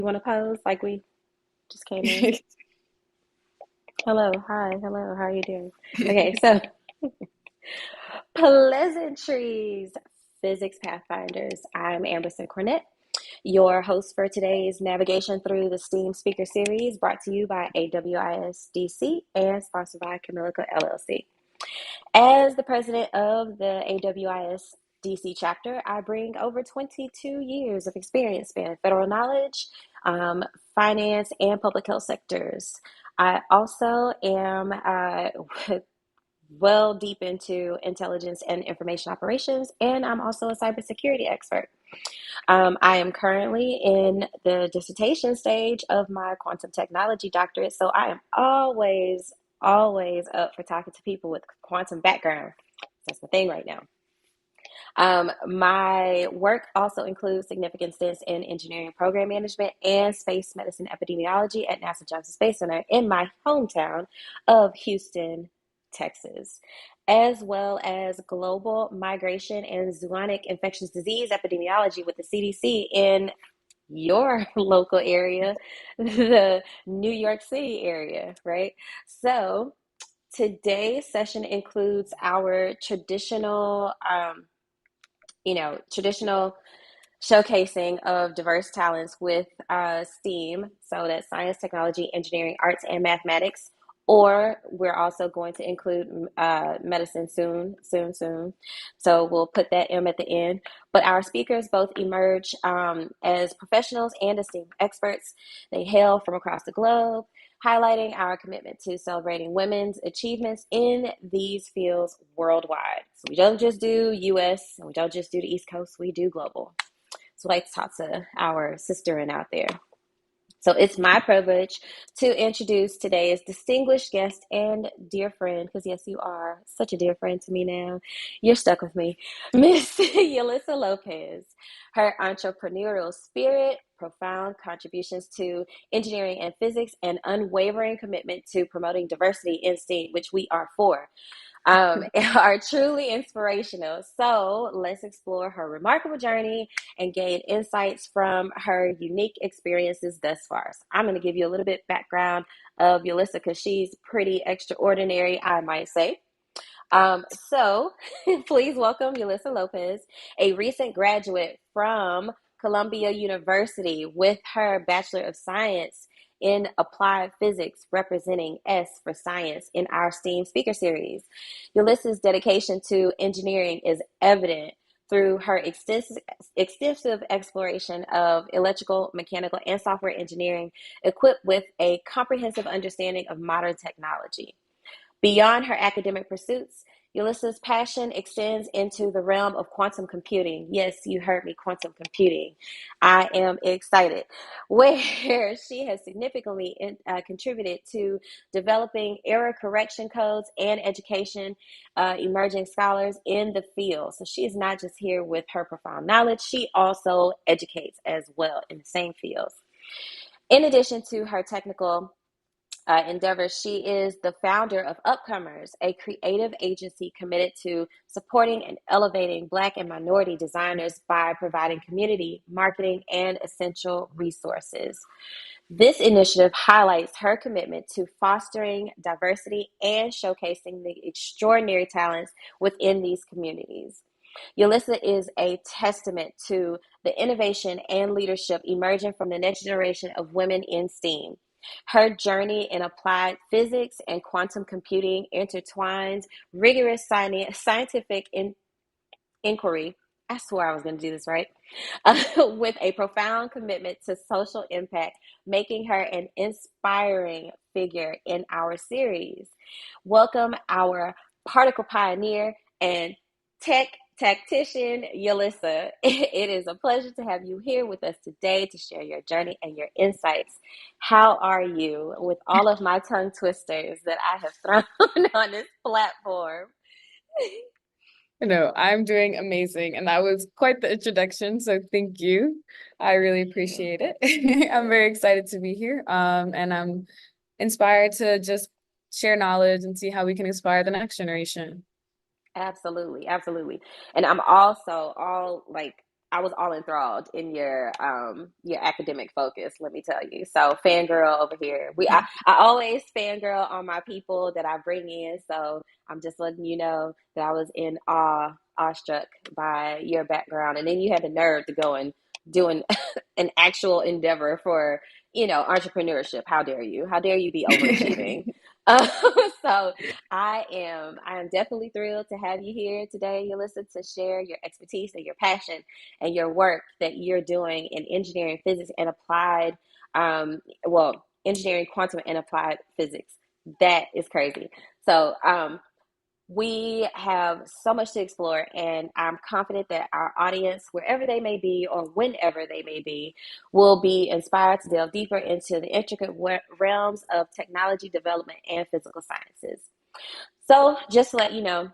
You want to pose like we just came in? Hello, hi, hello, how are you doing? Okay, so pleasantries, physics pathfinders. I'm Amberson Cornett, your host for today's navigation through the STEAM speaker series brought to you by AWIS DC and sponsored by Camilica LLC. As the president of the AWIS DC chapter, I bring over 22 years of experience spanning federal knowledge, finance, and public health sectors. I also am well deep into intelligence and information operations, and I'm also a cybersecurity expert. I am currently in the dissertation stage of my quantum technology doctorate, so I am always up for talking to people with quantum background. That's my thing right now. My work also includes significant stints in engineering program management and space medicine epidemiology at NASA Johnson Space Center in my hometown of Houston, Texas, as well as global migration and zoonotic infectious disease epidemiology with the CDC in your local area, the New York City area, right? So today's session includes our traditional showcasing of diverse talents with STEAM, so that's science, technology, engineering, arts, and mathematics. Or we're also going to include medicine soon. So we'll put that M at the end. But our speakers both emerge as professionals and esteemed experts. They hail from across the globe, highlighting our commitment to celebrating women's achievements in these fields worldwide. So we don't just do US, and we don't just do the East Coast, we do global. So like to talk to our sisterin out there. So it's my privilege to introduce today's distinguished guest and dear friend, because yes, you are such a dear friend to me now. You're stuck with me, Miss Yelissa Lopez. Her entrepreneurial spirit, profound contributions to engineering and physics, and unwavering commitment to promoting diversity in STEAM, which we are for, are truly inspirational. So let's explore her remarkable journey and gain insights from her unique experiences thus far. So I'm going to give you a little bit background of Yelissa because she's pretty extraordinary, I might say. So please welcome Yelissa Lopez, a recent graduate from Columbia University with her Bachelor of Science in Applied Physics, representing S for science in our STEAM speaker series. Yelissa's dedication to engineering is evident through her extensive exploration of electrical, mechanical, and software engineering, equipped with a comprehensive understanding of modern technology. Beyond her academic pursuits, Yelissa's passion extends into the realm of quantum computing. Yes, you heard me, quantum computing. I am excited. Where she has significantly contributed to developing error correction codes and education emerging scholars in the field. So she is not just here with her profound knowledge, she also educates as well in the same fields. In addition to her technical endeavor, she is the founder of Upcomers, a creative agency committed to supporting and elevating Black and minority designers by providing community, marketing, and essential resources. This initiative highlights her commitment to fostering diversity and showcasing the extraordinary talents within these communities. Yelissa is a testament to the innovation and leadership emerging from the next generation of women in STEAM. Her journey in applied physics and quantum computing intertwines rigorous scientific inquiry. I swore I was going to do this right. With a profound commitment to social impact, making her an inspiring figure in our series. Welcome our particle pioneer and tactician, Yelissa. It is a pleasure to have you here with us today to share your journey and your insights. How are you with all of my tongue twisters that I have thrown on this platform? No, I'm doing amazing. And that was quite the introduction. So thank you. I really appreciate it. I'm very excited to be here. And I'm inspired to just share knowledge and see how we can inspire the next generation. Absolutely, absolutely. And I'm also all like I was all enthralled in your academic focus, let me tell you. So fangirl over here. I always fangirl on my people that I bring in. So I'm just letting you know that I was in awestruck by your background. And then you had the nerve to go and doing an actual endeavor for, entrepreneurship. How dare you? How dare you be overachieving? Um, so I am definitely thrilled to have you here today, Yelissa, to share your expertise and your passion and your work that you're doing in engineering, physics, and applied, engineering, quantum, and applied physics. That is crazy. So we have so much to explore, and I'm confident that our audience, wherever they may be or whenever they may be, will be inspired to delve deeper into the intricate realms of technology development and physical sciences. So, just to let you know,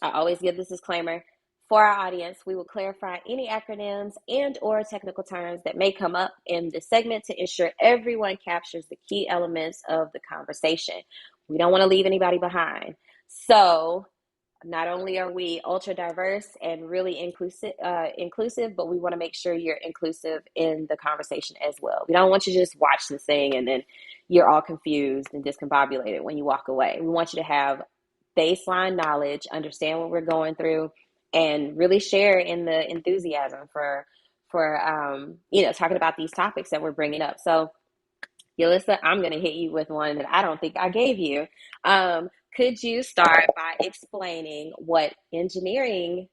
I always give this disclaimer. For our audience, we will clarify any acronyms and or technical terms that may come up in this segment to ensure everyone captures the key elements of the conversation. We don't want to leave anybody behind. So, not only are we ultra diverse and really inclusive, but we want to make sure you're inclusive in the conversation as well. We don't want you to just watch this thing and then you're all confused and discombobulated when you walk away. We want you to have baseline knowledge, understand what we're going through, and really share in the enthusiasm for talking about these topics that we're bringing up. So Yelissa, I'm going to hit you with one that I don't think I gave you. Could you start by explaining what engineering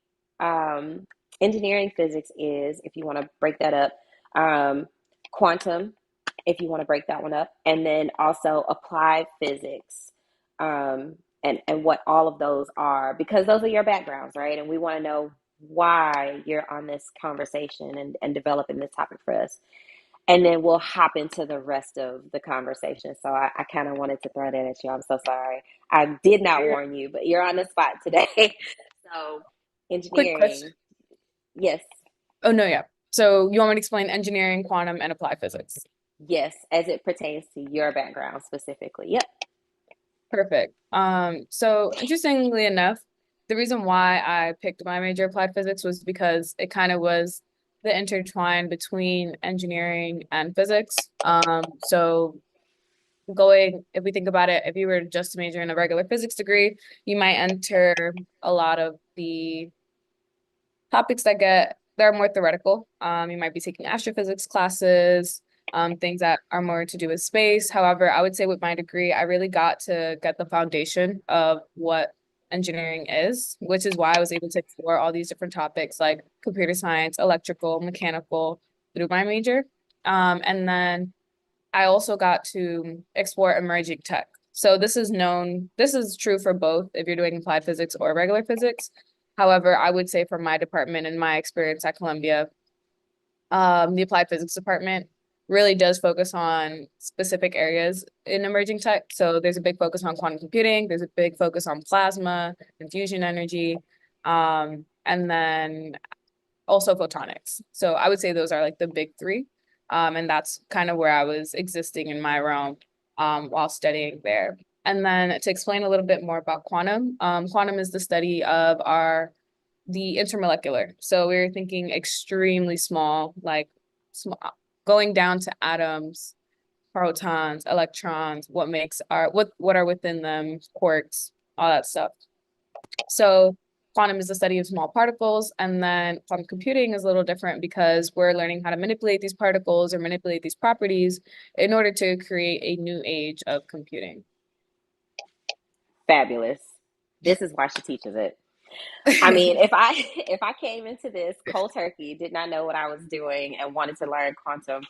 physics is, if you want to break that up, quantum, if you want to break that one up, and then also applied physics, and what all of those are, because those are your backgrounds, right? And we want to know why you're on this conversation and developing this topic for us, and then we'll hop into the rest of the conversation. So I kind of wanted to throw that at you. I'm so sorry. I did not Yeah. warn you, but you're on the spot today. So, Quick question. engineering, yes, Oh no, yeah. So you want me to explain engineering, quantum, and applied physics? yes, as it pertains to your background specifically. Yep. Perfect. So interestingly enough, the reason why I picked my major applied physics was because it kind of was the intertwine between engineering and physics. So if we think about it, if you were just to major in a regular physics degree, you might enter a lot of the topics that are more theoretical. You might be taking astrophysics classes, things that are more to do with space. However, I would say with my degree, I really got to get the foundation of what engineering is, which is why I was able to explore all these different topics like computer science, electrical, mechanical through my major. And then I also got to explore emerging tech. So this is true for both if you're doing applied physics or regular physics. However, I would say for my department and my experience at Columbia, the applied physics department really does focus on specific areas in emerging tech. So there's a big focus on quantum computing, there's a big focus on plasma and fusion energy, and then also photonics. So I would say those are like the big three. And that's kind of where I was existing in my realm while studying there. And then to explain a little bit more about quantum, quantum is the study of the intermolecular. So we're thinking extremely small, like small, going down to atoms, protons, electrons, what are within them, quarks, all that stuff. So quantum is the study of small particles, and then quantum computing is a little different because we're learning how to manipulate these particles or manipulate these properties in order to create a new age of computing. Fabulous. This is why she teaches it. I mean, if I if I came into this cold turkey, did not know what I was doing, and wanted to learn quantum,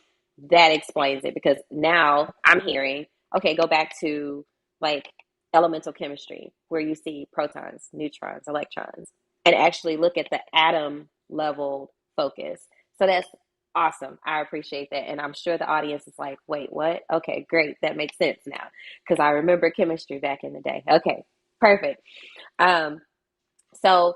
that explains it, because now I'm hearing, okay, go back to like elemental chemistry where you see protons, neutrons, electrons, and actually look at the atom level focus. So that's awesome. I appreciate that. And I'm sure the audience is like, wait, what? Okay, great. That makes sense now because I remember chemistry back in the day. Okay, perfect. Um, so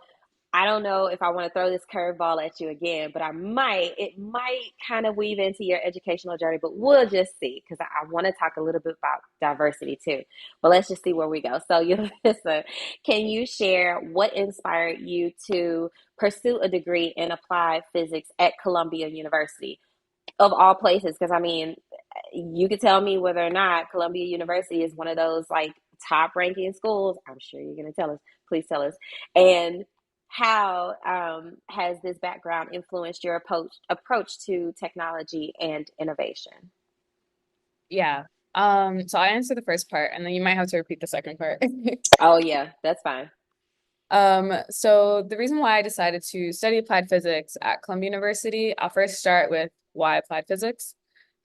I don't know if I want to throw this curveball at you again, but it might kind of weave into your educational journey, but we'll just see, because I want to talk a little bit about diversity too. But let's just see where we go. So, Yulissa, can you share what inspired you to pursue a degree in applied physics at Columbia University, of all places? Because I mean, you could tell me whether or not Columbia University is one of those like top ranking schools. I'm sure you're going to tell us. Please tell us. And how has this background influenced your approach to technology and innovation? Yeah. So I answer the first part, and then you might have to repeat the second part. Oh yeah, that's fine. So the reason why I decided to study applied physics at Columbia University, I'll first start with why applied physics.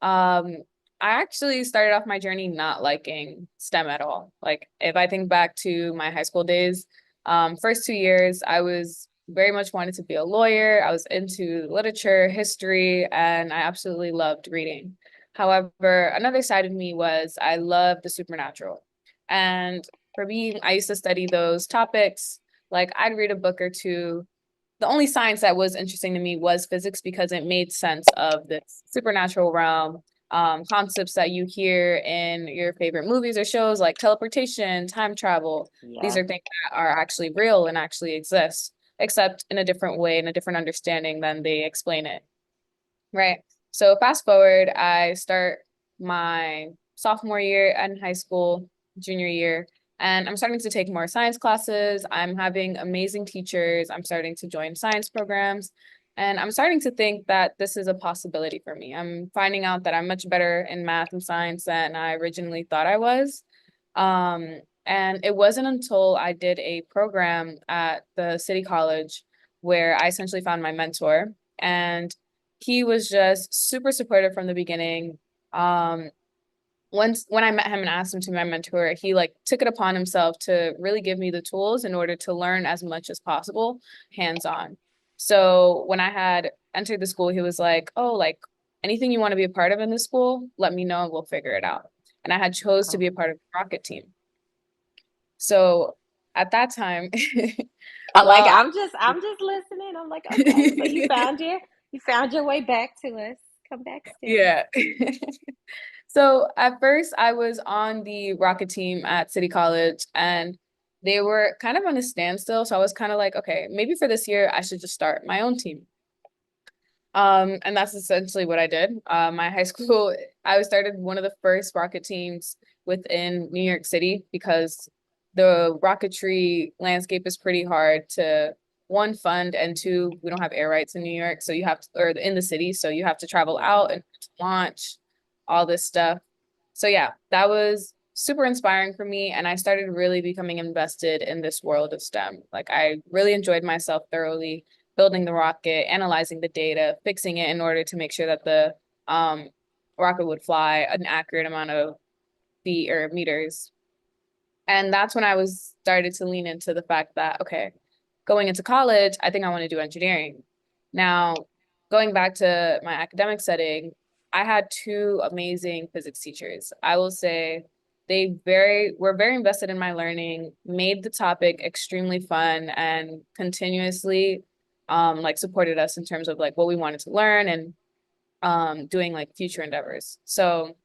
Um, I actually started off my journey not liking STEM at all. Like if I think back to my high school days, first 2 years, I was very much wanted to be a lawyer. I was into literature, history, and I absolutely loved reading. However, another side of me was I loved the supernatural. And for me, I used to study those topics like I'd read a book or two. The only science that was interesting to me was physics because it made sense of this supernatural realm, concepts that you hear in your favorite movies or shows like teleportation, time travel. These Yeah. are things that are actually real and actually exist, except in a different way, in a different understanding than they explain it. Right. So fast forward, I start my sophomore year in high school, junior year, and I'm starting to take more science classes. I'm having amazing teachers. I'm starting to join science programs, and I'm starting to think that this is a possibility for me. I'm finding out that I'm much better in math and science than I originally thought I was. And it wasn't until I did a program at the city college where I essentially found my mentor. And he was just super supportive from the beginning. Um, once when I met him and asked him to be my mentor, he like took it upon himself to really give me the tools in order to learn as much as possible, hands-on. So when I had entered the school, he was like, "Oh, like anything you want to be a part of in the school, let me know and we'll figure it out." And I had chose to Oh. be a part of the rocket team. So at that time, Like well, I'm just listening. I'm like, okay, so you found your way back to us. Come back, student. yeah. So at first, I was on the rocket team at City College, and they were kind of on a standstill. So I was kind of like, okay, maybe for this year, I should just start my own team. And that's essentially what I did. My high school, I started one of the first rocket teams within New York City because the rocketry landscape is pretty hard to one fund and two, we don't have air rights in New York, so you have to, or in the city, so you have to travel out Wow. and launch all this stuff. So yeah, that was super inspiring for me, and I started really becoming invested in this world of STEM. Like I really enjoyed myself thoroughly building the rocket, analyzing the data, fixing it in order to make sure that the um, rocket would fly an accurate amount of feet or meters. And that's when I was started to lean into the fact that, okay, going into college, I think I want to do engineering. Now, going back to my academic setting, I had two amazing physics teachers. I will say they very were very invested in my learning, made the topic extremely fun and continuously like supported us in terms of like what we wanted to learn and doing like future endeavors. So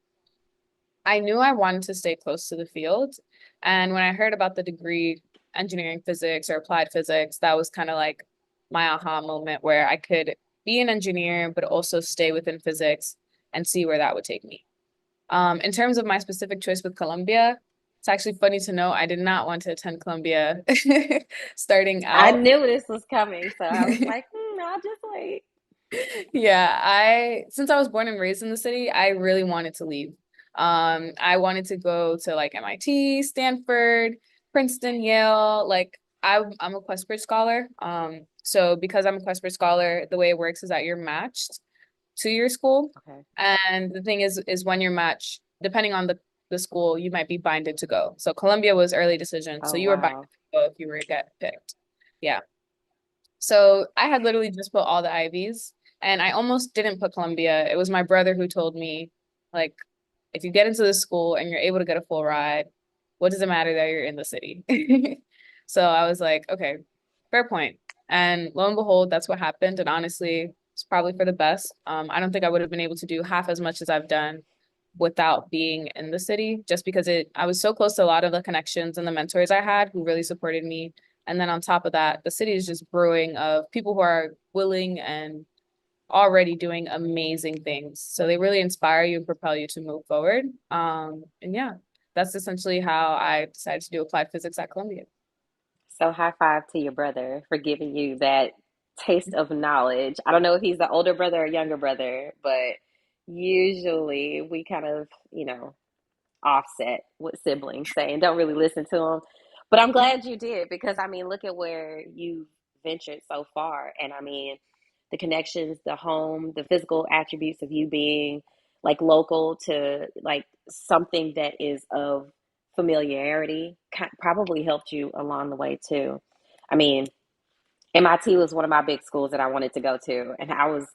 I knew I wanted to stay close to the field. And when I heard about the degree, engineering physics or applied physics, that was kind of like my aha moment where I could be an engineer, but also stay within physics and see where that would take me. In terms of my specific choice with Columbia, it's actually funny to know I did not want to attend Columbia starting I out. knew this was coming, so I was like, I'll just wait. Yeah, since I was born and raised in the city, I really wanted to leave. I wanted to go to like MIT, Stanford, Princeton, Yale. Like I'm a Questbridge scholar. So because I'm a Questbridge scholar, the way it works is that you're matched to your school. Okay. And the thing is when you're matched, depending on the school, you might be binded to go. So Columbia was early decision, so Oh you were binded wow. to go if you were to get picked. Yeah. So I had literally just put all the Ivies and I almost didn't put Columbia. It was my brother who told me, like, if you get into the school and you're able to get a full ride, what does it matter that you're in the city? So I was like, okay, fair point. And lo and behold, that's what happened. And honestly, it's probably for the best. I don't think I would have been able to do half as much as I've done without being in the city, just because I was so close to a lot of the connections and the mentors I had who really supported me. And then on top of that, the city is just brewing of people who are willing and already doing amazing things. So they really inspire you and propel you to move forward. And yeah, that's essentially how I decided to do applied physics at Columbia. So high five to your brother for giving you that taste of knowledge. I don't know if he's the older brother or younger brother, but usually we kind of, offset with siblings saying don't really listen to them. But I'm glad you did, because I mean, look at where you ventured so far. And I mean, the connections, the home, the physical attributes of you being like local to like something that is of familiarity probably helped you along the way too. I mean, MIT was one of my big schools that I wanted to go to, and I was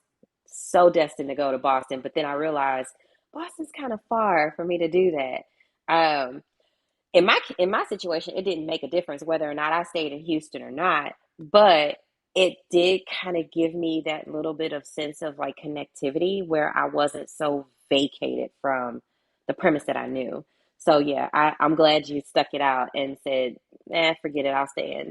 so destined to go to Boston, but then I realized Boston's kind of far for me to do that. In my situation, it didn't make a difference whether or not I stayed in Houston or not, but it did kind of give me that little bit of sense of like connectivity where I wasn't so vacated from the premise that I knew. So yeah, I'm glad you stuck it out and said, forget it, I'll stay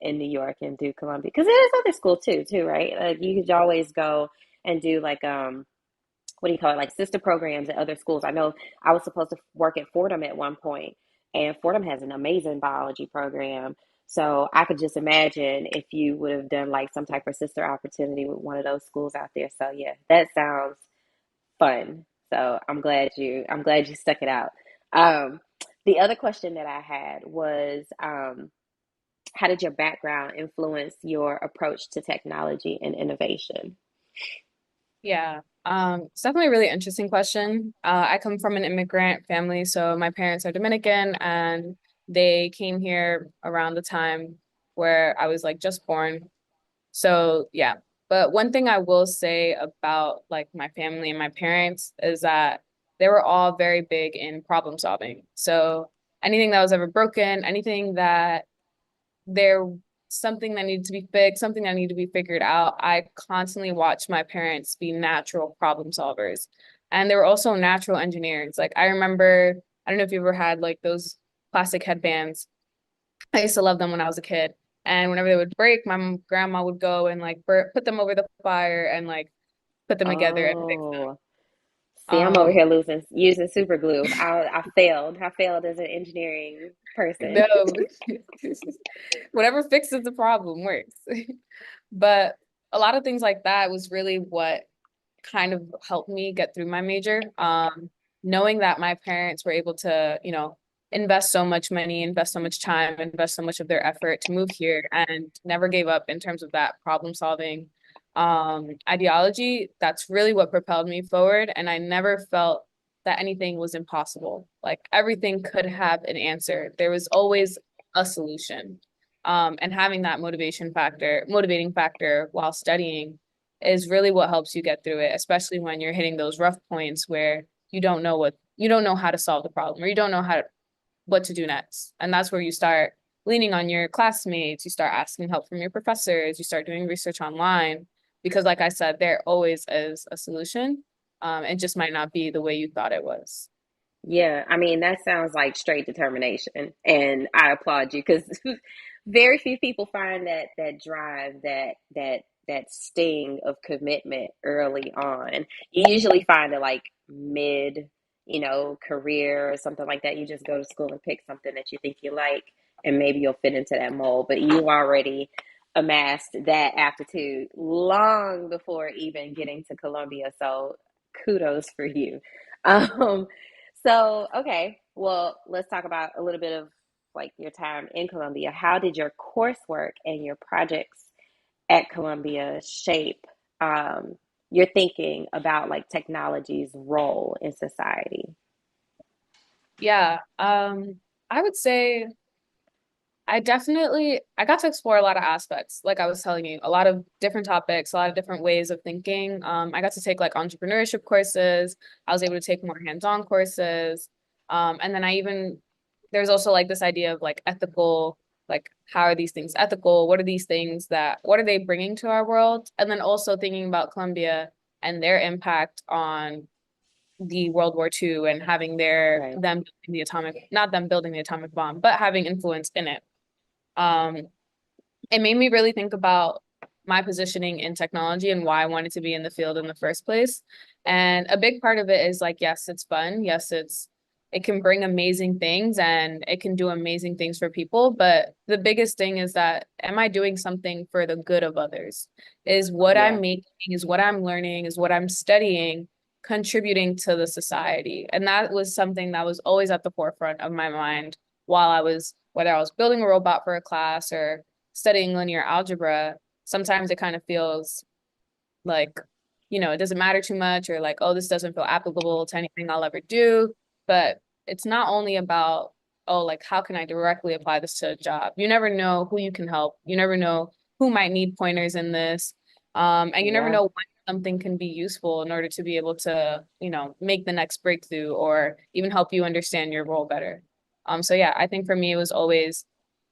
in New York and do Columbia. Because there's other school too, right? Like you could always go and do like what do you call it, like sister programs at other schools. I know I was supposed to work at Fordham at one point, and Fordham has an amazing biology program. So I could just imagine if you would have done like some type of sister opportunity with one of those schools out there. So yeah, that sounds fun. So I'm glad you stuck it out. Um, the other question that I had was, how did your background influence your approach to technology and innovation? Yeah, it's definitely a really interesting question. I come from an immigrant family, so my parents are Dominican and they came here around the time where I was like just born. So yeah, but one thing I will say about like my family and my parents is that they were all very big in problem solving. So anything that was ever broken, anything that there something that needed to be fixed, something that needed to be figured out. I constantly watched my parents be natural problem solvers. And they were also natural engineers. Like I remember, I don't know if you ever had like those plastic headbands. I used to love them when I was a kid. And whenever they would break, my grandma would go and like put them over the fire and like put them together and fix Oh, them. see, I'm over here losing using super glue. I failed. I failed as an engineering person. No, whatever fixes the problem works. But a lot of things like that was really what kind of helped me get through my major. Knowing that my parents were able to, invest so much money, invest so much time, invest so much of their effort to move here and never gave up in terms of that problem solving ideology, that's really what propelled me forward. And I never felt that anything was impossible. Like everything could have an answer. There was always a solution. And having that motivating factor while studying is really what helps you get through it, especially when you're hitting those rough points where you don't know how to solve the problem or you don't know what to do next. And that's where you start leaning on your classmates, you start asking help from your professors, you start doing research online because like I said, there always is a solution. It just might not be the way you thought it was. Yeah, I mean, that sounds like straight determination, and I applaud you because very few people find that drive, that sting of commitment early on. You usually find it like mid, career or something like that. You just go to school and pick something that you think you like, and maybe you'll fit into that mold. But you already amassed that aptitude long before even getting to Columbia, so kudos for you. Um, so, okay, well, let's talk about a little bit of like your time in Columbia. How did your coursework and your projects at Columbia shape um, your thinking about like technology's role in society? Yeah, I would say I got to explore a lot of aspects, like I was telling you, a lot of different topics, a lot of different ways of thinking. I got to take like entrepreneurship courses. I was able to take more hands-on courses. And then there's also like this idea of like ethical, like how are these things ethical? What are they bringing to our world? And then also thinking about Columbia and their impact on the World War II and having Right. not them building the atomic bomb, but having influence in it. Um, it made me really think about my positioning in technology and why I wanted to be in the field in the first place. And a big part of it is like, yes, it's fun. Yes, it can bring amazing things and it can do amazing things for people. But the biggest thing is that am I doing something for the good of others? Is what I'm Yeah. making, is what I'm learning, is what I'm studying. contributing to the society. And that was something that was always at the forefront of my mind while I was, whether I was building a robot for a class or studying linear algebra. Sometimes it kind of feels like, it doesn't matter too much, or like, oh, this doesn't feel applicable to anything I'll ever do. But it's not only about, oh, like, how can I directly apply this to a job? You never know who you can help. You never know who might need pointers in this. And you never Yeah. know when something can be useful in order to be able to, make the next breakthrough or even help you understand your role better. So yeah, I think for me, it was always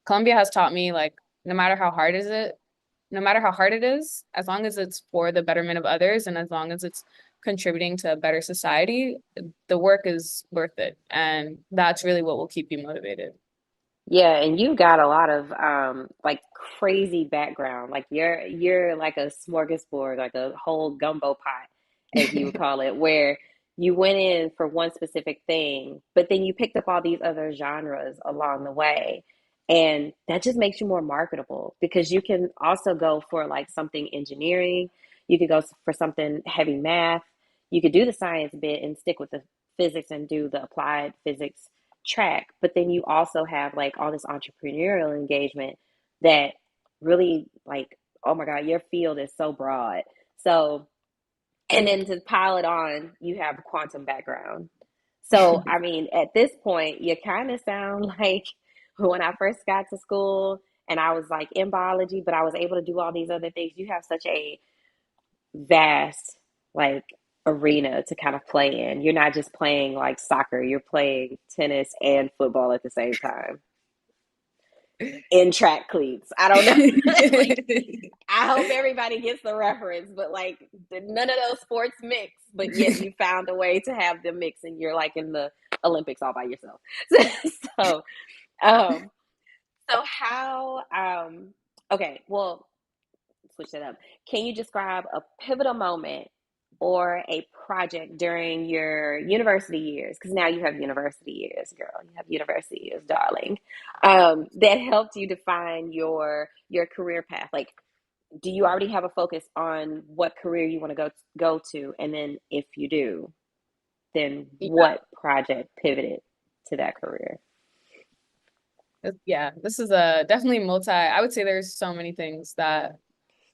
Columbia has taught me, like, no matter how hard is it, no matter how hard it is, as long as it's for the betterment of others and as long as it's contributing to a better society, the work is worth it. And that's really what will keep you motivated. Yeah, and you got a lot of like crazy background. Like you're like a smorgasbord, like a whole gumbo pot, as you would call it, where you went in for one specific thing, but then you picked up all these other genres along the way. And that just makes you more marketable because you can also go for like something engineering, you could go for something heavy math, you could do the science bit and stick with the physics and do the applied physics track, but then you also have like all this entrepreneurial engagement that really like, oh my God, your field is so broad. So, and then to pile it on, you have a quantum background. So, I mean, at this point, you kind of sound like when I first got to school and I was like in biology, but I was able to do all these other things. You have such a vast like arena to kind of play in. You're not just playing like soccer, you're playing tennis and football at the same time in track cleats. I don't know. Like, I hope everybody gets the reference, but like none of those sports mix, but yet you found a way to have them mix and you're like in the Olympics all by yourself. so, um, so how, okay, well, switch that up. Can you describe a pivotal moment or a project during your university years? Because now you have university years, girl. You have university years, darling. That helped you define your career path. Like, do you already have a focus on what career you want to go to? And then if you do, then Yeah. what project pivoted to that career? Yeah, this is a definitely I would say there's so many things that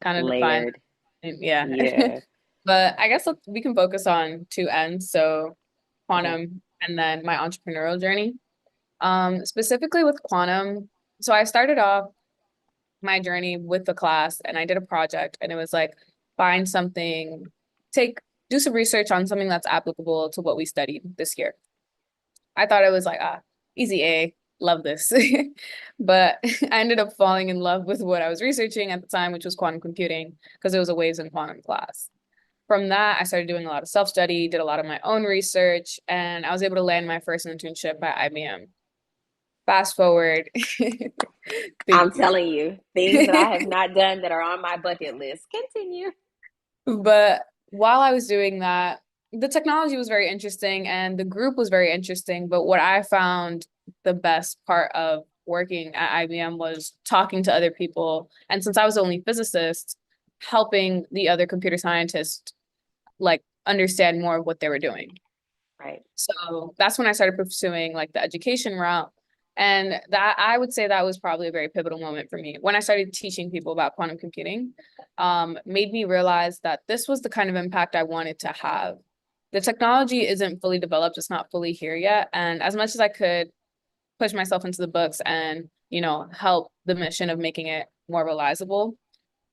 kind of define, Layered. yeah. Yeah. But I guess we can focus on two ends. So Okay. quantum and then my entrepreneurial journey. Specifically with quantum, so I started off my journey with the class and I did a project and it was like find something, take do some research on something that's applicable to what we studied this year. I thought it was like easy A, love this. But I ended up falling in love with what I was researching at the time, which was quantum computing, because it was a waves and quantum class. From that, I started doing a lot of self-study, did a lot of my own research, and I was able to land my first internship at IBM. Fast forward. Thank I'm telling you, things that I have you. not done that are on my bucket list. Continue. But while I was doing that, the technology was very interesting and the group was very interesting. But what I found the best part of working at IBM was talking to other people. And since I was the only physicist, helping the other computer scientists like understand more of what they were doing. Right. So that's when I started pursuing like the education route. And that I would say that was probably a very pivotal moment for me when I started teaching people about quantum computing, made me realize that this was the kind of impact I wanted to have. The technology isn't fully developed, it's not fully here yet. And as much as I could push myself into the books and, help the mission of making it more realizable,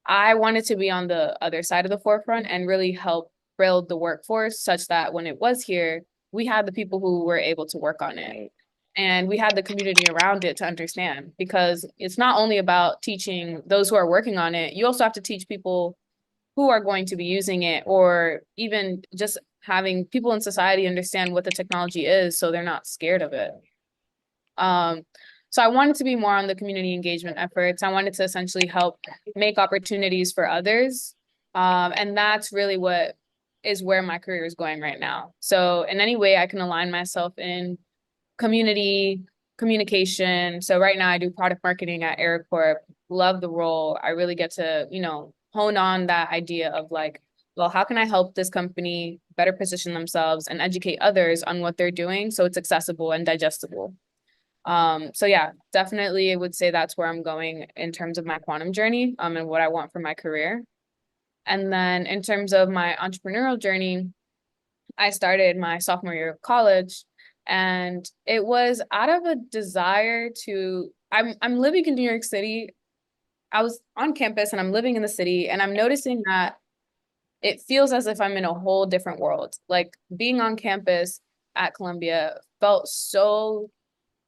I wanted to be on the other side of the forefront and really help build the workforce such that when it was here, we had the people who were able to work on it. Right. And we had the community around it to understand because it's not only about teaching those who are working on it, you also have to teach people who are going to be using it, or even just having people in society understand what the technology is so they're not scared of it. Um, so I wanted to be more on the community engagement efforts. I wanted to essentially help make opportunities for others. And that's really what is where my career is going right now. So in any way I can align myself in community communication. So right now I do product marketing at AirCorp. Love the role. I really get to, hone on that idea of like well, how can I help this company better position themselves and educate others on what they're doing so it's accessible and digestible? So yeah, definitely I would say that's where I'm going in terms of my quantum journey, and what I want for my career. And then in terms of my entrepreneurial journey, I started my sophomore year of college, and it was out of a desire to I'm living in New York City. I was on campus and I'm living in the city, and I'm noticing that it feels as if I'm in a whole different world. Like being on campus at Columbia felt so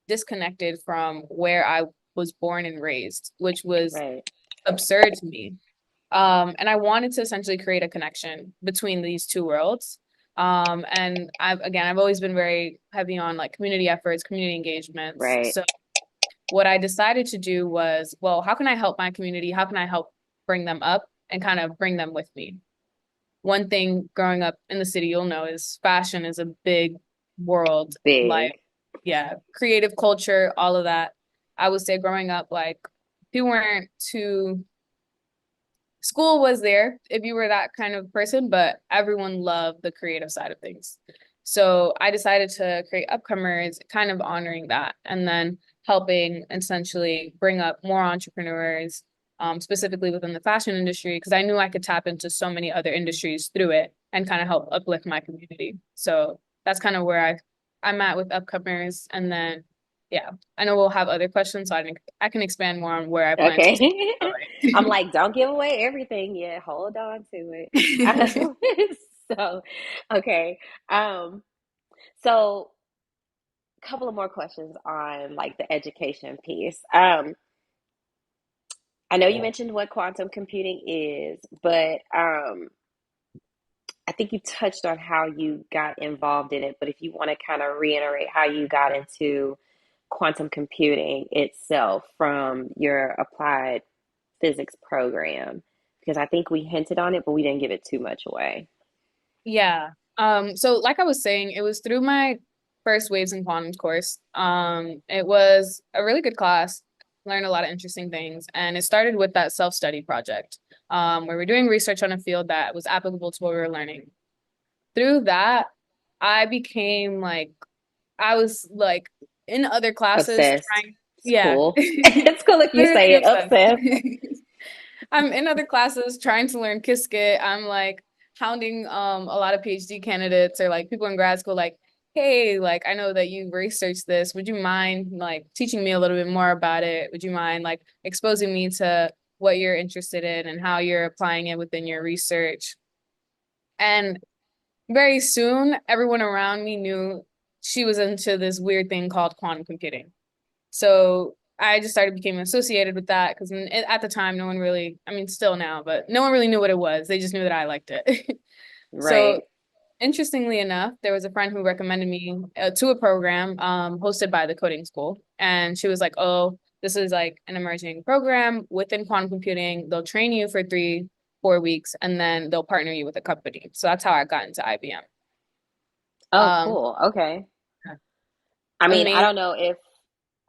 disconnected from where I was born and raised, which was Right. absurd to me. And I wanted to essentially create a connection between these two worlds. And I've always been very heavy on like community efforts, community engagements. Right. So what I decided to do was, well, how can I help my community? How can I help bring them up and kind of bring them with me? One thing growing up in the city, you'll know, is fashion is a big world. Like, Big. yeah, creative culture, all of that. I would say growing up, like, people weren't too, school was there if you were that kind of person, but everyone loved the creative side of things. So I decided to create Upcomers, kind of honoring that, and then helping essentially bring up more entrepreneurs, specifically within the fashion industry, because I knew I could tap into so many other industries through it and kind of help uplift my community. So that's kind of where I'm at with Upcomers. And then, yeah, I know we'll have other questions, so I can expand more on where I plan to take Okay. I'm like, don't give away everything yet. Hold on to it. it. So, okay. Um, so a couple of more questions on like the education piece. I know you mentioned what quantum computing is, but I think you touched on how you got involved in it. But if you want to kind of reiterate how you got into quantum computing itself from your applied physics program, because I think we hinted on it, but we didn't give it too much away. Yeah. So like I was saying, it was through my first Waves in Quantum course. It was a really good class, learned a lot of interesting things, and it started with that self-study project, where we're doing research on a field that was applicable to what we were learning. Through that, I became like, I was like in other classes Obsessed. trying, It's yeah, cool. It's cool if you literally say it. obsessed. Obsessed. I'm in other classes trying to learn Qiskit. I'm like hounding a lot of PhD candidates or like people in grad school like, hey, like I know that you researched this. Would you mind like teaching me a little bit more about it? Would you mind like exposing me to what you're interested in and how you're applying it within your research? And very soon, everyone around me knew she was into this weird thing called quantum computing. So I just started becoming associated with that because at the time, no one really, I mean, still now, but no one really knew what it was. They just knew that I liked it. So Right. interestingly enough, there was a friend who recommended me to a program hosted by the coding school. And she was like, oh, this is like an emerging program within quantum computing. They'll train you for 4 weeks and then they'll partner you with a company. So that's how I got into IBM. Oh, Um, cool. Okay. I mean, I amazing. don't know if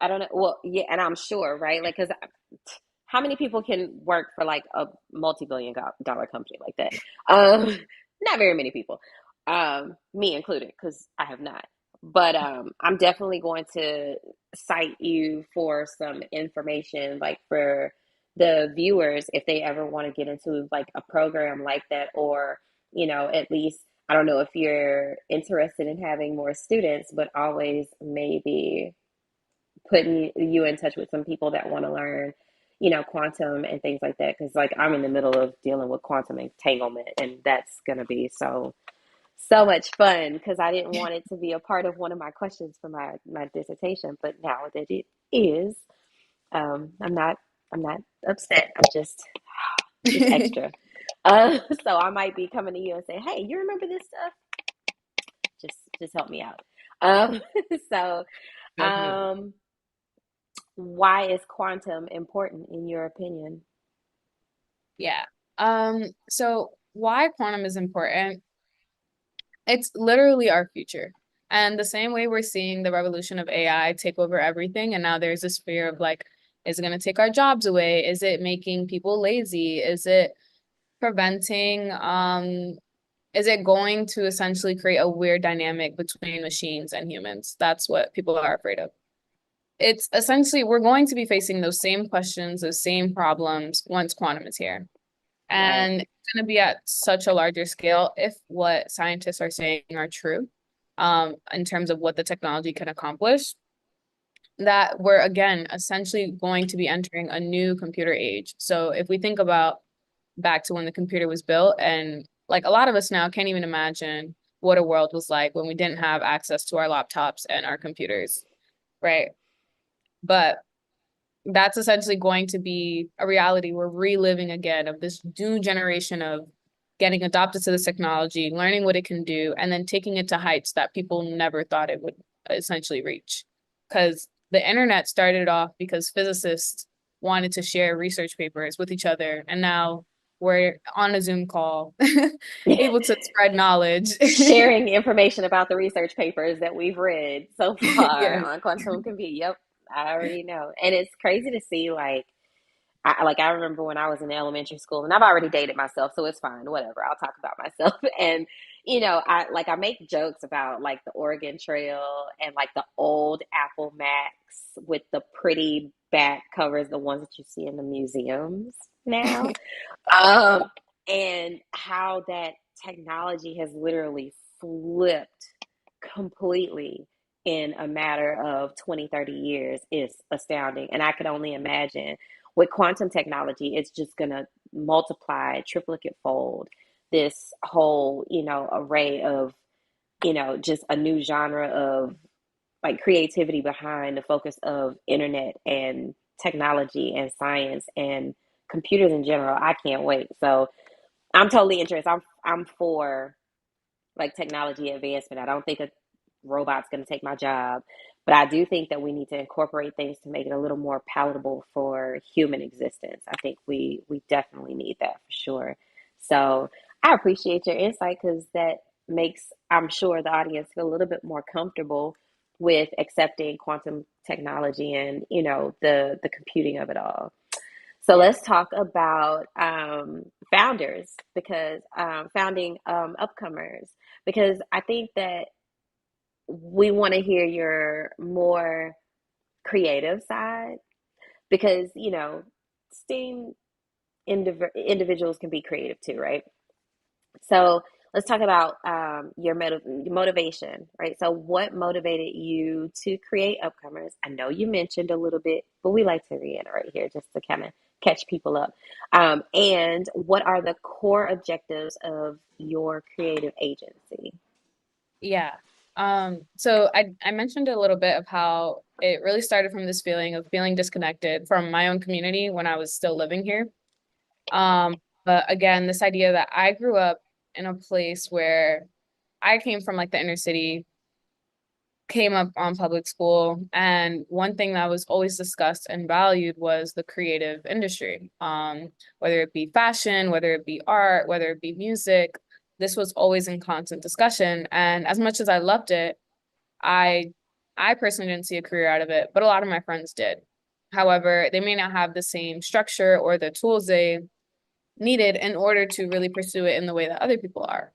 I don't know. Well, yeah, and I'm sure, right? Like, because how many people can work for like a multi-billion dollar company like that? Not very many people, me included, because I have not. But I'm definitely going to cite you for some information, like for the viewers, if they ever want to get into like a program like that, or at least I don't know if you're interested in having more students, but always maybe putting you in touch with some people that want to learn, quantum and things like that. Because like I'm in the middle of dealing with quantum entanglement, and that's gonna be so much fun because I didn't want it to be a part of one of my questions for my dissertation, but now that it is, I'm not upset. I'm just extra. So I might be coming to you and say, "Hey, you remember this stuff? Just help me out." Um, so, Definitely. um, why is quantum important in your opinion? Yeah. So why quantum is important? It's literally our future. And the same way we're seeing the revolution of AI take over everything, and now there's this fear of like, is it going to take our jobs away? Is it making people lazy? Is it preventing, is it going to essentially create a weird dynamic between machines and humans? That's what people are afraid of. It's essentially, we're going to be facing those same questions, those same problems once quantum is here. Right. And it's going to be at such a larger scale if what scientists are saying are true, in terms of what the technology can accomplish, that we're again essentially going to be entering a new computer age. So if we think about back to when the computer was built, and like a lot of us now can't even imagine what a world was like when we didn't have access to our laptops and our computers, right? But that's essentially going to be a reality we're reliving again, of this new generation of getting adopted to this technology, learning what it can do, and then taking it to heights that people never thought it would essentially reach. Because the internet started off because physicists wanted to share research papers with each other, and now we're on a Zoom call, able to spread knowledge. Sharing information about the research papers that we've read so far Yeah. on quantum computing. Yep, I already know. And it's crazy to see, like, I remember when I was in elementary school, and I've already dated myself, so it's fine, whatever. I'll talk about myself. And I make jokes about like the Oregon Trail and like the old Apple Macs with the pretty back covers, the ones that you see in the museums now. Um, and how that technology has literally flipped completely in a matter of 20, 30 years is astounding. And I could only imagine with quantum technology, it's just going to multiply, triplicate fold this whole, array of, just a new genre of like creativity behind the focus of internet and technology and science and computers in general. I can't wait. So I'm totally interested. I'm for like technology advancement. I don't think a robot's going to take my job, but I do think that we need to incorporate things to make it a little more palatable for human existence. I think we definitely need that for sure. So I appreciate your insight because that makes, I'm sure, the audience feel a little bit more comfortable with accepting quantum technology and the computing of it all. So Yeah. let's talk about founders because founding upcomers, because I think that we want to hear your more creative side because, STEAM individuals can be creative too, right? So let's talk about motivation, right? So what motivated you to create Upcomers? I know you mentioned a little bit, but we like to reiterate here just to kind of catch people up. And what are the core objectives of your creative agency? Yeah. So I mentioned a little bit of how it really started from this feeling of feeling disconnected from my own community when I was still living here. But again, this idea that I grew up in a place where I came from like the inner city, came up on public school, and one thing that was always discussed and valued was the creative industry. Whether it be fashion, whether it be art, whether it be music, this was always in constant discussion. And as much as I loved it, I I personally didn't see a career out of it, but a lot of my friends did. However, they may not have the same structure or the tools they needed in order to really pursue it in the way that other people are.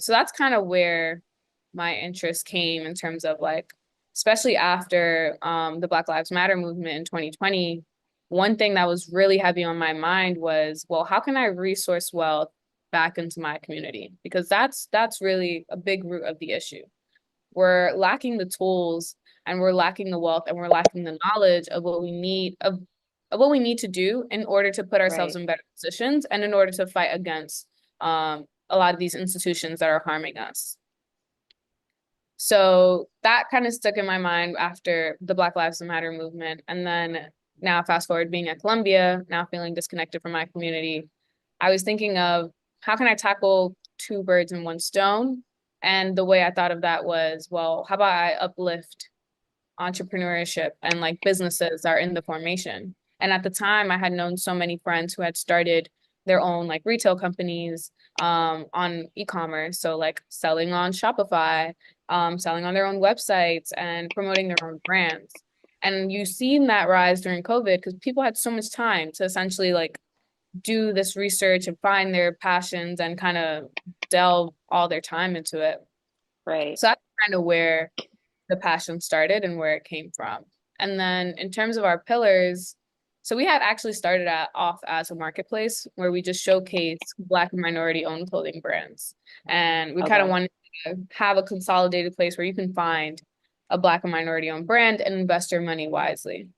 So that's kind of where my interest came in terms of like, especially after the Black Lives Matter movement in 2020, one thing that was really heavy on my mind was, well, how can I resource wealth back into my community? Because that's really a big root of the issue. We're lacking the tools and we're lacking the wealth and we're lacking the knowledge of what we need of what we need to do in order to put ourselves Right. in better positions and in order to fight against a lot of these institutions that are harming us. So that kind of stuck in my mind after the Black Lives Matter movement. And then now, fast forward being at Columbia, now feeling disconnected from my community, I was thinking of how can I tackle two birds in one stone? And the way I thought of that was, well, how about I uplift entrepreneurship and like businesses are in the formation. And at the time, I had known so many friends who had started their own like retail companies on e-commerce. So like selling on Shopify, selling on their own websites and promoting their own brands. And you've seen that rise during COVID because people had so much time to essentially like do this research and find their passions and kind of delve all their time into it. Right. So that's kind of where the passion started and where it came from. And then in terms of our pillars, so we had actually started off as a marketplace where we just showcase Black and minority owned clothing brands. And we kind of Okay. wanted to have a consolidated place where you can find a Black and minority owned brand and invest your money wisely.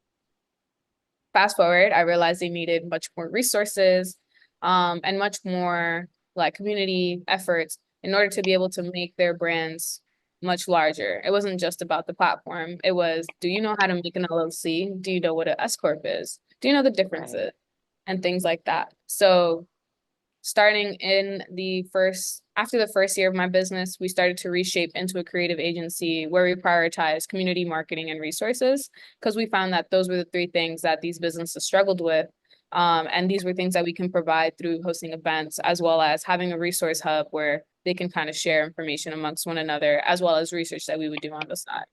Fast forward, I realized they needed much more resources, and much more like community efforts in order to be able to make their brands much larger. It wasn't just about the platform. It was, do you know how to make an LLC? Do you know what an S corp is? Do you know the Right. differences and things like that? So starting in the first after the first year of my business, we started to reshape into a creative agency where we prioritize community marketing and resources because we found that those were the three things that these businesses struggled with. And these were things that we can provide through hosting events as well as having a resource hub where they can kind of share information amongst one another as well as research that we would do on the side.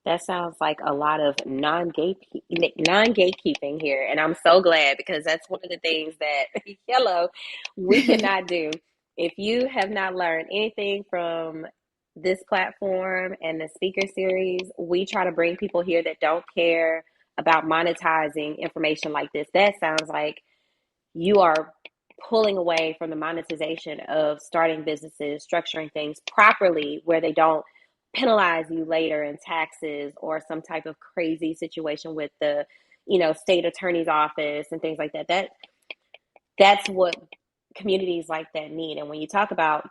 That sounds like a lot of non-gatekeeping here, and I'm so glad because that's one of the things that hello, we cannot do. If you have not learned anything from this platform and the speaker series, we try to bring people here that don't care about monetizing information like this. That sounds like you are pulling away from the monetization of starting businesses, structuring things properly where they don't penalize you later in taxes or some type of crazy situation with the, state attorney's office and things like that. That's what communities like that need. And when you talk about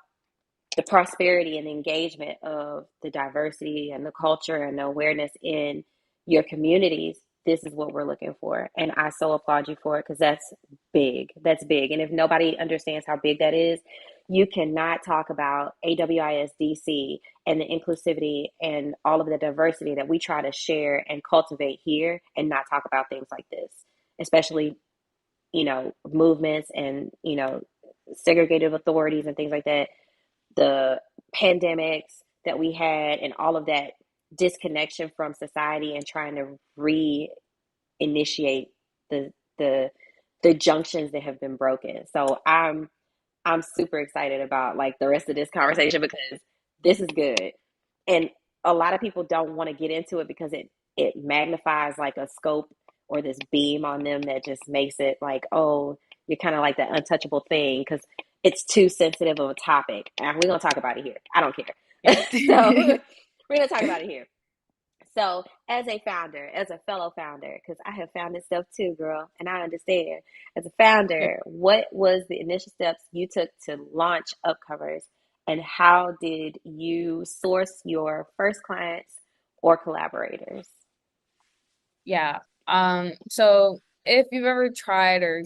the prosperity and engagement of the diversity and the culture and the awareness in your communities, this is what we're looking for. And I so applaud you for it because that's big. That's big. And if nobody understands how big that is, you cannot talk about AWIS DC and the inclusivity and all of the diversity that we try to share and cultivate here and not talk about things like this, especially, movements and, segregative authorities and things like that, the pandemics that we had and all of that disconnection from society and trying to reinitiate the the the junctions that have been broken. So I'm super excited about like the rest of this conversation because this is good. And a lot of people don't want to get into it because it magnifies like a scope or this beam on them that just makes it like, oh, you're kind of like that untouchable thing because it's too sensitive of a topic. And we're gonna talk about it here. I don't care. So Yeah. we're gonna talk about it here. So, as a founder, as a fellow founder, because I have founded stuff too, girl, and I understand. As a founder, what was the initial steps you took to launch Upcomers, and how did you source your first clients or collaborators? Yeah. So if you've ever tried or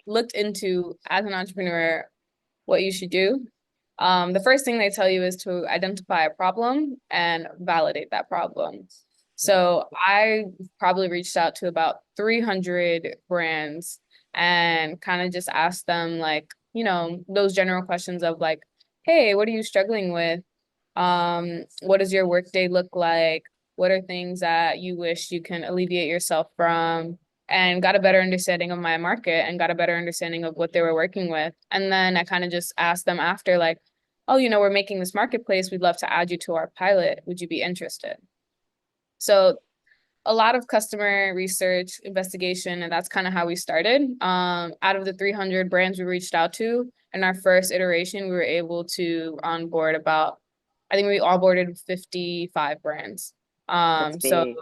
looked into as an entrepreneur what you should do, the first thing they tell you is to identify a problem and validate that problem. So I probably reached out to about 300 brands and kind of just asked them like, those general questions of like, hey, what are you struggling with? What does your workday look like? What are things that you wish you can alleviate yourself from? And got a better understanding of my market and got a better understanding of what they were working with. And then I kind of just asked them after, like, oh, we're making this marketplace. We'd love to add you to our pilot. Would you be interested? So a lot of customer research, investigation, and that's kind of how we started. Out of the 300 brands we reached out to, in our first iteration, we were able to onboard I think we onboarded 55 brands. That's So big.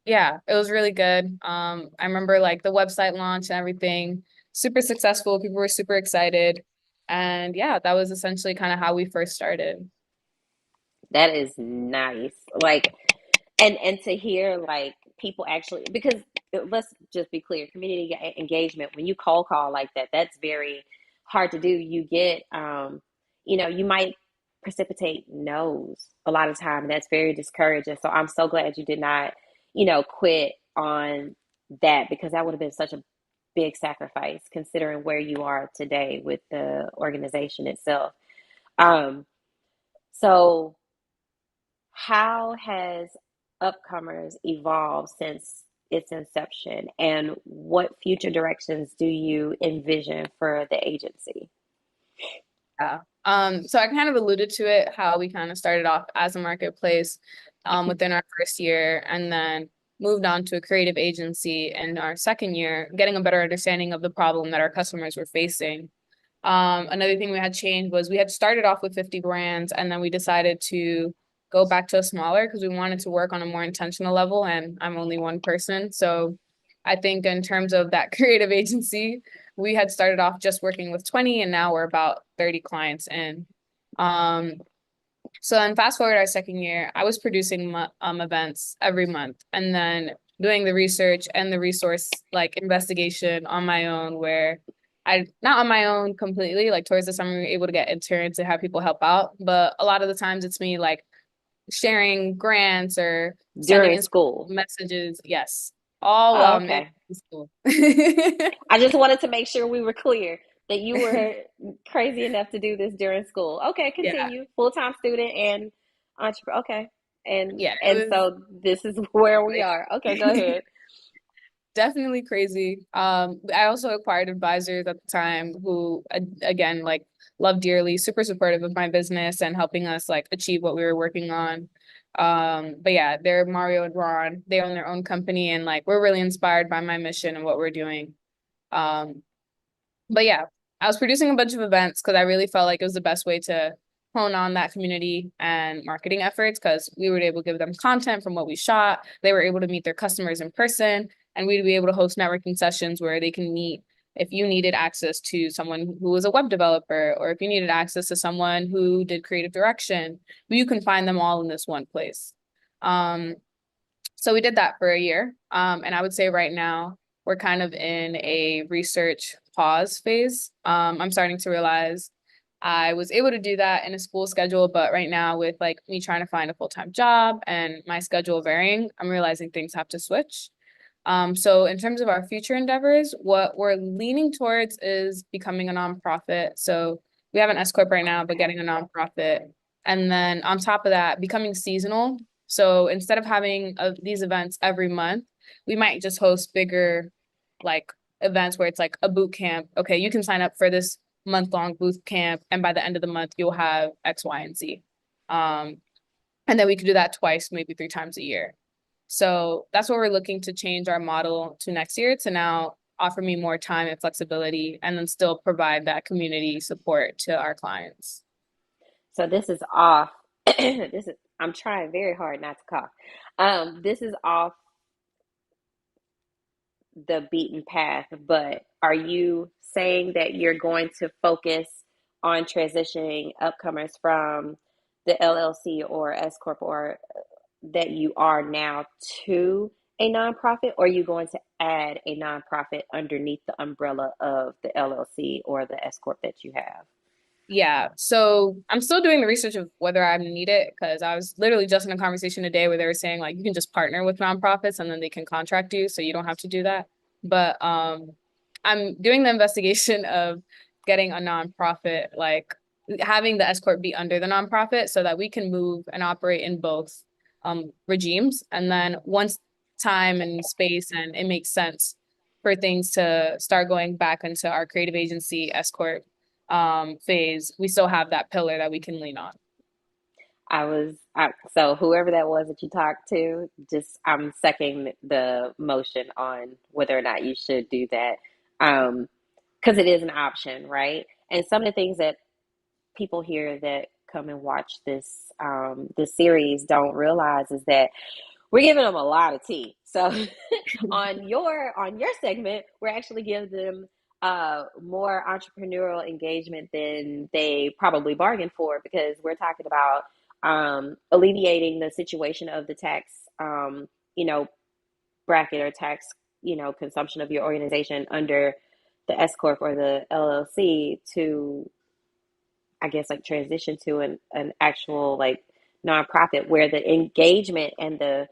yeah, it was really good. I remember like the website launch and everything, super successful. People were super excited. And yeah, that was essentially kind of how we first started. That is nice. Like, and to hear like people actually because let's just be clear, community engagement when you cold call like that, that's very hard to do. You get you might precipitate no's a lot of time, and that's very discouraging. So I'm so glad you did not quit on that because that would have been such a big sacrifice considering where you are today with the organization itself. Um so how has Upcomers evolved since its inception, and what future directions do you envision for the agency? Yeah. So I kind of alluded to it, how we kind of started off as a marketplace within our first year and then moved on to a creative agency in our second year, getting a better understanding of the problem that our customers were facing. Another thing we had changed was we had started off with 50 brands and then we decided to go back to a smaller because we wanted to work on a more intentional level and I'm only one person. So I think in terms of that creative agency, we had started off just working with 20 and now we're about 30 clients in. Um, so then fast forward our second year, I was producing events every month and then doing the research and the resource like investigation on my own where I not on my own completely, like towards the summer we were able to get interns to have people help out. But a lot of the times it's me like sharing grants or sending During in school. messages. Yes. All Oh, in okay. school. I just wanted to make sure we were clear that you were crazy enough to do this during school. Okay, Yeah. continue. Full-time student and entrepreneur. Okay. Yeah, it And was so this is where we like are. Okay, go ahead. definitely crazy. I also acquired advisors at the time who, again, like love dearly, super supportive of my business and helping us like achieve what we were working on. But yeah, they're Mario and Ron. They own their own company and like we're really inspired by my mission and what we're doing. Um, but yeah, I was producing a bunch of events because I really felt like it was the best way to hone on that community and marketing efforts because we were able to give them content from what we shot. They were able to meet their customers in person, and we'd be able to host networking sessions where they can meet if you needed access to someone who was a web developer or if you needed access to someone who did creative direction, you can find them all in this one place. Um, so we did that for a year. And I would say right now we're kind of in a research pause phase. I'm starting to realize I was able to do that in a school schedule, but right now with like me trying to find a full-time job and my schedule varying, I'm realizing things have to switch. So in terms of our future endeavors, what we're leaning towards is becoming a nonprofit. So we have an S corp right now, but getting a nonprofit. And then on top of that, becoming seasonal. So instead of having these events every month, we might just host bigger like events where it's like a boot camp. Okay, you can sign up for this month-long boot camp, and by the end of the month, you'll have X, Y, and Z. Um, and then we could do that twice, maybe 3 times a year. So that's what we're looking to change our model to next year to now offer me more time and flexibility and then still provide that community support to our clients. So this is off. This is I'm trying very hard not to cough. This is off the beaten path, but are you saying that you're going to focus on transitioning upcomers from the LLC or S Corp or that you are now to a nonprofit, or are you going to add a nonprofit underneath the umbrella of the LLC or the S Corp that you have? Yeah, so I'm still doing the research of whether I need it because I was literally just in a conversation today where they were saying like you can just partner with nonprofits and then they can contract you, so you don't have to do that. But I'm doing the investigation of getting a nonprofit, like having the S corp be under the nonprofit, so that we can move and operate in both regimes. And then once time and space and it makes sense for things to start going back into our creative agency S corp phase, we still have that pillar that we can lean on. So whoever that was that you talked to, just I'm seconding the motion on whether or not you should do that. Because it is an option, right? And some of the things that people here that come and watch this series don't realize is that we're giving them a lot of tea. So on your segment, we're actually giving them more entrepreneurial engagement than they probably bargained for because we're talking about alleviating the situation of the tax, you know, bracket or tax, consumption of your organization under the S corp or the LLC to, I guess, like transition to an actual like nonprofit where the engagement and the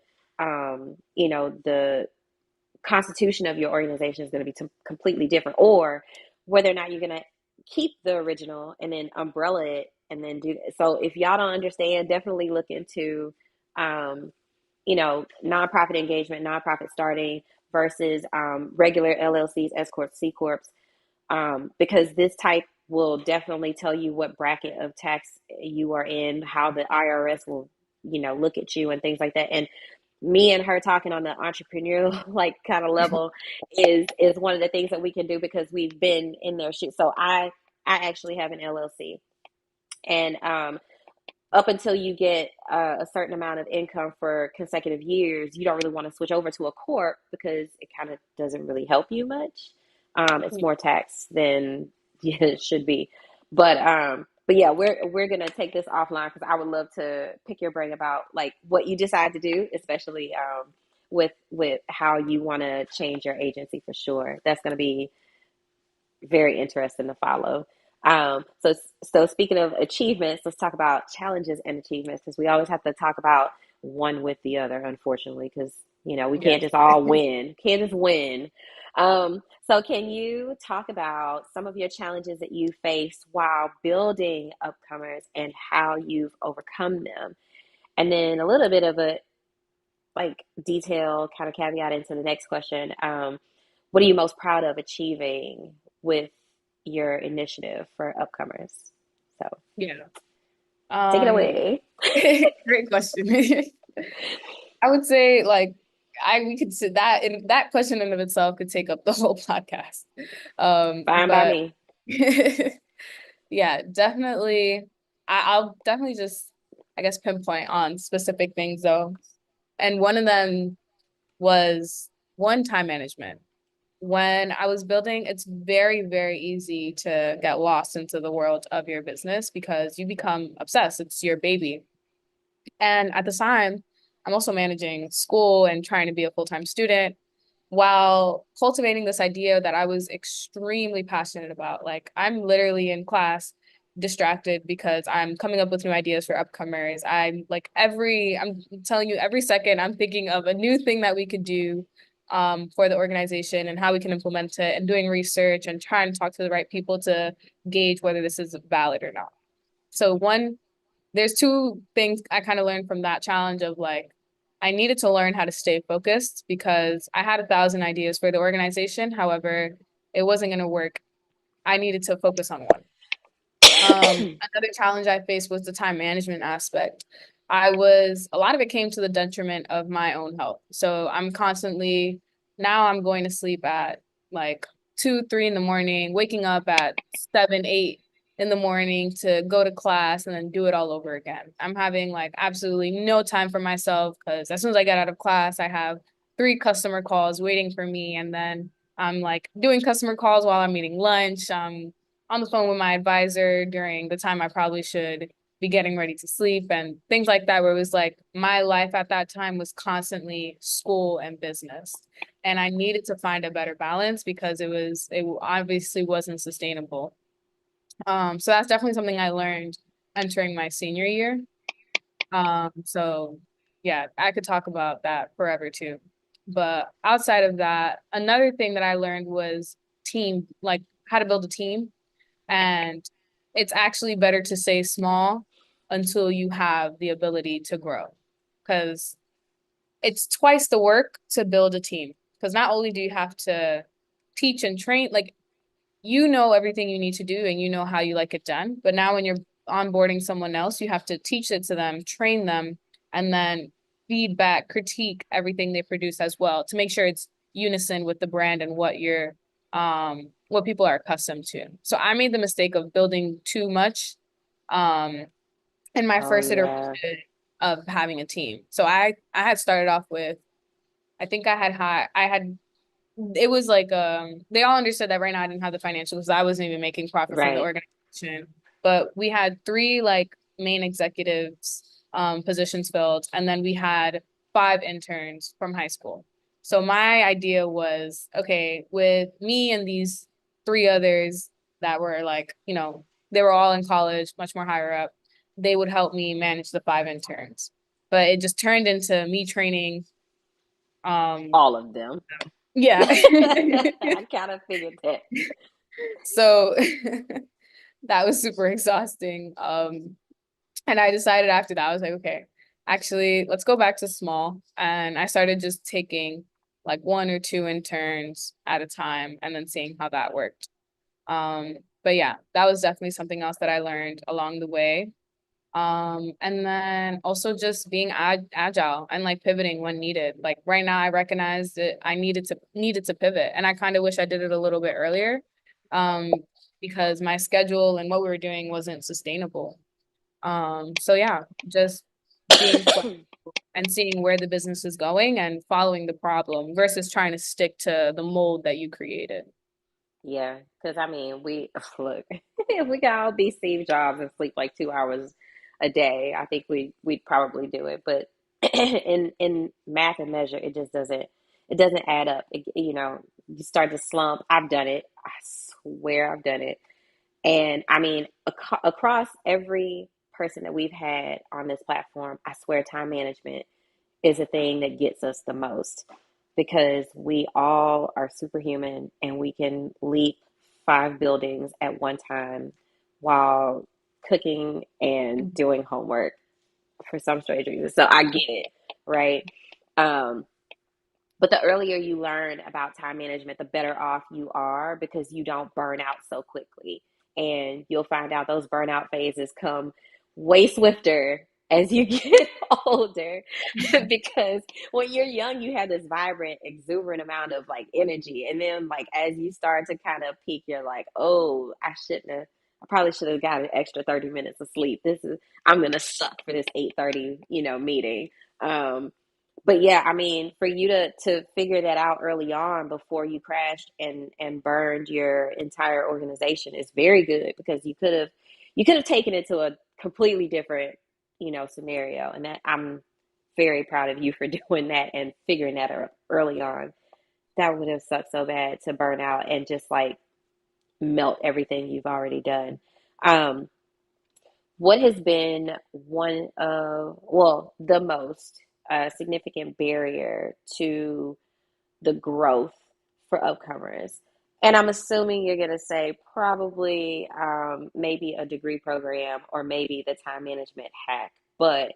constitution of your organization is going to be completely different, or whether or not you're going to keep the original and then umbrella it and then do that. So if y'all don't understand, definitely look into um, nonprofit engagement, nonprofit starting versus regular LLCs, S corps, C corps, because this type will definitely tell you what bracket of tax you are in, how the IRS will, look at you and things like that. And me and her talking on the entrepreneurial like kind of level is one of the things that we can do because we've been in their shoes. So I actually have an LLC, and up until you get a certain amount of income for consecutive years, you don't really want to switch over to a corp because it kind of doesn't really help you much. It's more tax than yeah, it should be. But yeah, we're gonna take this offline because I would love to pick your brain about like what you decide to do, especially with how you want to change your agency for sure. That's gonna be very interesting to follow. So speaking of achievements, let's talk about challenges and achievements because we always have to talk about one with the other, unfortunately, because we can't Yes. just all win. Can't just win. So can you talk about some of your challenges that you faced while building Upcomers and how you've overcome them? And then a little bit of a like detail kind of caveat into the next question. What are you most proud of achieving with your initiative for Upcomers? So Yeah. take it Um, away. Great question. I would say like we could say that that question in of itself could take up the whole podcast. Fine by But me. yeah, definitely I'll definitely just I guess pinpoint on specific things though. And one of them was one time management. When I was building, it's very, very easy to get lost into the world of your business because you become obsessed. It's your baby. And at the time, I'm also managing school and trying to be a full-time student while cultivating this idea that I was extremely passionate about. Like, I'm literally in class distracted because I'm coming up with new ideas for upcomers. I'm telling you, every second I'm thinking of a new thing that we could do for the organization and how we can implement it and doing research and trying to talk to the right people to gauge whether this is valid or not. So there's two things I kind of learned from that challenge of like, I needed to learn how to stay focused because I had 1,000 ideas for the organization. However, it wasn't going to work. I needed to focus on one. Another challenge I faced was the time management aspect. A lot of it came to the detriment of my own health. So now I'm going to sleep at like 2, 3 in the morning, waking up at 7, 8 in the morning to go to class and then do it all over again. I'm having like absolutely no time for myself because as soon as I get out of class, I have 3 customer calls waiting for me. And then I'm like doing customer calls while I'm eating lunch. On the phone with my advisor during the time I probably should be getting ready to sleep and things like that, where it was like my life at that time was constantly school and business. And I needed to find a better balance because it obviously wasn't sustainable. So that's definitely something I learned entering my senior year. So yeah, I could talk about that forever too. But outside of that, another thing that I learned was like how to build a team, and it's actually better to stay small until you have the ability to grow. Because it's twice the work to build a team. Because not only do you have to teach and train, like you know everything you need to do and you know how you like it done. But now when you're onboarding someone else, you have to teach it to them, train them, and then feedback, critique everything they produce as well to make sure it's unison with the brand and what people are accustomed to. So I made the mistake of building too much um in my Oh first yeah. iteration of having a team. So I had started off with I think I had it was like they all understood that right now I didn't have the financials because I wasn't even making profit from the Right. organization. But we had 3 like main executives positions filled, and then we had 5 interns from high school. So my idea was, okay, with me and these 3 others that were like, they were all in college, much more higher up, they would help me manage the 5 interns. But it just turned into me training um All of them. yeah. I kind of figured that. So that was super exhausting. And I decided after that, I was like, okay, actually, let's go back to small. And I started just taking like one or two interns at a time and then seeing how that worked. But yeah, that was definitely something else that I learned along the way. And then also just being agile and like pivoting when needed. Like right now, I recognize that I needed to pivot, and I kind of wish I did it a little bit earlier, um, because my schedule and what we were doing wasn't sustainable. So yeah, just being flexible and seeing where the business is going and following the problem versus trying to stick to the mold that you created. Yeah, because I mean, we look, if we could all be Steve Jobs and sleep like 2 hours a day, I think we'd probably do it. But in math and measure, it doesn't add up. You start to slump. I've done it. I swear I've done it. And I mean, across every person that we've had on this platform, I swear time management is a thing that gets us the most because we all are superhuman and we can leap 5 buildings at one time while cooking and doing homework for some strange reason. So I get it, right? Um, but the earlier you learn about time management, the better off you are because you don't burn out so quickly. And you'll find out those burnout phases come way swifter as you get older because when you're young you have this vibrant exuberant amount of like energy, and then like as you start to kind of peak you're like, oh, I probably should have got an extra 30 minutes of sleep. I'm gonna suck for this 8:30 meeting. Um, but yeah, I mean, for you to figure that out early on before you crashed and burned your entire organization is very good because you could have taken it to a completely different, scenario. And that I'm very proud of you for doing that and figuring that out early on. That would have sucked so bad to burn out and just like melt everything you've already done. Um, what has been one of, well, the most significant barrier to the growth for upcomers? And I'm assuming you're going to say probably maybe a degree program or maybe the time management hack. But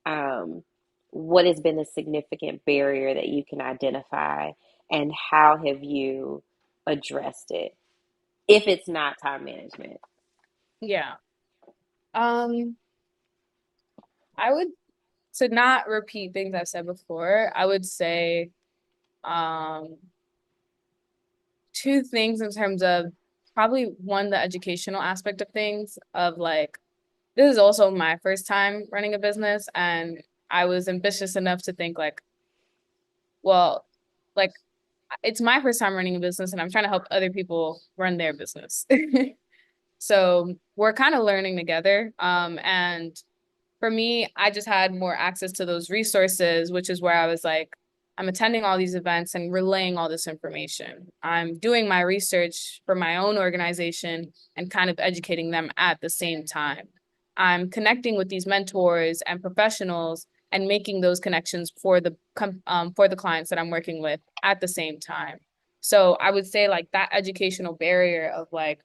um, what has been the significant barrier that you can identify, and how have you addressed it if it's not time management? Yeah. Um, I would, to not repeat things I've said before, I would say um two things in terms of probably one, the educational aspect of things, of like, this is also my first time running a business, and I was ambitious enough to think like, well, like it's my first time running a business and I'm trying to help other people run their business. So we're kind of learning together. And for me, I just had more access to those resources, which is where I was like, I'm attending all these events and relaying all this information. I'm doing my research for my own organization and kind of educating them at the same time. I'm connecting with these mentors and professionals and making those connections for the clients that I'm working with at the same time. So I would say like that educational barrier of like,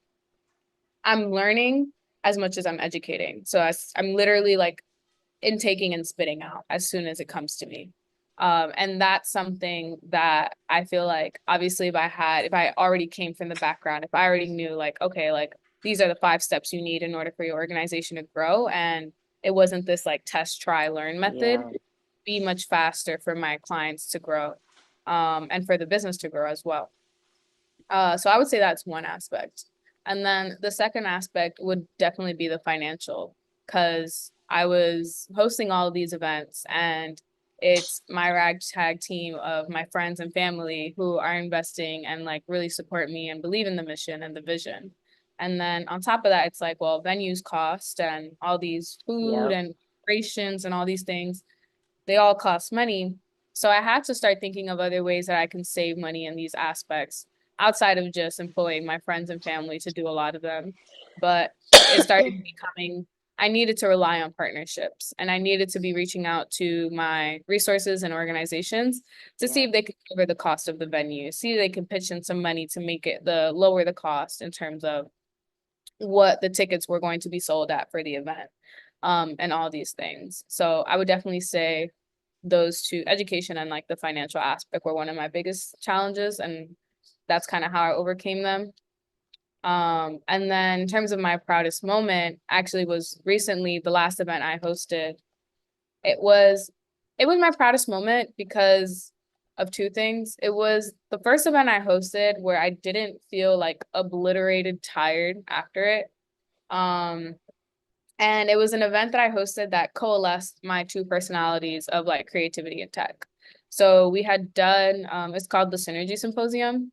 I'm learning as much as I'm educating. So I'm literally like intaking and spitting out as soon as it comes to me. And that's something that I feel like obviously if I already came from the background, if I already knew like, okay, like these are the 5 steps you need in order for your organization to grow, and it wasn't this like test, try, learn method, Yeah, be much faster for my clients to grow, and for the business to grow as well. So I would say that's one aspect. And then the second aspect would definitely be the financial, because I was hosting all of these events and it's my ragtag team of my friends and family who are investing and like really support me and believe in the mission and the vision. And then on top of that, it's like, well, venues cost and all these food yep, and rations and all these things, they all cost money. So I had to start thinking of other ways that I can save money in these aspects outside of just employing my friends and family to do a lot of them. But it started becoming, I needed to rely on partnerships and I needed to be reaching out to my resources and organizations to see yeah, if they could cover the cost of the venue, see if they could pitch in some money to make it lower the cost in terms of what the tickets were going to be sold at for the event. and all these things. So I would definitely say those two, education and like the financial aspect, were one of my biggest challenges, and that's kind of how I overcame them. And then in terms of my proudest moment, actually was recently the last event I hosted. It was it was my proudest moment because of two things. It was the first event I hosted where I didn't feel like obliterated tired after it. Um, and it was an event that I hosted that coalesced my two personalities of like creativity and tech. So we had done, it's called the Synergy Symposium,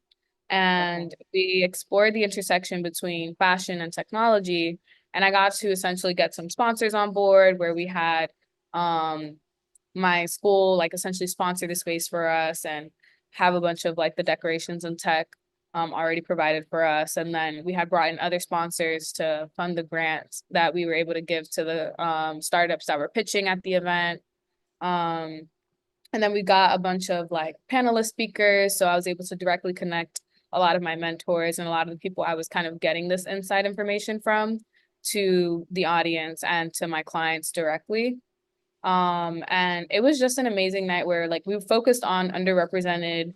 Okay. and we explored the intersection between fashion and technology. And I got to essentially get some sponsors on board where we had um, my school like essentially sponsor the space for us and have a bunch of like the decorations and tech already provided for us. And then we had brought in other sponsors to fund the grants that we were able to give to the startups that were pitching at the event. Um, and then we got a bunch of like panelist speakers. So I was able to directly connect a lot of my mentors and a lot of the people I was kind of getting this inside information from to the audience and to my clients directly. And it was just an amazing night where like we focused on underrepresented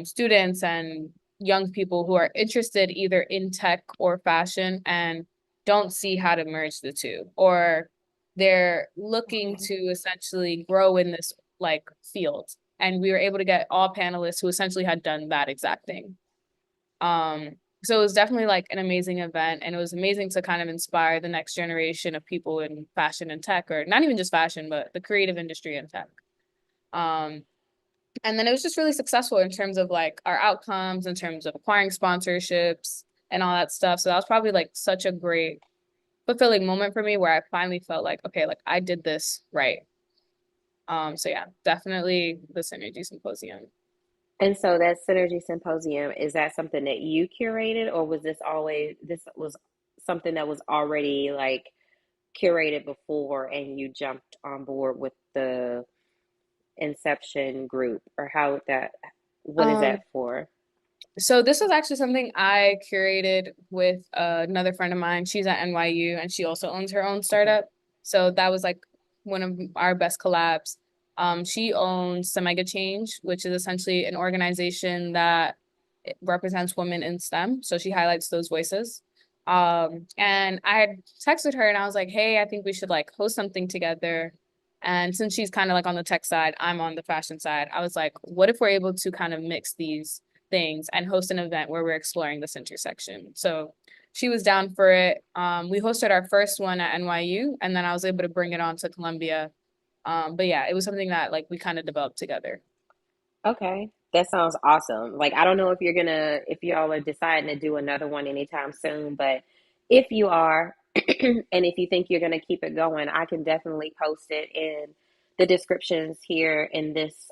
students and young people who are interested either in tech or fashion and don't see how to merge the two, or they're looking Okay. to essentially grow in this like field. And we were able to get all panelists who essentially had done that exact thing. Um, so it was definitely like an amazing event, and it was amazing to kind of inspire the next generation of people in fashion and tech, or not even just fashion, but the creative industry and tech. Um, and then it was just really successful in terms of like our outcomes, in terms of acquiring sponsorships and all that stuff. So that was probably like such a great fulfilling moment for me where I finally felt like, okay, like I did this right. So yeah, definitely the Synergy Symposium. And so that Synergy Symposium, is that something that you curated, or was this was something that was already like curated before and you jumped on board with the Inception group, or what is that Um, for? So this was actually something I curated with another friend of mine. She's at NYU and she also owns her own Okay. startup. So that was like one of our best collabs. She owns Mega Change, which is essentially an organization that represents women in STEM. So she highlights those voices. And I had texted her and I was like, hey, I think we should like host something together. And since she's kind of like on the tech side, I'm on the fashion side. I was like, what if we're able to kind of mix these things and host an event where we're exploring this intersection? So she was down for it. We hosted our first one at NYU, and then I was able to bring it on to Columbia. But yeah, it was something that like we kind of developed together. Okay. That sounds awesome. Like, I don't know if y'all are deciding to do another one anytime soon, but if you are, and if you think you're gonna keep it going, I can definitely post it in the descriptions here in this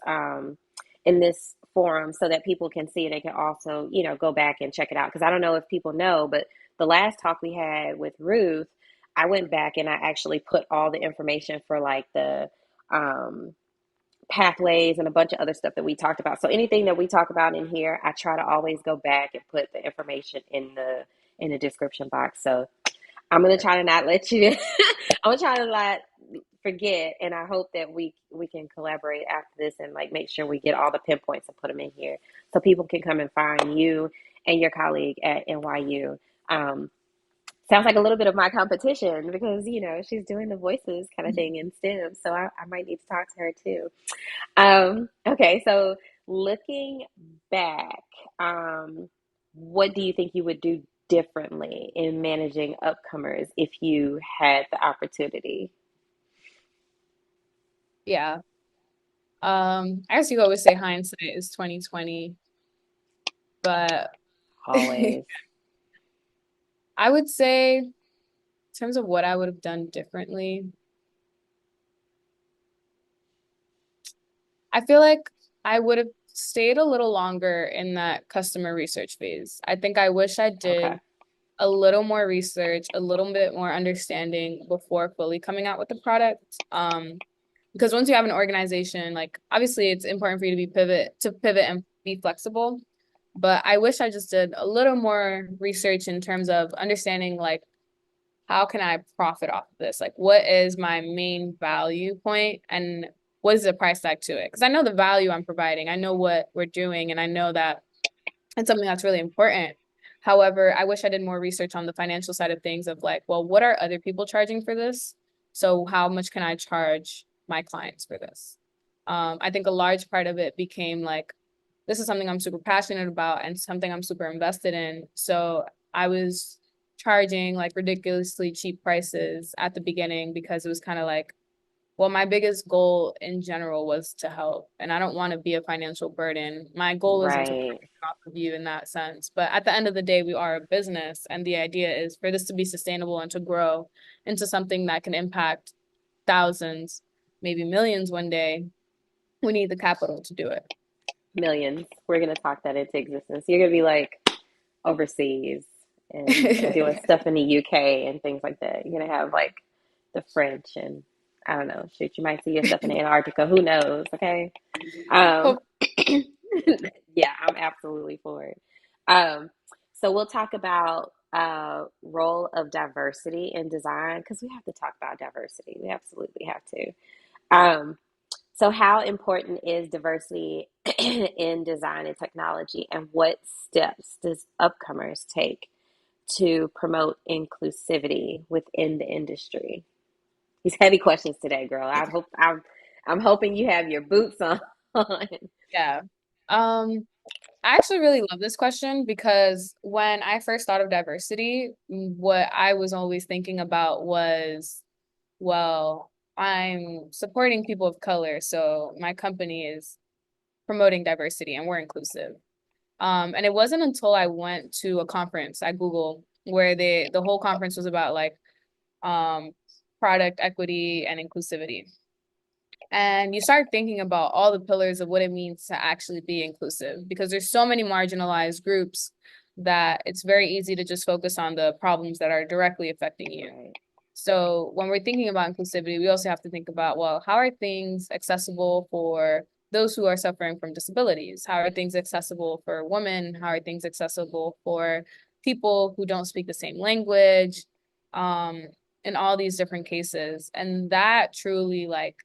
forum so that people can see. They can also, go back and check it out. Because I don't know if people know, but the last talk we had with Ruth, I went back and I actually put all the information for like the um pathways and a bunch of other stuff that we talked about. So anything that we talk about in here, I try to always go back and put the information in the description box. So I'm gonna try to not let you. I'm gonna try to not forget, and I hope that we can collaborate after this and like make sure we get all the pinpoints and put them in here so people can come and find you and your colleague at NYU. Sounds like a little bit of my competition because she's doing the voices kind of thing in STEM, so I might need to talk to her too. Okay, so looking back, what do you think you would do differently in managing upcomers if you had the opportunity? Yeah. As you always say, hindsight is 2020, but Always. I would say in terms of what I would have done differently, I feel like I would have stayed a little longer in that customer research phase. I think I wish I Okay. did a little more research, a little bit more understanding before fully coming out with the product. Because once you have an organization, like obviously it's important for you to pivot and be flexible. But I wish I just did a little more research in terms of understanding like how can I profit off of this? Like, what is my main value point and what is the price tag to it? Because I know the value I'm providing, I know what we're doing, and I know that it's something that's really important. However, I wish I did more research on the financial side of things of like, well, what are other people charging for this? So how much can I charge my clients for this? I think a large part of it became like, this is something I'm super passionate about and something I'm super invested in. So I was charging like ridiculously cheap prices at the beginning because it was kind of like, well, my biggest goal in general was to help, and I don't want to be a financial burden. My goal isn't to Right. profit off of you in that sense. But at the end of the day, we are a business, and the idea is for this to be sustainable and to grow into something that can impact thousands, maybe millions one day. We need the capital to do it. Millions. We're gonna talk that into existence. You're gonna be like overseas and doing stuff in the UK and things like that. You're gonna have like the French and I don't know, shoot, you might see yourself in Antarctica. Who knows? Okay. Um, Hope yeah, I'm absolutely for it. Um, so we'll talk about role of diversity in design because we have to talk about diversity. We absolutely have to. Um, so how important is diversity in design and technology, and what steps does Upcomers take to promote inclusivity within the industry? These heavy questions today, girl. I'm hoping you have your boots on. yeah. I actually really love this question because when I first thought of diversity, what I was always thinking about was, well, I'm supporting people of color, so my company is promoting diversity and we're inclusive. And it wasn't until I went to a conference at Google where the whole conference was about like um product equity and inclusivity. And you start thinking about all the pillars of what it means to actually be inclusive because there's so many marginalized groups that it's very easy to just focus on the problems that are directly affecting you. Right, So when we're thinking about inclusivity, we also have to think about, well, how are things accessible for those who are suffering from disabilities? How are things accessible for women? How are things accessible for people who don't speak the same language? Um, in all these different cases. And that truly like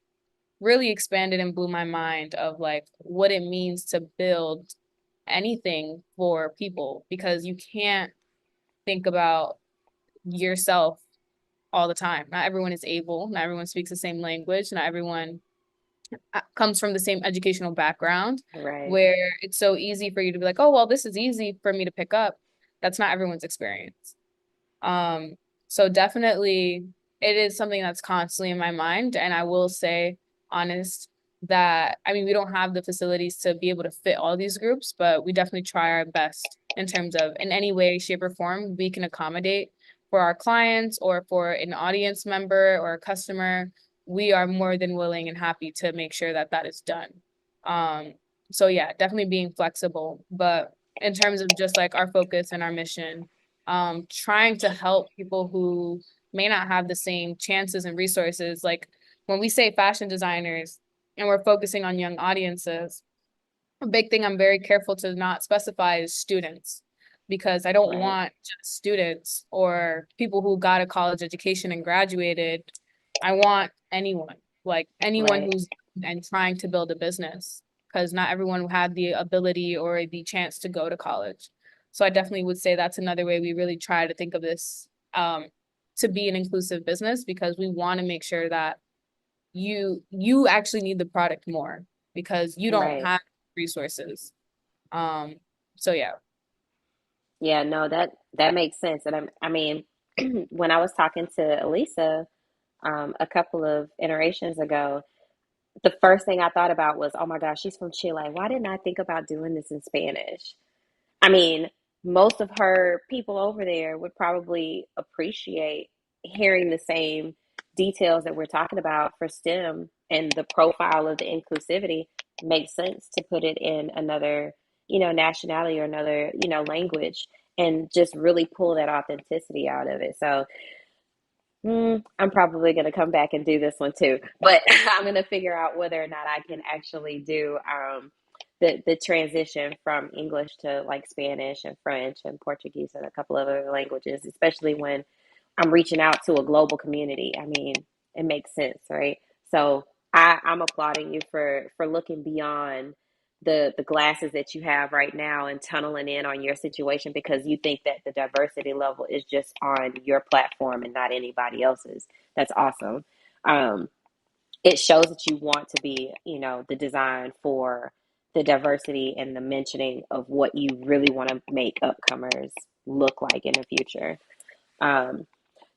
really expanded and blew my mind of like what it means to build anything for people because you can't think about yourself all the time. Not everyone is able, not everyone speaks the same language, not everyone comes from the same educational background right, where it's so easy for you to be like, oh, well, this is easy for me to pick up. That's not everyone's experience. Um, so definitely it is something that's constantly in my mind. And I will say, honest, that I mean, we don't have the facilities to be able to fit all these groups, but we definitely try our best in terms of in any way, shape, or form we can accommodate for our clients or for an audience member or a customer. We are more than willing and happy to make sure that that is done. Um, so yeah, definitely being flexible, but in terms of just like our focus and our mission, trying to help people who may not have the same chances and resources. Like when we say fashion designers and we're focusing on young audiences, a big thing I'm very careful to not specify is students because I don't right, want just students or people who got a college education and graduated. I want anyone, like anyone right, who's and trying to build a business because not everyone had the ability or the chance to go to college. So I definitely would say that's another way we really try to think of this to be an inclusive business because we want to make sure that you actually need the product more because you don't right. have resources. Um, so yeah. Yeah, no, that makes sense. And I mean, when I was talking to Elisa a couple of iterations ago, the first thing I thought about was, oh my gosh, she's from Chile. Why didn't I think about doing this in Spanish? I mean, most of her people over there would probably appreciate hearing the same details that we're talking about for STEM, and the profile of the inclusivity makes sense to put it in another, nationality or another, language, and just really pull that authenticity out of it. So I'm probably going to come back and do this one too, but I'm going to figure out whether or not I can actually do the transition from English to like Spanish and French and Portuguese and a couple of other languages, especially when I'm reaching out to a global community. I mean, it makes sense, right? So I'm applauding you for looking beyond the glasses that you have right now and tunneling in on your situation because you think that the diversity level is just on your platform and not anybody else's. That's awesome. Um, it shows that you want to be, the design for the diversity and the mentioning of what you really want to make upcomers look like in the future. Um,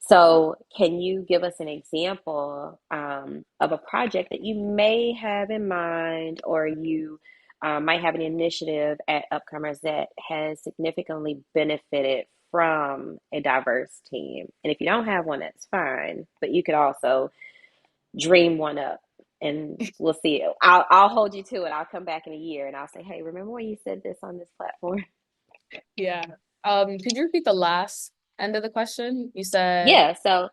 so, can you give us an example of a project that you may have in mind, or you might have an initiative at Upcomers that has significantly benefited from a diverse team? And if you don't have one, that's fine, but you could also dream one up. And we'll see. I'll hold you to it. I'll come back in a year and I'll say, hey, remember when you said this on this platform? Yeah. Could you repeat the last end of the question? You said, Yeah, so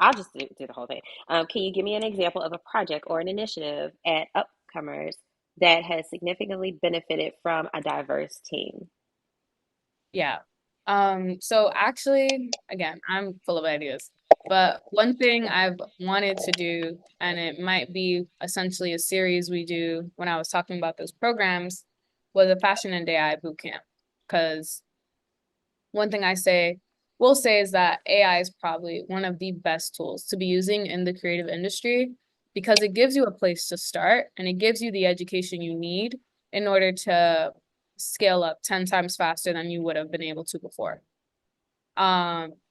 I'll just do the whole thing. Can you give me an example of a project or an initiative at Upcomers that has significantly benefited from a diverse team? yeah. So actually, again, I'm full of ideas. But one thing I've wanted to do, and it might be essentially a series we do when I was talking about those programs, was a fashion and AI boot camp. Because one thing will say is that AI is probably one of the best tools to be using in the creative industry because it gives you a place to start and it gives you the education you need in order to scale up 10 times faster than you would have been able to before.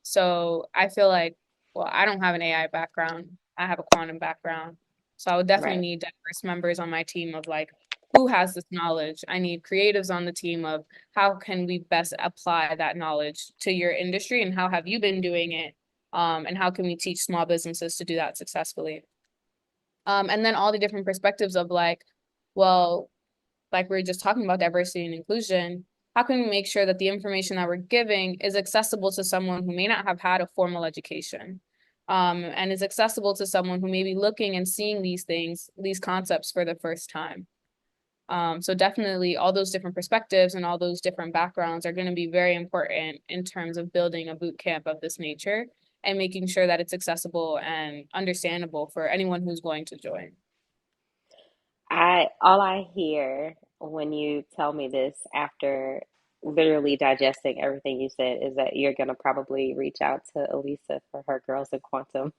So I feel like, well, I don't have an AI background. I have a quantum background. So I would definitely Right. need diverse members on my team of like, who has this knowledge? I need creatives on the team of how can we best apply that knowledge to your industry and how have you been doing it? And how can we teach small businesses to do that successfully? And then all the different perspectives of like, well, like we were just talking about diversity and inclusion, how can we make sure that the information that we're giving is accessible to someone who may not have had a formal education, and is accessible to someone who may be looking and seeing these things, these concepts for the first time. So definitely all those different perspectives and all those different backgrounds are going to be very important in terms of building a boot camp of this nature and making sure that it's accessible and understandable for anyone who's going to join. All I hear when you tell me this after literally digesting everything you said is that you're gonna probably reach out to Elisa for her Girls in Quantum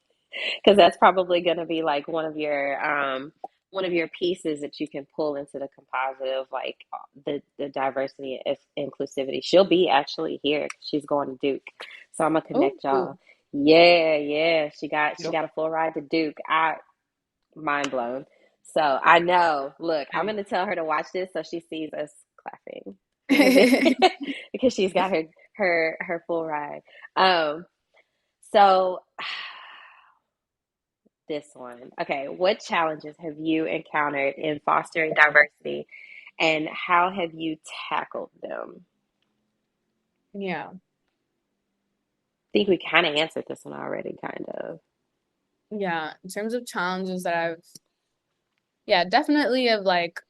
because that's probably going to be like one of your pieces that you can pull into the composite of like the diversity and inclusivity. She'll be actually here. She's going to Duke, so I'm gonna Oh, connect y'all. Yeah, yeah. She got a full ride to Duke. I mind blown. So I know. Look, I'm gonna tell her to watch this so she sees us clapping because because she's got her full ride. Um, so this one. Okay, what challenges have you encountered in fostering diversity and how have you tackled them? yeah. I think we kind of answered this one already, kind of. Yeah, in terms of challenges that yeah, definitely of like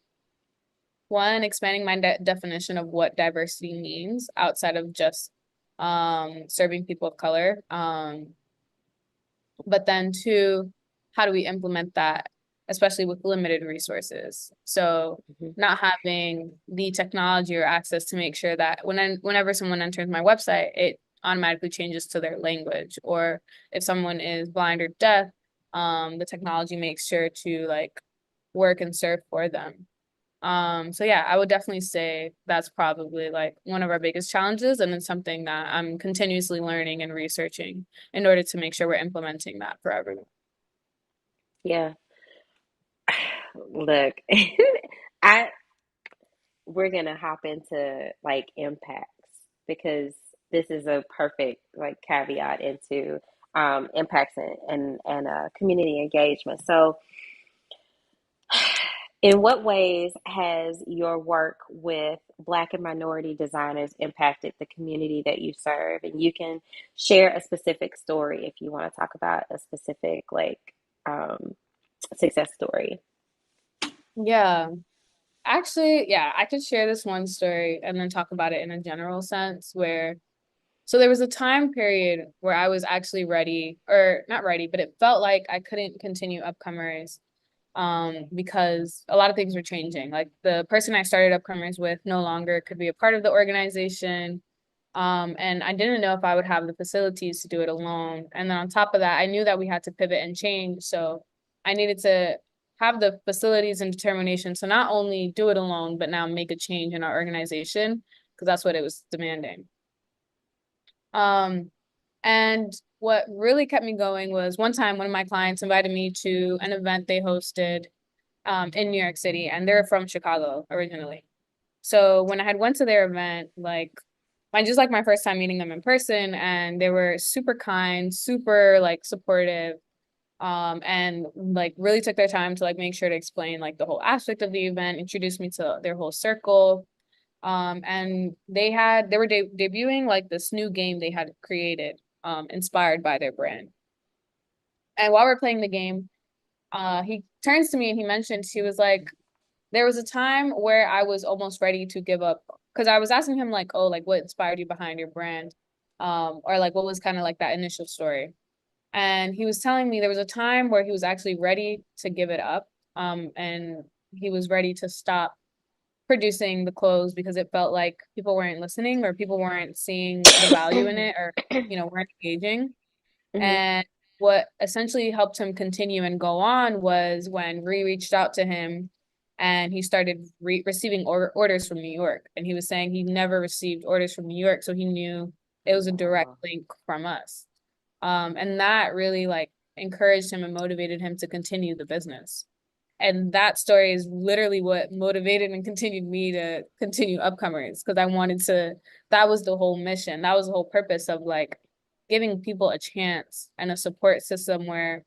one, expanding my definition of what diversity means outside of just serving people of color. But then two, how do we implement that, especially with limited resources? So Mhm. not having the technology or access to make sure that whenever someone enters my website, it automatically changes to their language. Or if someone is blind or deaf, the technology makes sure to like work and serve for them. So yeah, I would definitely say that's probably like one of our biggest challenges, and it's something that I'm continuously learning and researching in order to make sure we're implementing that for everyone. Yeah. Look, I we're gonna hop into like impacts because this is a perfect like caveat into impacts and community engagement. So in what ways has your work with Black and minority designers impacted the community that you serve? And you can share a specific story if you want to talk about a specific like um, success story. Yeah, actually, yeah, I could share this one story and then talk about it in a general sense where So there was a time period where I was actually ready, or not ready, but it felt like I couldn't continue Upcomers because a lot of things were changing. Like the person I started Upcomers with no longer could be a part of the organization. And I didn't know if I would have the facilities to do it alone. And then on top of that, I knew that we had to pivot and change. So I needed to have the facilities and determination to not only do it alone, but now make a change in our organization because that's what it was demanding. Um, and what really kept me going was one time one of my clients invited me to an event they hosted in New York City, and they're from Chicago originally. So when I had went to their event, like I just like my first time meeting them in person, and they were super kind, super like supportive, and like really took their time to like make sure to explain like the whole aspect of the event, introduce me to their whole circle. And they were debuting like this new game they had created, inspired by their brand. And while we're playing the game, he turns to me and he mentioned, he was like, there was a time where I was almost ready to give up because I was asking him like, oh, like what inspired you behind your brand? Or like what was kind of like that initial story. And he was telling me there was a time where he was actually ready to give it up. And he was ready to stop producing the clothes because it felt like people weren't listening or people weren't seeing the value in it or, weren't engaging. Hmm. And what essentially helped him continue and go on was when Ree reached out to him and he started receiving orders from New York. And he was saying he never received orders from New York, so he knew it was a direct Wow. link from us. And that really like encouraged him and motivated him to continue the business. And that story is literally what motivated and continued me to continue Upcomers because I wanted to, that was the whole mission. That was the whole purpose of like giving people a chance and a support system where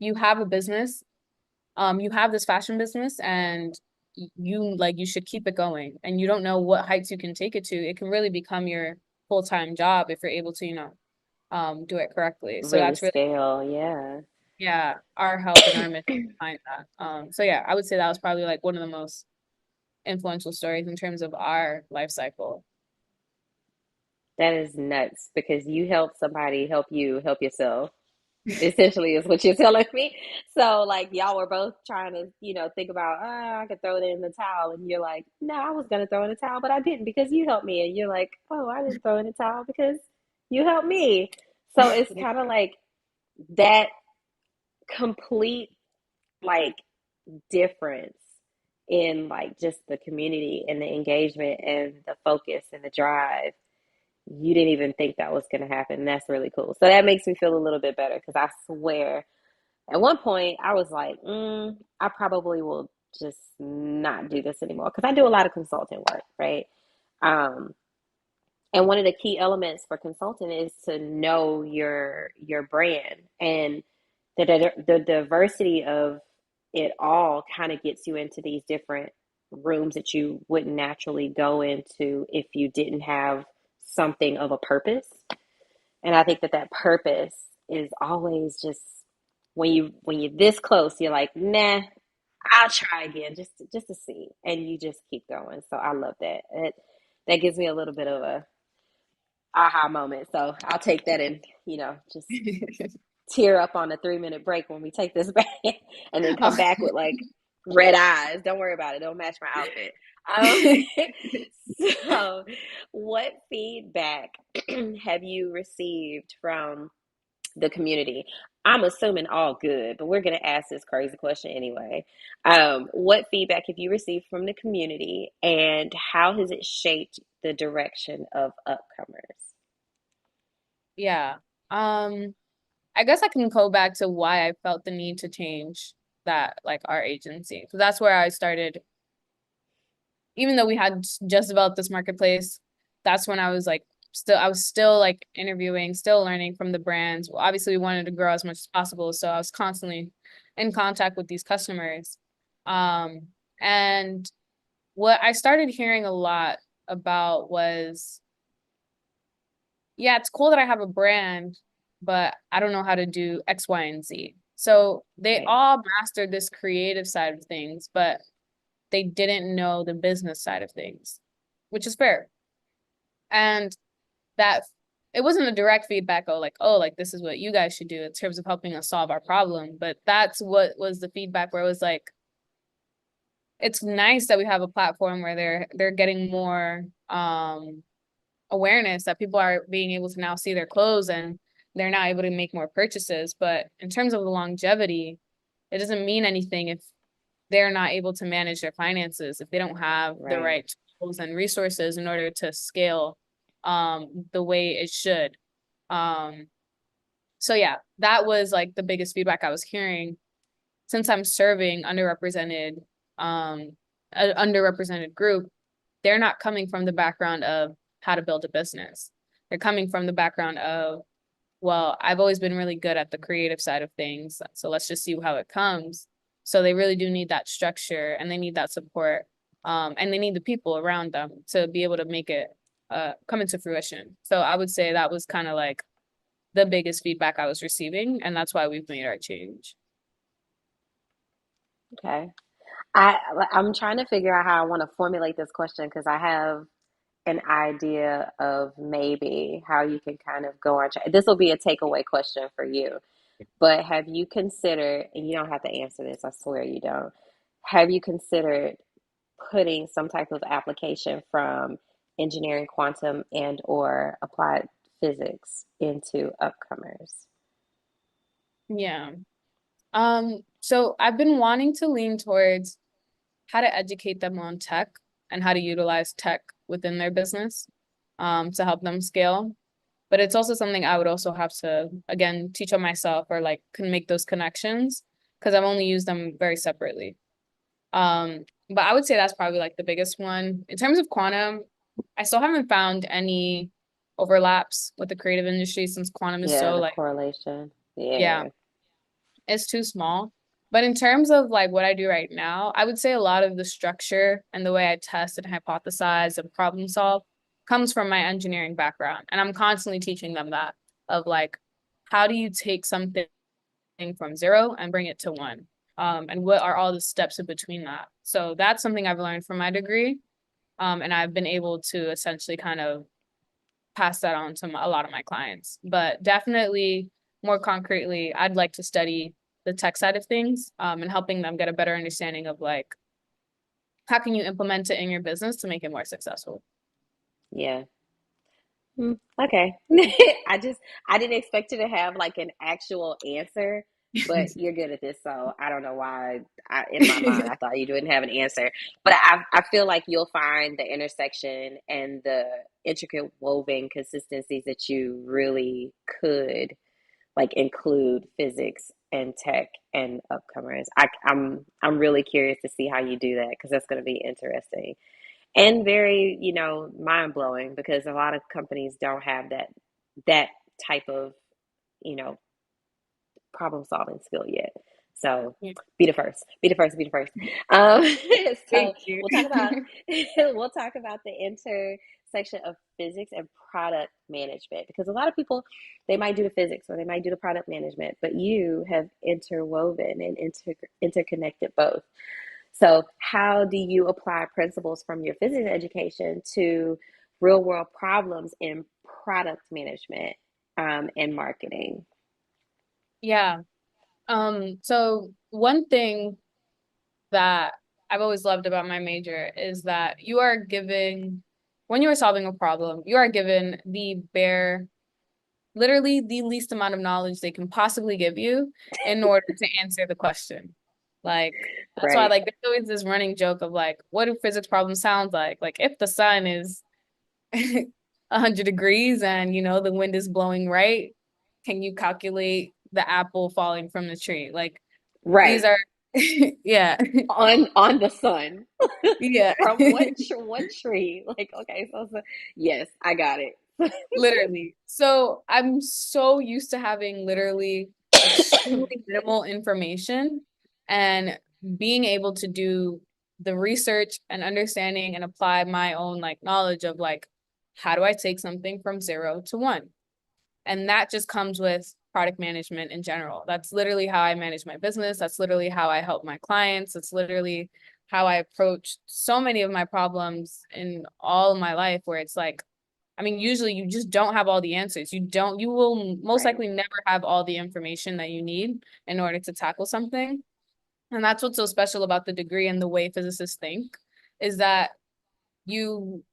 you have a business, you have this fashion business and you should keep it going and you don't know what heights you can take it to. It can really become your full-time job if you're able to, do it correctly. So Really that's really, scale, yeah. yeah, our help and our mission behind that. So yeah, I would say that was probably like one of the most influential stories in terms of our life cycle. That is nuts because you help somebody help you help yourself. Essentially, is what you're telling me. So, like, y'all were both trying to, think about, I could throw it in the towel. And you're like, no, I was going to throw in the towel, but I didn't because you helped me. And you're like, oh, I didn't throw in the towel because you helped me. So, it's kind of like that complete, like, difference in, like, just the community and the engagement and the focus and the drive. You didn't even think that was going to happen. That's really cool. So that makes me feel a little bit better because I swear at one point I was like, I probably will just not do this anymore because I do a lot of consulting work, right? Um, and one of the key elements for consulting is to know your brand and the diversity of it all kind of gets you into these different rooms that you wouldn't naturally go into if you didn't have something of a purpose. And I think that that purpose is always just when you're this close, you're like, nah, I'll try again just to see, and you just keep going. So I love that. That gives me a little bit of a aha moment. So I'll take that and just tear up on a 3 minute break when we take this back, and then come back with like red eyes. Don't worry about it. Don't match my outfit. Um, so, what feedback have you received from the community? I'm assuming all good, but we're going to ask this crazy question anyway. What feedback have you received from the community, and how has it shaped the direction of Upcomers? Yeah. Um, I guess I can go back to why I felt the need to change that, like our agency. So that's where I started, even though we had just developed this marketplace, that's when I was still like interviewing, still learning from the brands. Well, obviously we wanted to grow as much as possible. So I was constantly in contact with these customers. Um, and what I started hearing a lot about was, yeah, it's cool that I have a brand, but I don't know how to do X, Y, and Z. So they Right. all mastered this creative side of things, but they didn't know the business side of things, which is fair. And that it wasn't a direct feedback, oh, like this is what you guys should do in terms of helping us solve our problem. But that's what was the feedback where it was like, it's nice that we have a platform where they're getting more awareness, that people are being able to now see their clothes and they're now able to make more purchases. But in terms of the longevity, it doesn't mean anything if they're not able to manage their finances, if they don't have the Right. right tools and resources in order to scale the way it should. Um, so yeah, that was like the biggest feedback I was hearing since I'm serving um an underrepresented group. They're not coming from the background of how to build a business. They're coming from the background of, well, I've always been really good at the creative side of things, so let's just see how it comes. So they really do need that structure and they need that support. And they need the people around them to be able to make it come into fruition. So I would say that was kind of like the biggest feedback I was receiving, and that's why we've made our change. Okay. I I'm trying to figure out how I want to formulate this question because I have an idea of maybe how you can kind of go on. This will be a takeaway question for you. But have you considered, and you don't have to answer this, I swear you don't. Have you considered putting some type of application from engineering, quantum, and or applied physics into upcomers? Yeah. So I've been wanting to lean towards how to educate them on tech and how to utilize tech within their business to help them scale. But it's also something I would also have to, again, teach on myself, or like can make those connections because I've only used them very separately. But I would say that's probably like the biggest one. In terms of quantum, I still haven't found any overlaps with the creative industry since quantum is Yeah, so the like, correlation. yeah, Yeah. it's too small. But in terms of like what I do right now, I would say a lot of the structure and the way I test and hypothesize and problem solve comes from my engineering background. And I'm constantly teaching them that, of like, how do you take something from zero and bring it to one? And what are all the steps in between that? So that's something I've learned from my degree. And I've been able to essentially kind of pass that on to a lot of my clients. But definitely more concretely, I'd like to study the tech side of things, and helping them get a better understanding of like, how can you implement it in your business to make it more successful? Yeah. Okay. I didn't expect you to have like an actual answer, but you're good at this, so I don't know why in my mind I thought you didn't have an answer. But I feel like you'll find the intersection and the intricate woven consistencies that you really could like include physics and tech and upcomers. I'm really curious to see how you do that because that's going to be interesting and very, mind blowing because a lot of companies don't have that type of, you know, problem solving skill yet. So Yeah. be the first, be the first, be the first. So Thank you. we'll talk about we'll talk about the intersection of physics and product management because a lot of people they might do the physics or they might do the product management, but you have interwoven and interconnected both. So, how do you apply principles from your physics education to real world problems in product management and marketing? Yeah. So one thing that I've always loved about my major is that you are given, when you are solving a problem, you are given literally the least amount of knowledge they can possibly give you in order to answer the question. Like, that's why, Right, like, there's always this running joke of like, what do physics problems sound like? Like, if the sun is 100 degrees and, the wind is blowing right, can you calculate the apple falling from the tree? Like, these right. are, yeah, On the sun yeah. from what tree? Like, okay, so yes, I got it. Literally. So I'm so used to having literally extremely minimal information and being able to do the research and understanding and apply my own like knowledge of like, how do I take something from zero to one? And that just comes with product management in general. That's literally how I manage my business. That's literally how I help my clients. It's literally how I approach so many of my problems in all of my life, where it's like, I mean, usually you just don't have all the answers. You will most Right. likely never have all the information that you need in order to tackle something. And that's what's so special about the degree and the way physicists think, is that you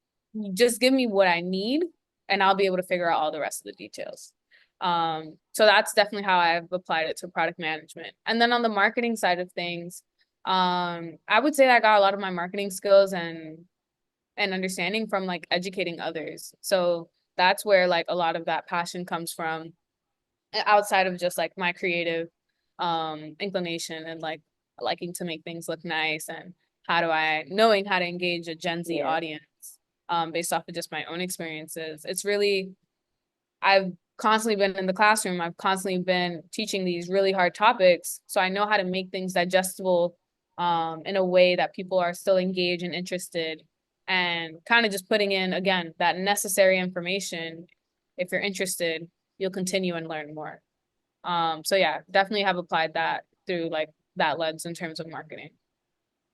just give me what I need and I'll be able to figure out all the rest of the details. So that's definitely how I've applied it to product management. And then on the marketing side of things, I would say that I got a lot of my marketing skills and understanding from like educating others. So that's where like a lot of that passion comes from, outside of just like my creative inclination and like liking to make things look nice, and knowing how to engage a Gen Z Yeah. audience based off of just my own experiences. It's really, I've constantly been in the classroom. I've constantly been teaching these really hard topics. So I know how to make things digestible in a way that people are still engaged and interested, and kind of just putting in, again, that necessary information. If you're interested, you'll continue and learn more. So yeah, definitely have applied that through like that lens in terms of marketing.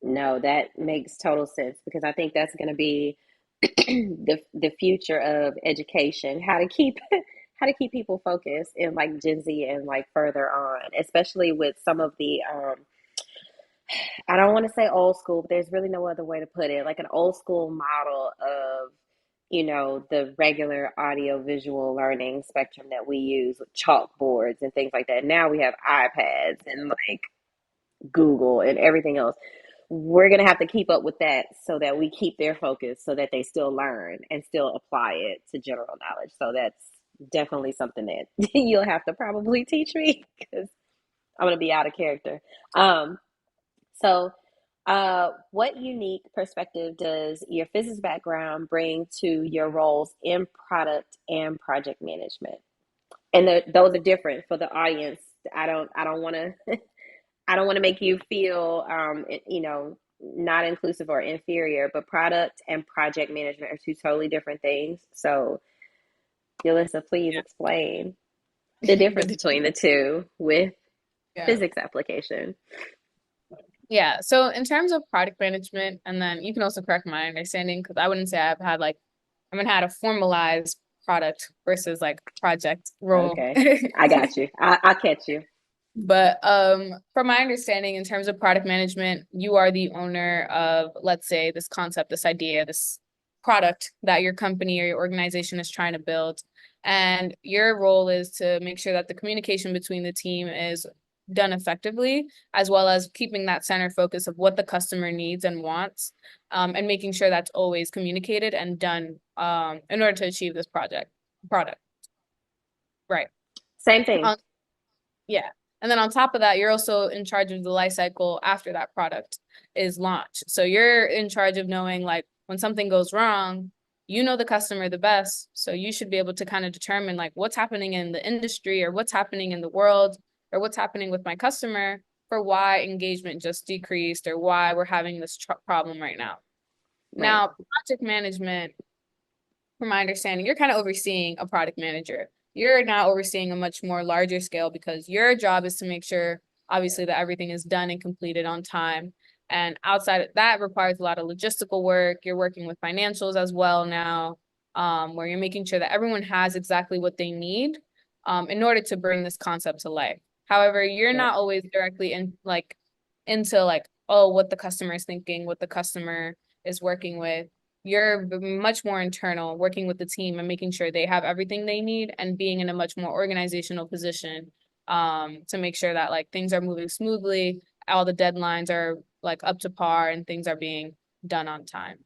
No, that makes total sense because I think that's going to be the future of education. How to keep how to keep people focused in like Gen Z and like further on, especially with some of the I don't want to say old school, but there's really no other way to put it. Like an old school model of, the regular audio visual learning spectrum that we use with chalkboards and things like that. Now we have iPads and like Google and everything else. We're going to have to keep up with that so that we keep their focus so that they still learn and still apply it to general knowledge. So that's definitely something that you'll have to probably teach me because I'm going to be out of character. So, what unique perspective does your physics background bring to your roles in product and project management? And those are different for the audience. I don't want to, I don't want to make you feel, not inclusive or inferior. But product and project management are two totally different things. So, Yelissa, please explain the difference The- between the two with yeah. physics application. Yeah. So in terms of product management, and then you can also correct my understanding, because I wouldn't say I haven't had a formalized product versus like project role. Okay, I got you. I'll catch you. But from my understanding, in terms of product management, you are the owner of, let's say, this concept, this idea, this product that your company or your organization is trying to build. And your role is to make sure that the communication between the team is done effectively, as well as keeping that center focus of what the customer needs and wants, and making sure that's always communicated and done in order to achieve this product. Right. Same thing. Yeah. And then on top of that, you're also in charge of the life cycle after that product is launched. So you're in charge of knowing like when something goes wrong, you know the customer the best. So you should be able to kind of determine like what's happening in the industry or what's happening in the world or what's happening with my customer for why engagement just decreased or why we're having this problem right now. Right. Now, project management, from my understanding, you're kind of overseeing a product manager. You're now overseeing a much more larger scale because your job is to make sure, obviously, that everything is done and completed on time. And outside of that requires a lot of logistical work. You're working with financials as well now, where you're making sure that everyone has exactly what they need in order to bring this concept to life. However, you're Yep. not always directly into like, oh, what the customer is thinking, what the customer is working with. You're much more internal, working with the team and making sure they have everything they need and being in a much more organizational position to make sure that like things are moving smoothly, all the deadlines are like up to par and things are being done on time.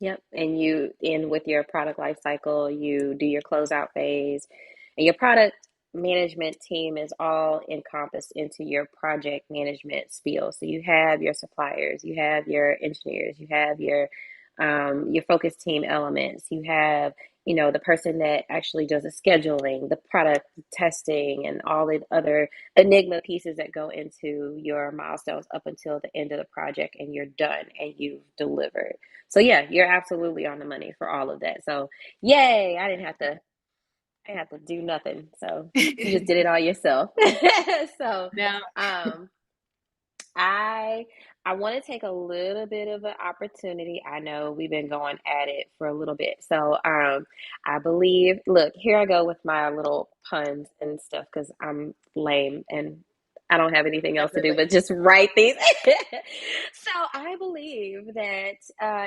Yep. And you in with your product life cycle, you do your closeout phase, and your product management team is all encompassed into your project management spiel. So you have your suppliers, you have your engineers, you have your focus team elements, you have the person that actually does the scheduling, the product testing, and all the other enigma pieces that go into your milestones up until the end of the project, and you're done and you've delivered. So yeah, you're absolutely on the money for all of that. So yay, I didn't have to do nothing. So you just did it all yourself. So Now, um I I want to take a little bit of an opportunity. I know we've been going at it for a little bit. So I believe, look, here I go with my little puns and stuff because I'm lame and I don't have anything else to do but just write these. So I believe that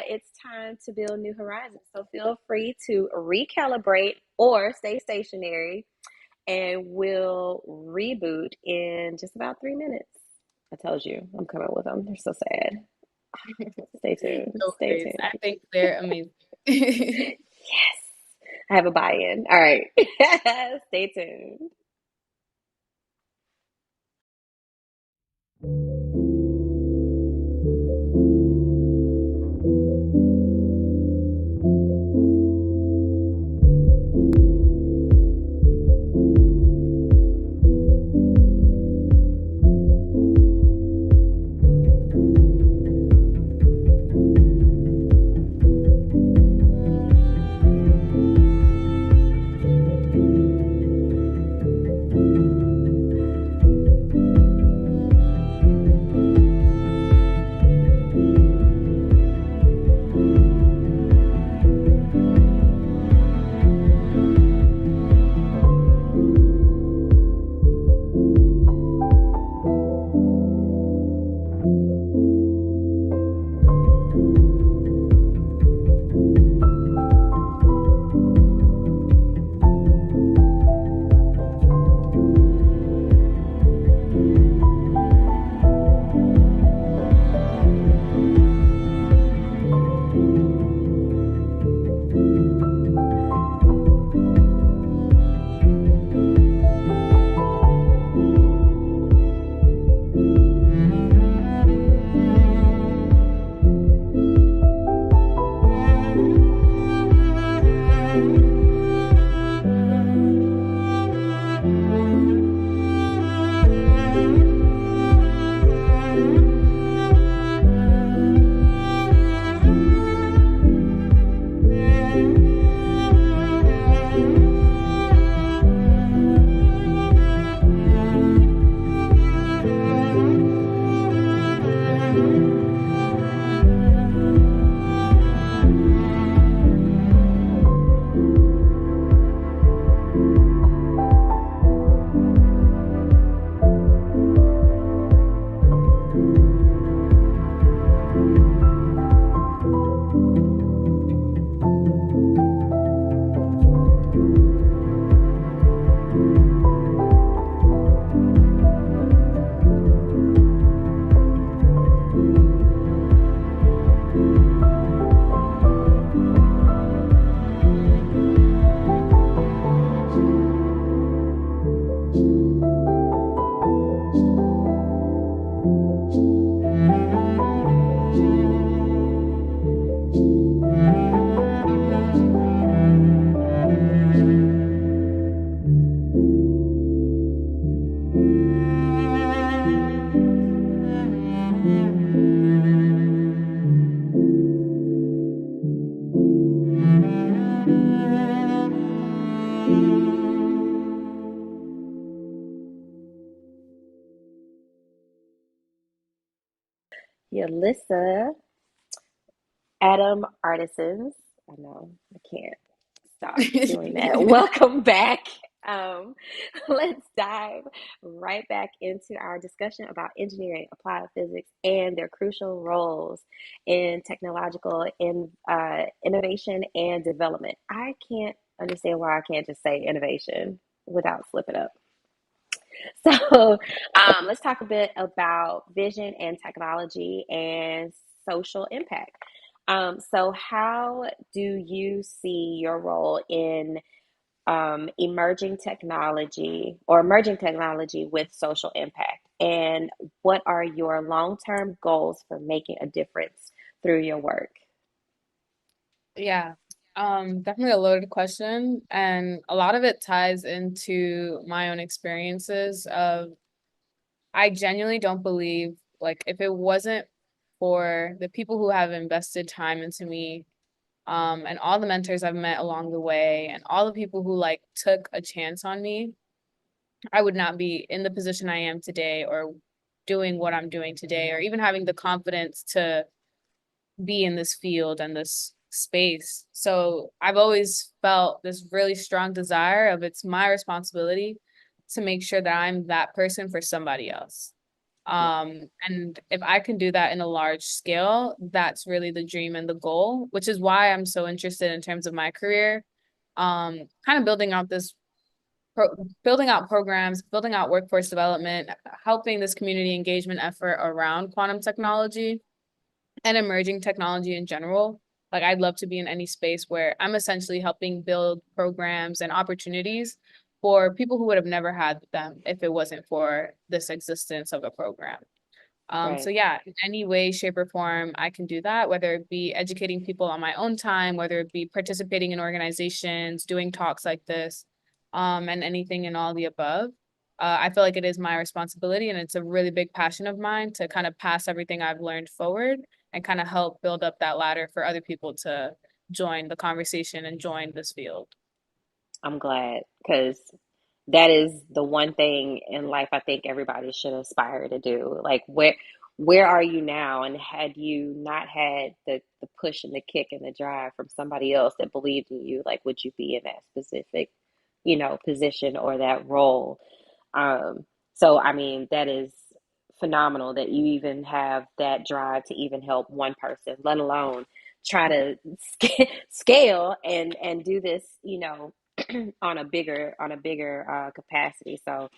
it's time to build new horizons. So feel free to recalibrate or stay stationary, and we'll reboot in just about 3 minutes. I told you, I'm coming with them. They're so sad. Stay tuned. No Stay worries. tuned. I think they're amazing. Yes, I have a buy-in. All right. Stay tuned. Yelissa, Adam Artisans. I know I can't stop doing that. Welcome back. Um, let's dive right back into our discussion about engineering, applied physics, and their crucial roles in technological innovation and development. I can't understand why I can't just say innovation without slipping up. So let's talk a bit about vision and technology and social impact. So, how do you see your role in emerging technology with social impact? And what are your long term goals for making a difference through your work? Yeah, definitely a loaded question, and a lot of it ties into my own experiences of I genuinely don't believe like if it wasn't for the people who have invested time into me, and all the mentors I've met along the way, and all the people who like took a chance on me, I would not be in the position I am today or doing what I'm doing today, or even having the confidence to be in this field and this space. So I've always felt this really strong desire of it's my responsibility to make sure that I'm that person for somebody else. Yeah. And if I can do that in a large scale, that's really the dream and the goal, which is why I'm so interested in terms of my career. Kind of building out programs, building out workforce development, helping this community engagement effort around quantum technology and emerging technology in general. Like I'd love to be in any space where I'm essentially helping build programs and opportunities for people who would have never had them if it wasn't for this existence of a program. So Right. yeah, in any way, shape, or form, I can do that, whether it be educating people on my own time, whether it be participating in organizations, doing talks like this, and anything and all the above. I feel like it is my responsibility and it's a really big passion of mine to kind of pass everything I've learned forward and kind of help build up that ladder for other people to join the conversation and join this field. I'm glad because that is the one thing in life I think everybody should aspire to do. Like where are you now? And had you not had the push and the kick and the drive from somebody else that believed in you, like would you be in that specific, position or that role? Um, so I mean, that is phenomenal that you even have that drive to even help one person, let alone try to scale and do this, on a bigger capacity. So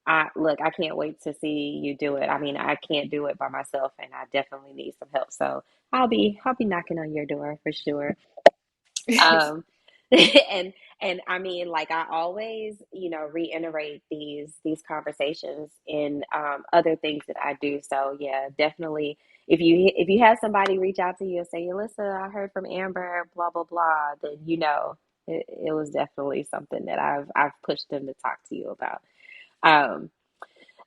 I can't wait to see you do it. I mean, I can't do it by myself, and I definitely need some help. So I'll be knocking on your door for sure. Um, and I mean, like I always, reiterate these conversations in other things that I do. So yeah, definitely. If you have somebody reach out to you and say, "Yelissa, I heard from Amber, blah blah blah," then it was definitely something that I've pushed them to talk to you about. Um,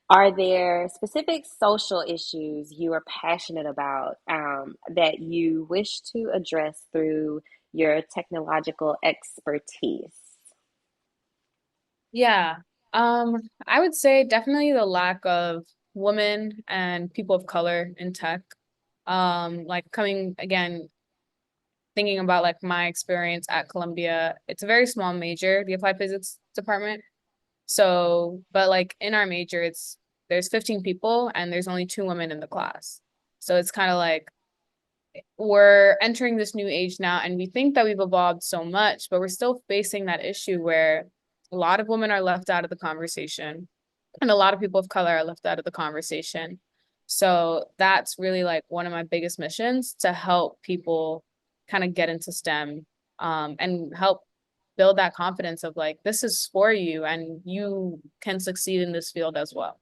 are there specific social issues you are passionate about that you wish to address through your technological expertise? Yeah. I would say definitely the lack of women and people of color in tech. Like coming again, thinking about like my experience at Columbia, it's a very small major, the applied physics department. So, but like in our major, there's 15 people and there's only 2 women in the class. So it's kind of like we're entering this new age now and we think that we've evolved so much, but we're still facing that issue where a lot of women are left out of the conversation and a lot of people of color are left out of the conversation. So that's really like one of my biggest missions to help people kind of get into STEM, and help build that confidence of like, this is for you and you can succeed in this field as well.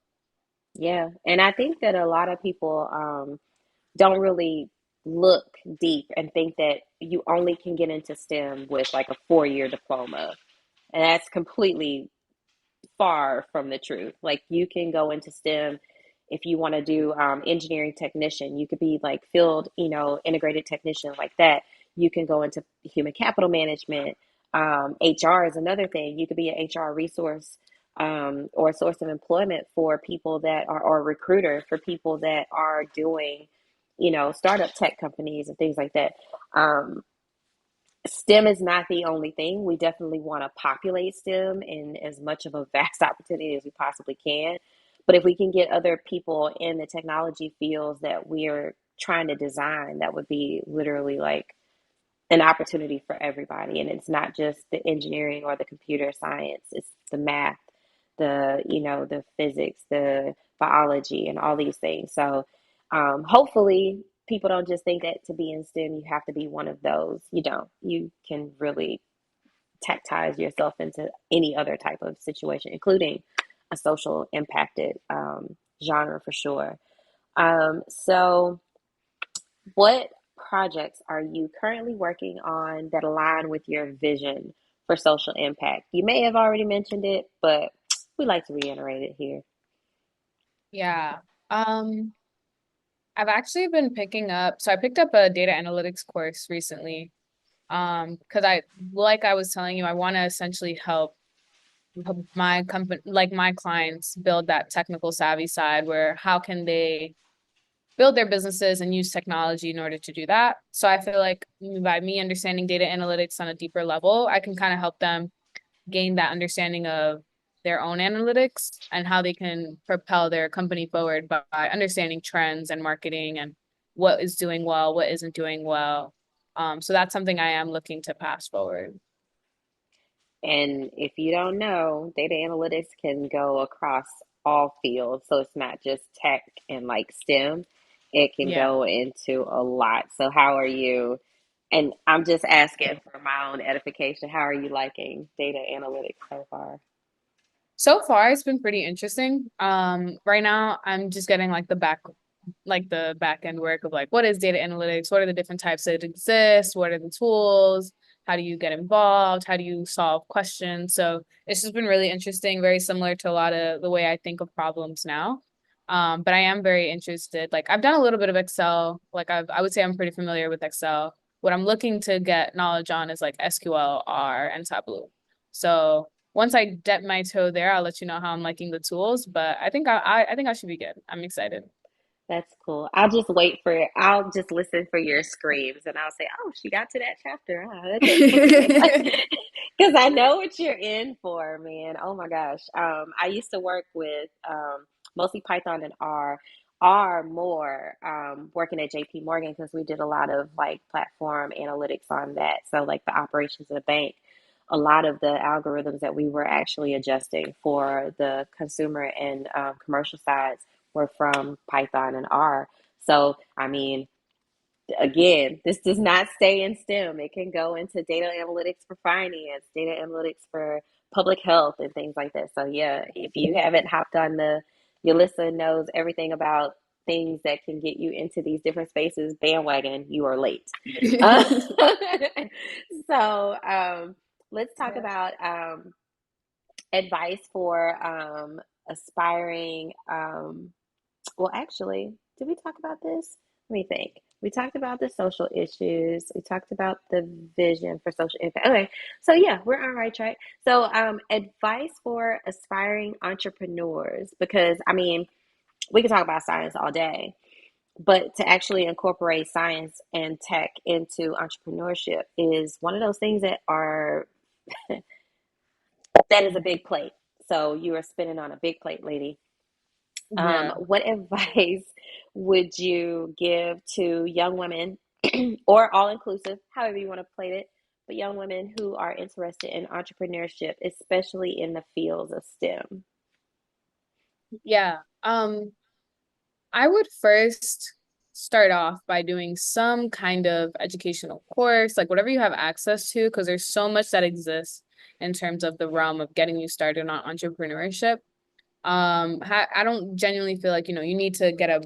Yeah, and I think that a lot of people don't really look deep and think that you only can get into STEM with like a 4-year diploma, and that's completely far from the truth. Like you can go into STEM if you want to do engineering technician. You could be like field, integrated technician like that. You can go into human capital management. HR is another thing. You could be an HR resource or a source of employment for people that are, or a recruiter for people that are doing, startup tech companies and things like that. Um, STEM is not the only thing. We definitely want to populate STEM in as much of a vast opportunity as we possibly can. But if we can get other people in the technology fields that we are trying to design, that would be literally like an opportunity for everybody. And it's not just the engineering or the computer science, it's the math, the physics, the biology, and all these things. So hopefully people don't just think that to be in STEM, you have to be one of those. You don't. You can really tactize yourself into any other type of situation, including a social impacted genre for sure. So what projects are you currently working on that align with your vision for social impact? You may have already mentioned it, but we like to reiterate it here. Yeah. Um, I've actually been so I picked up a data analytics course recently. Because like I was telling you, I want to essentially help my company, like my clients, build that technical savvy side where how can they build their businesses and use technology in order to do that. So I feel like by me understanding data analytics on a deeper level, I can kind of help them gain that understanding of their own analytics and how they can propel their company forward by understanding trends and marketing and what is doing well, what isn't doing well. So that's something I am looking to pass forward. And if you don't know, data analytics can go across all fields. So it's not just tech and like STEM, it can Yeah. go into a lot. So, how are you? And I'm just asking for my own edification, how are you liking data analytics so far? So far, it's been pretty interesting. Right now, I'm just getting like the back end work of like what is data analytics, what are the different types that exist, what are the tools, how do you get involved, how do you solve questions. So it's just been really interesting, very similar to a lot of the way I think of problems now. But I am very interested. Like I've done a little bit of Excel. I would say I'm pretty familiar with Excel. What I'm looking to get knowledge on is like SQL, R, and Tableau. So once I dip my toe there, I'll let you know how I'm liking the tools. But I think I should be good. I'm excited. That's cool. I'll just listen for your screams and I'll say, oh, she got to that chapter. Oh, okay. Because I know what you're in for, man. Oh my gosh. I used to work with mostly Python and R. R more working at JP Morgan because we did a lot of like platform analytics on that. So, like the operations of the bank, a lot of the algorithms that we were actually adjusting for the consumer and commercial sides were from Python and R. So, I mean, again, this does not stay in STEM. It can go into data analytics for finance, data analytics for public health, and things like that. So, yeah, if you haven't hopped on the Yelissa knows everything about things that can get you into these different spaces bandwagon, you are late. Uh, so, let's talk Yeah. about advice for aspiring well, actually, did we talk about this? Let me think. We talked about the social issues. We talked about the vision for social impact. Okay, so yeah, we're on the right track. So, advice for aspiring entrepreneurs, because I mean, we can talk about science all day, but to actually incorporate science and tech into entrepreneurship is one of those things that is a big plate. So you are spinning on a big plate, lady. Yeah. What advice would you give to young women or all inclusive, however you want to play it, but young women who are interested in entrepreneurship, especially in the fields of STEM? Yeah. I would first start off by doing some kind of educational course, like whatever you have access to, because there's so much that exists in terms of the realm of getting you started on entrepreneurship. I don't genuinely feel like, you need to get a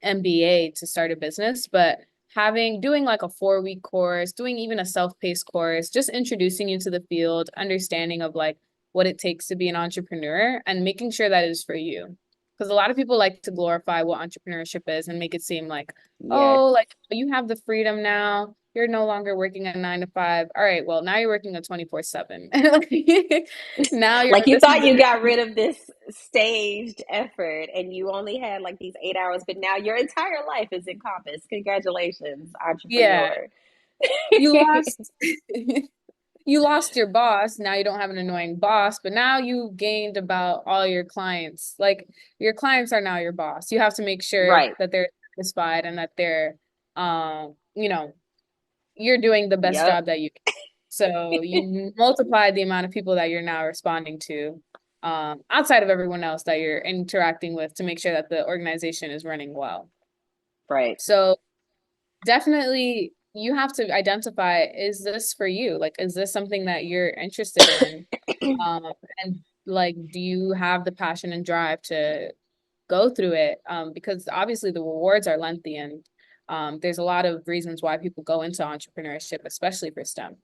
MBA to start a business, but doing like a 4 week course, doing even a self-paced course, just introducing you to the field, understanding of like what it takes to be an entrepreneur and making sure that is for you. Because a lot of people like to glorify what entrepreneurship is and make it seem like, Yes. oh, like you have the freedom now. You're no longer working a 9 to 5. All right, well, now you're working a 24/7. Now Like you this is thought you got rid of this staged effort and you only had like these 8 hours, but now your entire life is encompassed. Congratulations, yeah, entrepreneur. you lost you lost your boss. Now you don't have an annoying boss, but now you gained about all your clients. Like your clients are now your boss. You have to make sure Right. that they're satisfied and that they're um, you know, you're doing the best Yep. job that you can. So you multiply the amount of people that you're now responding to, outside of everyone else that you're interacting with to make sure that the organization is running well. Right. So definitely you have to identify, is this for you? Like, is this something that you're interested in? Um, and like, do you have the passion and drive to go through it? Because obviously the rewards are lengthy and there's a lot of reasons why people go into entrepreneurship, especially for STEM.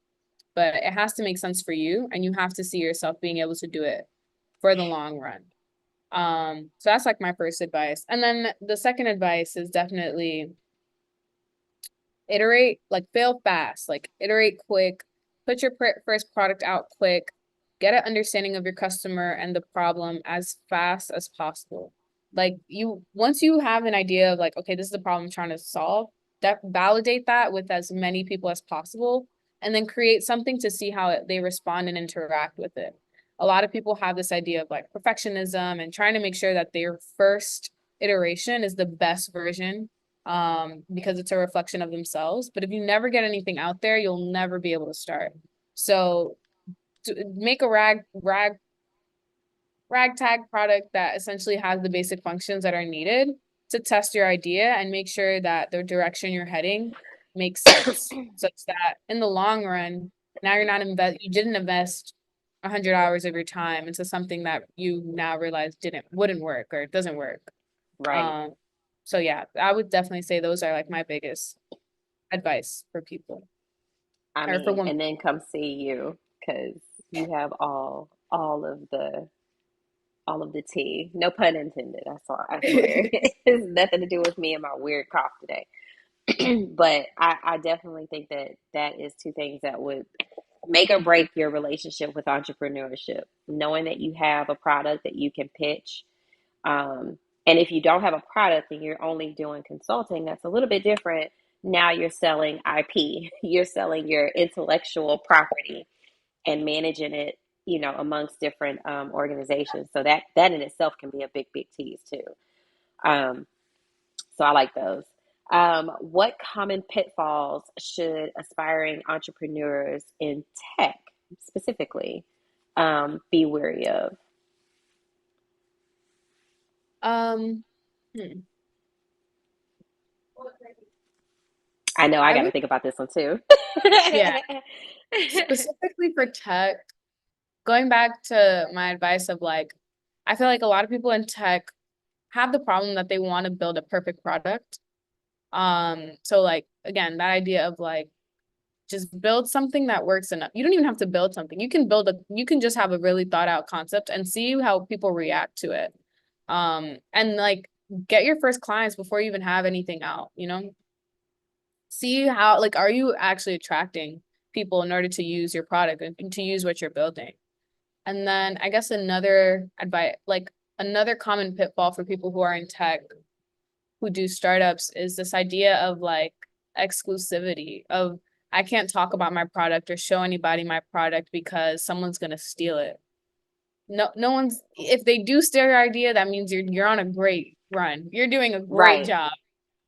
But it has to make sense for you and you have to see yourself being able to do it for the long run. So that's like my first advice. And then the second advice is definitely iterate, like fail fast, like iterate quick, put your first product out quick, get an understanding of your customer and the problem as fast as possible. Like once you have an idea of like, okay, this is the problem I'm trying to solve, that validate that with as many people as possible, and then create something to see how they respond and interact with it. A lot of people have this idea of like perfectionism and trying to make sure that their first iteration is the best version, because it's a reflection of themselves. But if you never get anything out there, you'll never be able to start. So to make a ragtag product that essentially has the basic functions that are needed to test your idea and make sure that the direction you're heading makes sense, such that in the long run, now you didn't invest 100 hours of your time into something that you now realize wouldn't work or it doesn't work. Right. Um, so yeah, I would definitely say those are like my biggest advice for people I or for mean, women. and then come see you because you have all of the tea. No pun intended. I swear. It's nothing to do with me and my weird cough today. But I definitely think that that is two things that would make or break your relationship with entrepreneurship. Knowing that you have a product that you can pitch. And if you don't have a product and you're only doing consulting, that's a little bit different. Now you're selling IP, you're selling your intellectual property and managing it, amongst different organizations. So that in itself can be a big tease too. Um, so I like those. What common pitfalls should aspiring entrepreneurs in tech specifically be wary of? Um, hmm. I know I I got to would, think about this one too. yeah, specifically for tech, going back to my advice of like, I feel like a lot of people in tech have the problem that they want to build a perfect product. So like again, that idea of like just build something that works enough. You don't even have to build something. You can just have a really thought out concept and see how people react to it. And like get your first clients before you even have anything out, see how like are you actually attracting people in order to use your product and to use what you're building. And then I guess another common pitfall for people who are in tech who do startups is this idea of like exclusivity of I can't talk about my product or show anybody my product because someone's gonna steal it. No one's if they do steal your idea, that means you're on a great run. You're doing a great Right. job.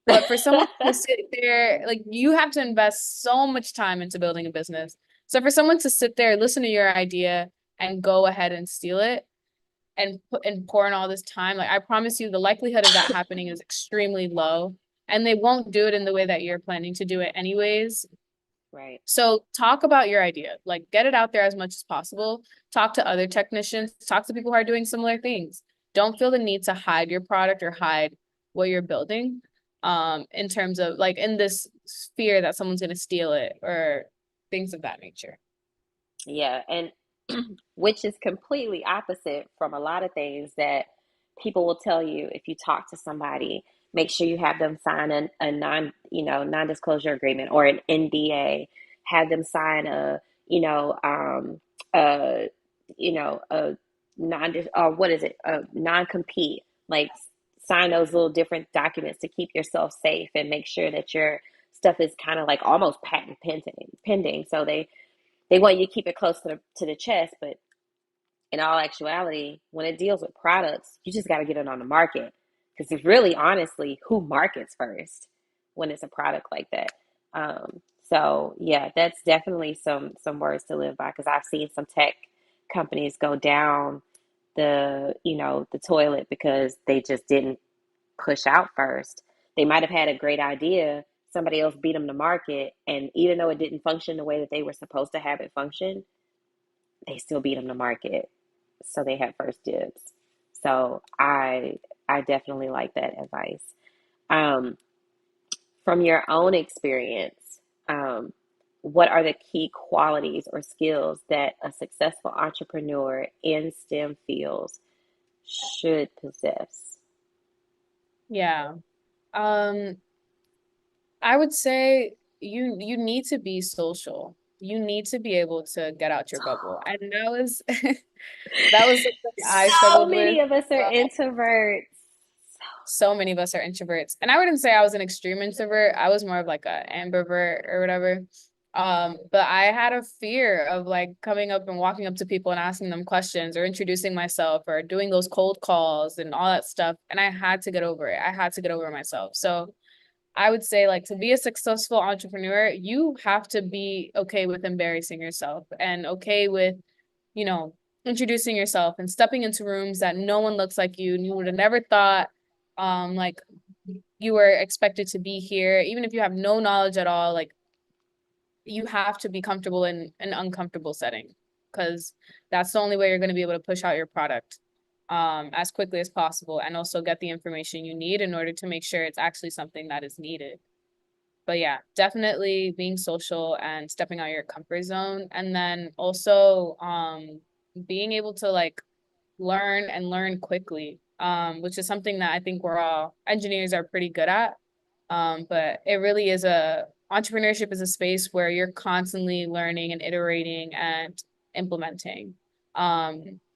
But for someone to sit there, like you have to invest so much time into building a business. So for someone to sit there, listen to your idea and go ahead and steal it and put and pour in all this time, like I promise you the likelihood of that happening is extremely low. And they won't do it in the way that you're planning to do it anyways. Right. So talk about your idea, like get it out there as much as possible. Talk to other technicians, talk to people who are doing similar things. Don't feel the need to hide your product or hide what you're building. In terms of like in this fear that someone's gonna steal it or things of that nature. Yeah, and which is completely opposite from a lot of things that people will tell you if you talk to somebody. Make sure you have them sign a non-disclosure agreement or an NDA. Have them sign a a non or what is it, a non-compete. Like sign those little different documents to keep yourself safe and make sure that your stuff is kind of like almost patent pending. So they want you to keep it close to the chest, but in all actuality, when it deals with products, you just got to get it on the market. Because it's really, honestly, who markets first when it's a product like that. So yeah, that's definitely some words to live by. Because I've seen some tech companies go down the toilet because they just didn't push out first. They might have had a great idea. Somebody else beat them to market, and even though it didn't function the way that they were supposed to have it function, they still beat them to market. So they had first dibs. So I definitely like that advice. Um, from your own experience, what are the key qualities or skills that a successful entrepreneur in STEM fields should possess? Yeah. Um, I would say you need to be social. you need to be able to get out your bubble. And that was that was something I So struggled with. many of us are uh, introverts. So many of us are introverts. And I wouldn't say I was an extreme introvert. I was more of like a ambivert or whatever. But I had a fear of like coming up and walking up to people and asking them questions or introducing myself or doing those cold calls and all that stuff. And I had to get over it. I had to get over myself. So I would say like to be a successful entrepreneur, you have to be okay with embarrassing yourself and okay with, you know, introducing yourself and stepping into rooms that no one looks like you and you would have never thought like you were expected to be here, even if you have no knowledge at all, like you have to be comfortable in an uncomfortable setting because that's the only way you're going to be able to push out your product as quickly as possible and also get the information you need in order to make sure it's actually something that is needed. But yeah, definitely being social and stepping out of your comfort zone. And then also being able to like learn and learn quickly, which is something that I think we're all engineers are pretty good at. But it really is entrepreneurship is a space where you're constantly learning and iterating and implementing.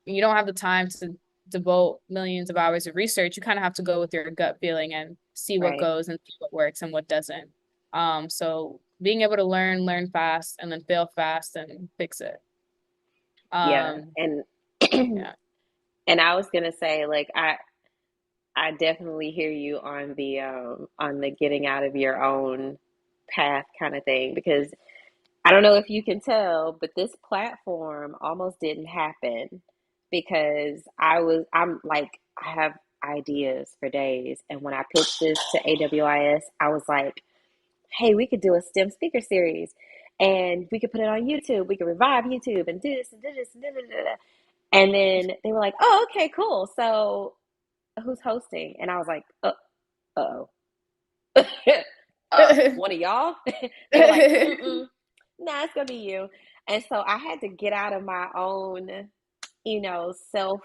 You don't have the time to devote millions of hours of research. You kind of have to go with your gut feeling and see what Right. goes and see what works and what doesn't. So being able to learn fast, and then fail fast and fix it. Yeah. Um, And yeah. and I was gonna say, like, I definitely hear you on the getting out of your own path kind of thing, because I don't know if you can tell, but this platform almost didn't happen because I'm like, I have ideas for days. And when I pitched this to AWIS, I was like, hey, we could do a STEM speaker series and we could put it on YouTube. We could revive YouTube and do this and do this and da, da, da, da. And then they were like, oh, okay, cool. So who's hosting? And I was like, oh, one of y'all? They were like, mm-mm, nah, it's gonna be you. And so I had to get out of my own, self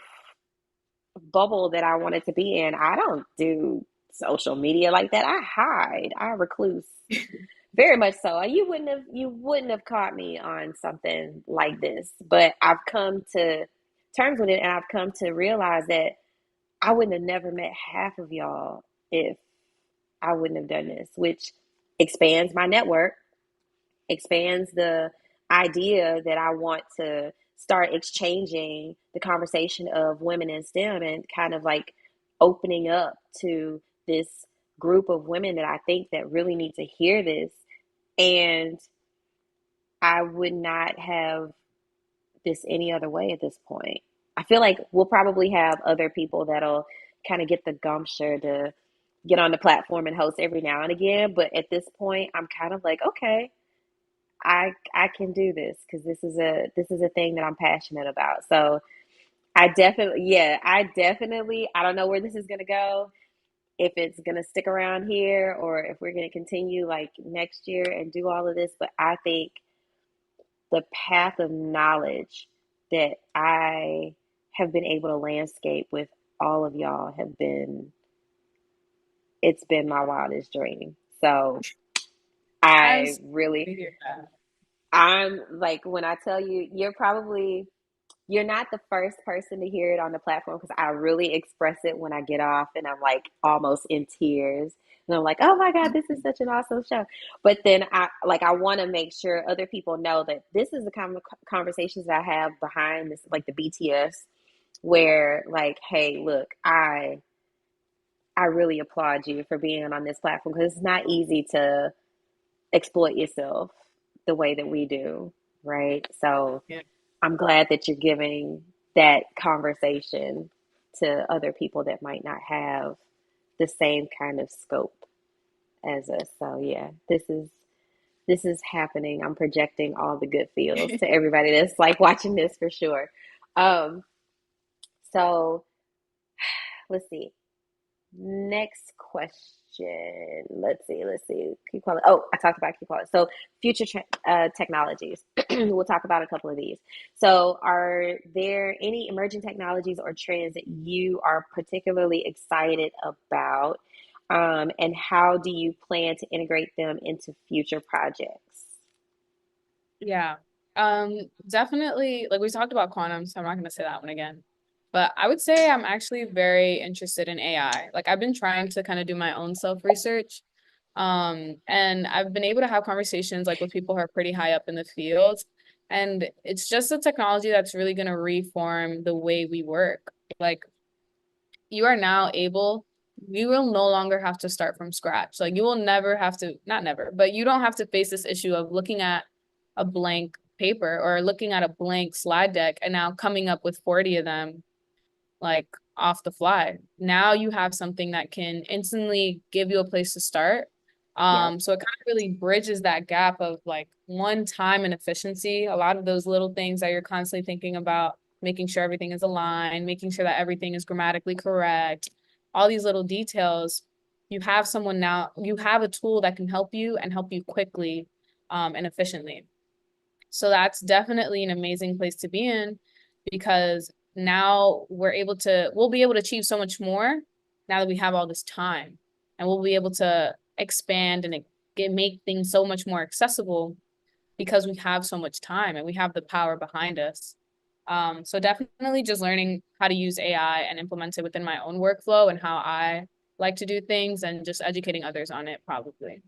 bubble that I wanted to be in. I don't do social media like that. I hide. I recluse. Very much so. You wouldn't have caught me on something like this. But I've come to terms with it, and I've come to realize that I wouldn't have never met half of y'all if I wouldn't have done this, which expands my network, expands the idea that I want to start exchanging the conversation of women in STEM and kind of like opening up to this group of women that I think that really need to hear this. And I would not have this any other way at this point. I feel like we'll probably have other people that'll kind of get the gumption to get on the platform and host every now and again. But at this point, I'm kind of like, okay, I can do this because this is a thing that I'm passionate about. So I don't know where this is gonna go, if it's gonna stick around here or if we're gonna continue like next year and do all of this. But I think the path of knowledge that I have been able to landscape with all of y'all it's been my wildest dream. So I'm I so really, happy to hear that. I'm like, when I tell you, you're not the first person to hear it on the platform because I really express it when I get off and I'm like almost in tears. And I'm like, oh my God, this is such an awesome show. But then I want to make sure other people know that this is the kind of conversations that I have behind this, like the BTS, where like, hey, look, I really applaud you for being on this platform because it's not easy to exploit yourself the way that we do, right? So Yeah. I'm glad that you're giving that conversation to other people that might not have the same kind of scope as us. So yeah, this is happening. I'm projecting all the good feels to everybody that's like watching this for sure. Um, so let's see. Next question. Let's see. Keep calling. Oh, I talked about keep calling. So future technologies. We'll talk about a couple of these. So, are there any emerging technologies or trends that you are particularly excited about? And how do you plan to integrate them into future projects? Yeah. Definitely, like we talked about quantum, so I'm not gonna say that one again. But I would say I'm actually very interested in AI. Like I've been trying to kind of do my own self-research. And I've been able to have conversations like with people who are pretty high up in the field. And it's just a technology that's really gonna reform the way we work. Like you are now able, you will no longer have to start from scratch. Like you will never have to, not never, but you don't have to face this issue of looking at a blank paper or looking at a blank slide deck and now coming up with 40 of them like off the fly. Now you have something that can instantly give you a place to start. Yep. So it kind of really bridges that gap of like one time and efficiency. A lot of those little things that you're constantly thinking about, making sure everything is aligned, making sure that everything is grammatically correct, all these little details. You have someone now, you have a tool that can help you and help you quickly and efficiently. So that's definitely an amazing place to be in because now we'll be able to achieve so much more now that we have all this time. And we'll be able to expand and make things so much more accessible because we have so much time and we have the power behind us. So definitely just learning how to use AI and implement it within my own workflow and how I like to do things and just educating others on it probably.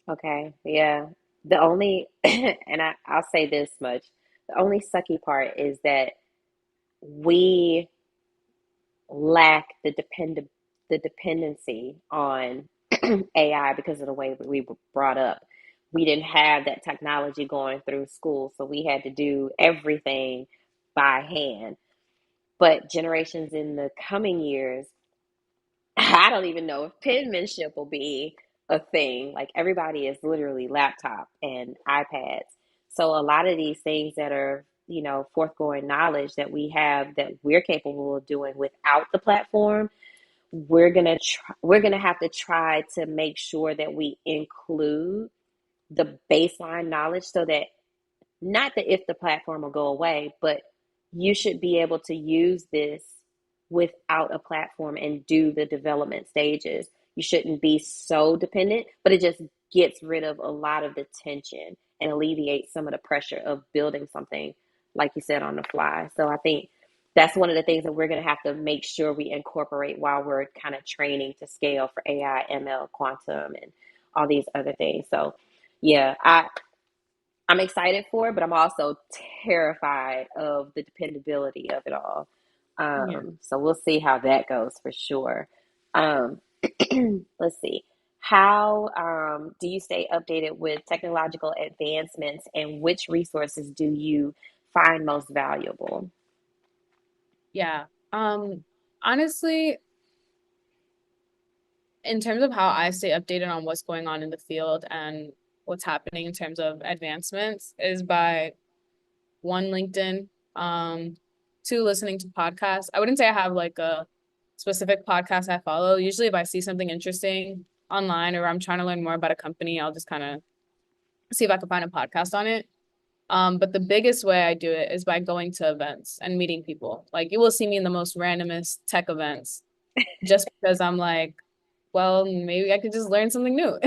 Okay. Yeah. The only, and I'll say this much, the only sucky part is that we lack the dependency on AI because of the way that we were brought up. We didn't have that technology going through school, so we had to do everything by hand. But generations in the coming years, I don't even know if penmanship will be a thing. Like everybody is literally laptop and iPads. So a lot of these things that are, forthgoing knowledge that we have that we're capable of doing without the platform, we're gonna have to try to make sure that we include the baseline knowledge so that not that if the platform will go away, but you should be able to use this without a platform and do the development stages. You shouldn't be so dependent, but it just gets rid of a lot of the tension and alleviates some of the pressure of building something, like you said, on the fly. So I think that's one of the things that we're going to have to make sure we incorporate while we're kind of training to scale for AI, ML, quantum, and all these other things. So, yeah, I'm excited for it, but I'm also terrified of the dependability of it all. Yeah. So we'll see how that goes for sure. Um, let's see. How do you stay updated with technological advancements, and which resources do you find most valuable? Yeah. Honestly, in terms of how I stay updated on what's going on in the field and what's happening in terms of advancements is by one, LinkedIn, two, listening to podcasts. I wouldn't say I have like a specific podcast I follow. Usually if I see something interesting online or I'm trying to learn more about a company, I'll just kind of see if I can find a podcast on it. But the biggest way I do it is by going to events and meeting people. Like you will see me in the most randomest tech events just because I'm like, well, maybe I could just learn something new.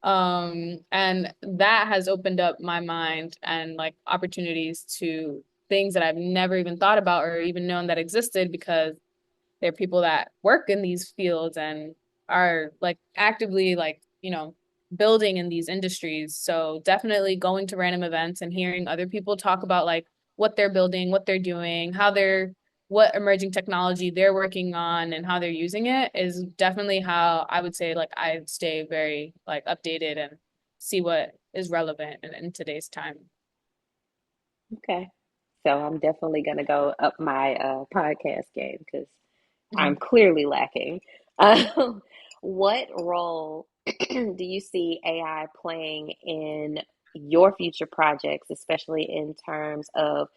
And that has opened up my mind and like opportunities to things that I've never even thought about or even known that existed because there are people that work in these fields and are like actively like, building in these industries. So definitely going to random events and hearing other people talk about like what they're building, what they're doing, what emerging technology they're working on and how they're using it is definitely how I would say like I stay very like updated and see what is relevant in today's time. Okay. So I'm definitely going to go up my podcast game because I'm clearly lacking. What role do you see AI playing in your future projects, especially in terms of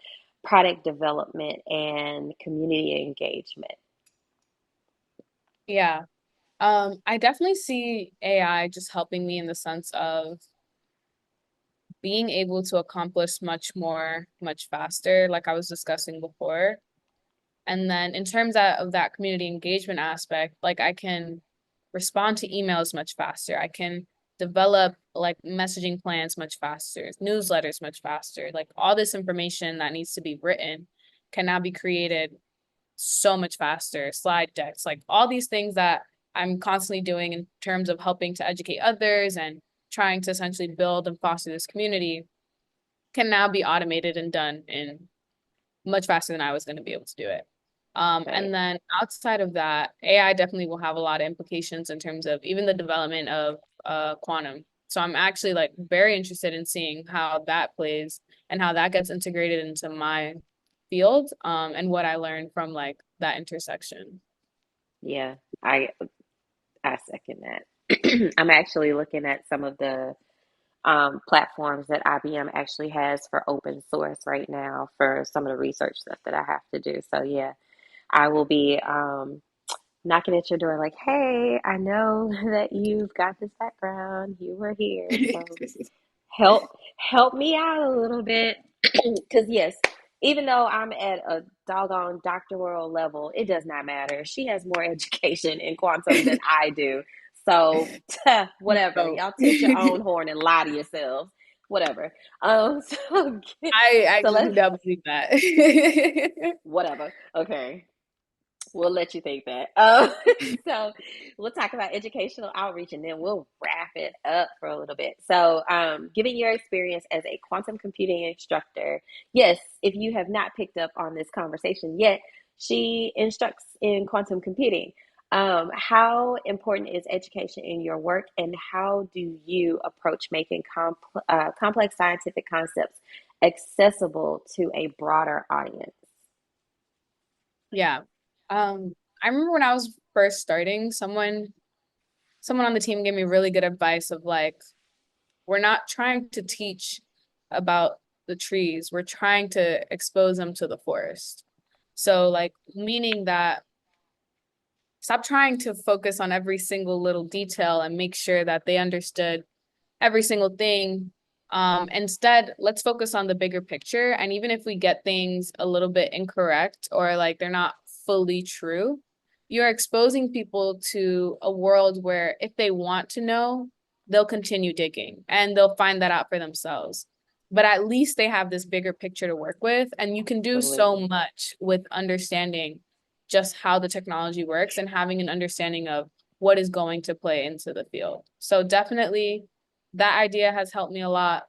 product development and community engagement? Yeah. I definitely see AI just helping me in the sense of being able to accomplish much more, much faster, like I was discussing before. And then in terms of that community engagement aspect, like I can respond to emails much faster. I can develop like messaging plans much faster, newsletters much faster. Like all this information that needs to be written can now be created so much faster, slide decks, like all these things that I'm constantly doing in terms of helping to educate others and trying to essentially build and foster this community can now be automated and done in much faster than I was going to be able to do it. Right. And then outside of that, AI definitely will have a lot of implications in terms of even the development of quantum. So I'm actually like very interested in seeing how that plays and how that gets integrated into my field, and what I learned from like that intersection. Yeah, I second that. I'm actually looking at some of the platforms that IBM actually has for open source right now for some of the research stuff that I have to do. So yeah, I will be knocking at your door like, hey, I know that you've got this background. You were here, so help me out a little bit. Because yes, even though I'm at a doggone doctoral level, it does not matter. She has more education in quantum than I do. So whatever. No. Y'all toot your own horn and lie to yourselves. Whatever. So I so actually do let's not believe that. whatever. Okay. We'll let you think that. So we'll talk about educational outreach and then we'll wrap it up for a little bit. So, given your experience as a quantum computing instructor, yes, if you have not picked up on this conversation yet, she instructs in quantum computing. How important is education in your work, and how do you approach making complex scientific concepts accessible to a broader audience? Yeah. I remember when I was first starting, someone on the team gave me really good advice of like, we're not trying to teach about the trees, we're trying to expose them to the forest. So like meaning that stop trying to focus on every single little detail and make sure that they understood every single thing. Instead, let's focus on the bigger picture. And even if we get things a little bit incorrect or like they're not fully true, you're exposing people to a world where if they want to know, they'll continue digging and they'll find that out for themselves. But at least they have this bigger picture to work with. And you can do so Absolutely. much with understanding just how the technology works and having an understanding of what is going to play into the field. So definitely that idea has helped me a lot.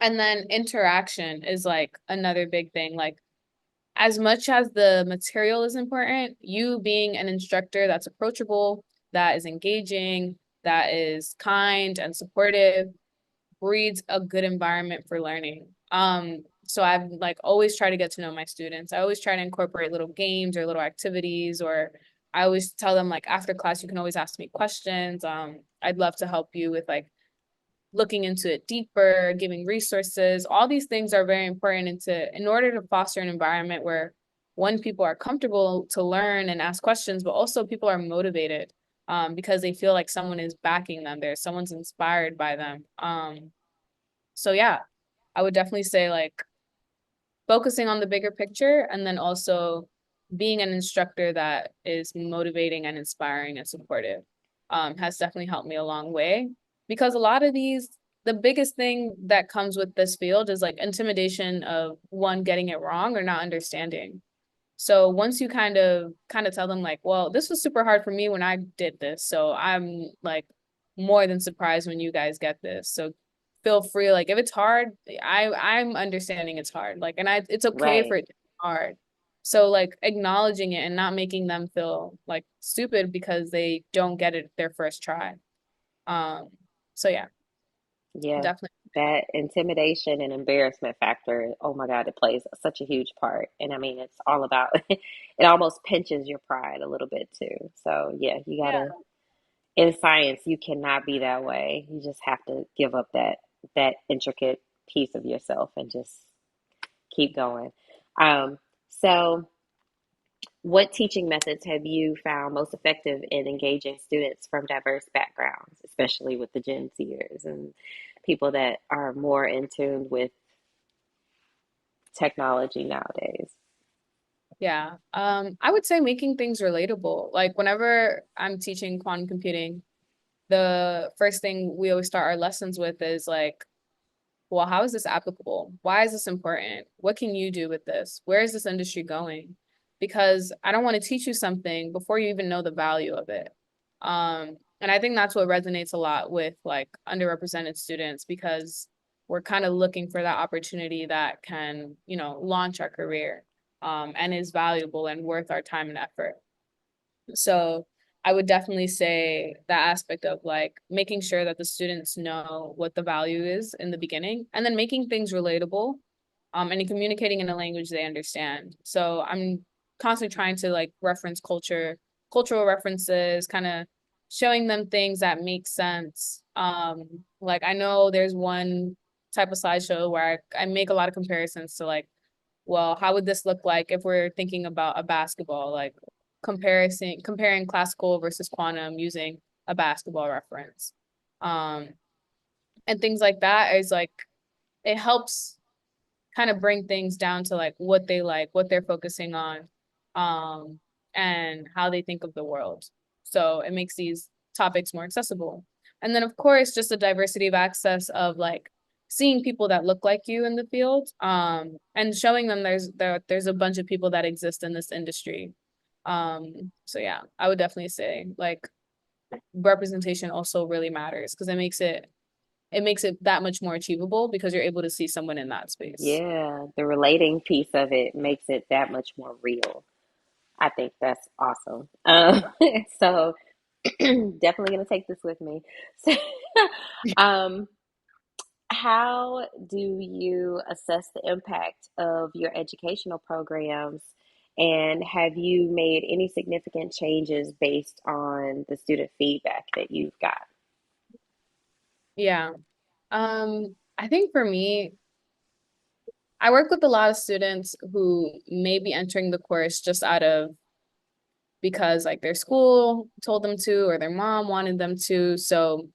And then interaction is like another big thing. Like as much as the material is important, you being an instructor that's approachable, that is engaging, that is kind and supportive breeds a good environment for learning. So I've like always try to get to know my students. I always try to incorporate little games or little activities, or I always tell them like after class you can always ask me questions. I'd love to help you with like looking into it deeper, giving resources. All these things are very important in order to foster an environment where one, people are comfortable to learn and ask questions, but also people are motivated because they feel like someone is backing them there, someone's inspired by them. So yeah, I would definitely say like focusing on the bigger picture and then also being an instructor that is motivating and inspiring and supportive has definitely helped me a long way because a lot of these the biggest thing that comes with this field is like intimidation of one getting it wrong or not understanding. So once you kind of tell them like, well, this was super hard for me when I did this. So I'm like more than surprised when you guys get this. So feel free, like if it's hard, I'm understanding it's hard. Like and it's okay for Right. it to be hard. So like acknowledging it and not making them feel like stupid because they don't get it their first try. Um, so yeah, Yeah, definitely. that intimidation and embarrassment factor, oh my God, it plays such a huge part. And I mean, it's all about it almost pinches your pride a little bit too. So yeah, you Yeah. gotta in science, you cannot be that way. You just have to give up that intricate piece of yourself and just keep going. Um, so what teaching methods have you found most effective in engaging students from diverse backgrounds, especially with the Gen Zers and people that are more in tune with technology nowadays? Yeah. I would say making things relatable. Like whenever I'm teaching quantum computing, the first thing we always start our lessons with is like, well, how is this applicable? Why is this important? What can you do with this? Where is this industry going? Because I don't want to teach you something before you even know the value of it. And I think that's what resonates a lot with like underrepresented students because we're kind of looking for that opportunity that can, you know, launch our career, and is valuable and worth our time and effort. So I would definitely say that aspect of like making sure that the students know what the value is in the beginning and then making things relatable, and communicating in a language they understand. So I'm constantly trying to like reference cultural references, kind of showing them things that make sense. Like I know there's one type of slideshow where I make a lot of comparisons to like, well, how would this look like if we're thinking about a basketball, like comparing classical versus quantum using a basketball reference. Um, and things like that is like it helps kind of bring things down to like, what they're focusing on, um, and how they think of the world. So it makes these topics more accessible. And then of course, just the diversity of access of like seeing people that look like you in the field, and showing them there's a bunch of people that exist in this industry. So yeah, I would definitely say like representation also really matters because it makes it that much more achievable because you're able to see someone in that space. Yeah, the relating piece of it makes it that much more real. I think that's awesome. So definitely gonna take this with me. So, um, how do you assess the impact of your educational programs? And have you made any significant changes based on the student feedback that you've got? Yeah. I think for me, I work with a lot of students who may be entering the course just out of because like their school told them to or their mom wanted them to. So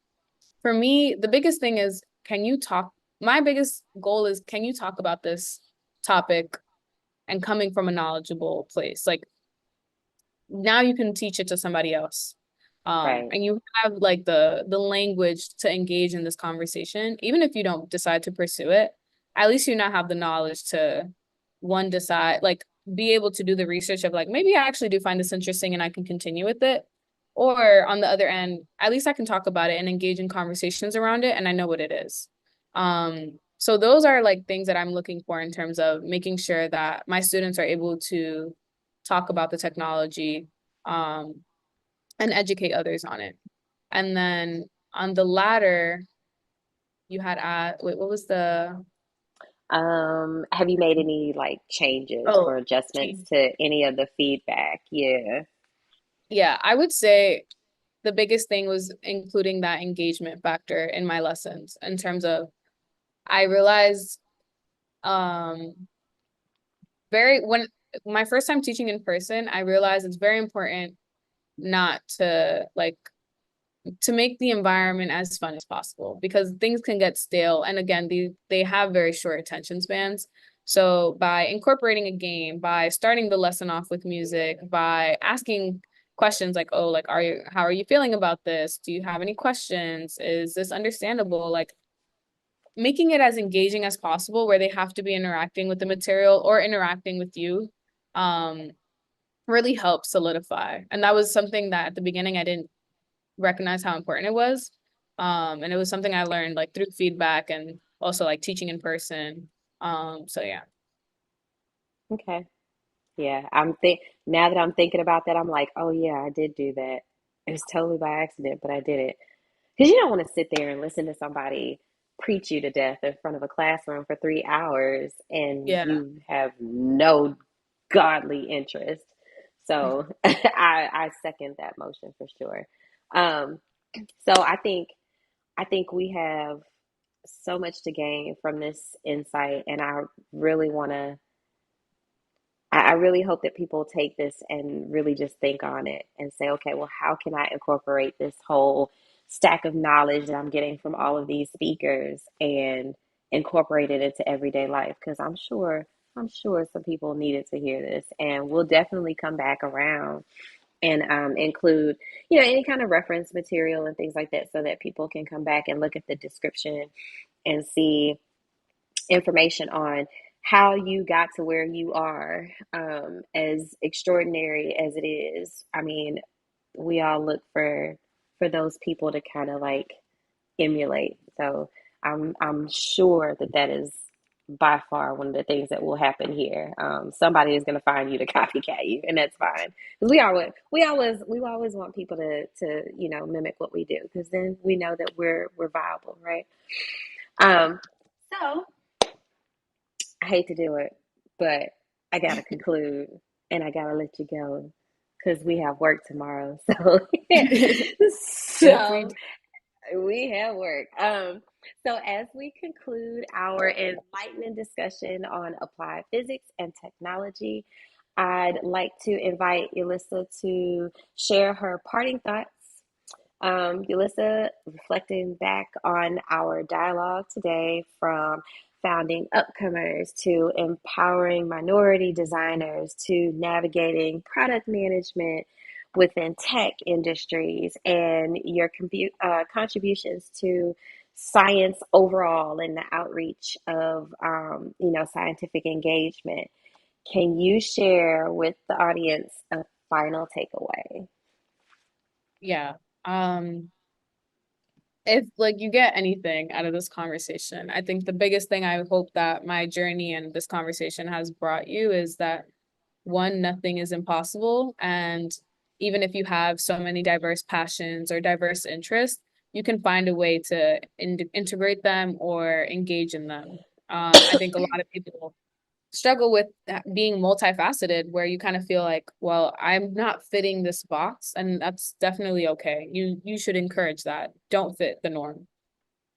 for me, the biggest thing is can you talk? My biggest goal is can you talk about this topic and coming from a knowledgeable place? Like now you can teach it to somebody else. Right. And you have like the language to engage in this conversation, even if you don't decide to pursue it, at least you now have the knowledge to one decide like be able to do the research of like maybe I actually do find this interesting and I can continue with it. Or on the other end, at least I can talk about it and engage in conversations around it and I know what it is. So those are like things that I'm looking for in terms of making sure that my students are able to talk about the technology, um, and educate others on it. And then on the latter, you had wait, what was the Have you made any like changes or oh adjustments change? to any of the feedback? Yeah. Yeah, I would say the biggest thing was including that engagement factor in my lessons in terms of I realized um very when my first time teaching in person, I realized it's very important not to like to make the environment as fun as possible because things can get stale. And again, they have very short attention spans. So by incorporating a game, by starting the lesson off with music, by asking questions like, oh, like how are you feeling about this? Do you have any questions? Is this understandable? Like making it as engaging as possible where they have to be interacting with the material or interacting with you. Um, really helps solidify. And that was something that at the beginning I didn't recognize how important it was. And it was something I learned like through feedback and also like teaching in person. So yeah. Okay. Yeah. Now that I'm thinking about that, I'm like, oh yeah, I did do that. It was totally by accident, but I did it. Because you don't want to sit there and listen to somebody preach you to death in front of a classroom for 3 hours and Yeah. you have no godly interest. So I second that motion for sure. Um, so I think we have so much to gain from this insight, and I really want to. I really hope that people take this and really just think on it and say, okay, well, how can I incorporate this whole stack of knowledge that I'm getting from all of these speakers and incorporate it into everyday life? Because I'm sure some people needed to hear this, and we'll definitely come back around and include, any kind of reference material and things like that so that people can come back and look at the description and see information on how you got to where you are, as extraordinary as it is. I mean, we all look for those people to kind of like emulate. So I'm sure that that is by far one of the things that will happen here. Somebody is going to find you to copycat you, and that's fine. Because we always want people to mimic what we do, because then we know that we're viable, right? Um, so I hate to do it, but I gotta conclude and I gotta let you go because we have work tomorrow. So, Yes, we so we have work. So as we conclude our enlightening discussion on applied physics and technology, I'd like to invite Yelissa to share her parting thoughts. Yelissa, reflecting back on our dialogue today, from founding Upcomers to empowering minority designers to navigating product management within tech industries, and your contributions to science overall and the outreach of scientific engagement. Can you share with the audience a final takeaway? yeah. Um, if like you get anything out of this conversation, I think the biggest thing I hope that my journey and this conversation has brought you is that one, nothing is impossible. And even if you have so many diverse passions or diverse interests, you can find a way to integrate them or engage in them. I think a lot of people struggle with being multifaceted, where you kind of feel like, well, I'm not fitting this box, and that's definitely okay. You should encourage that. Don't fit the norm.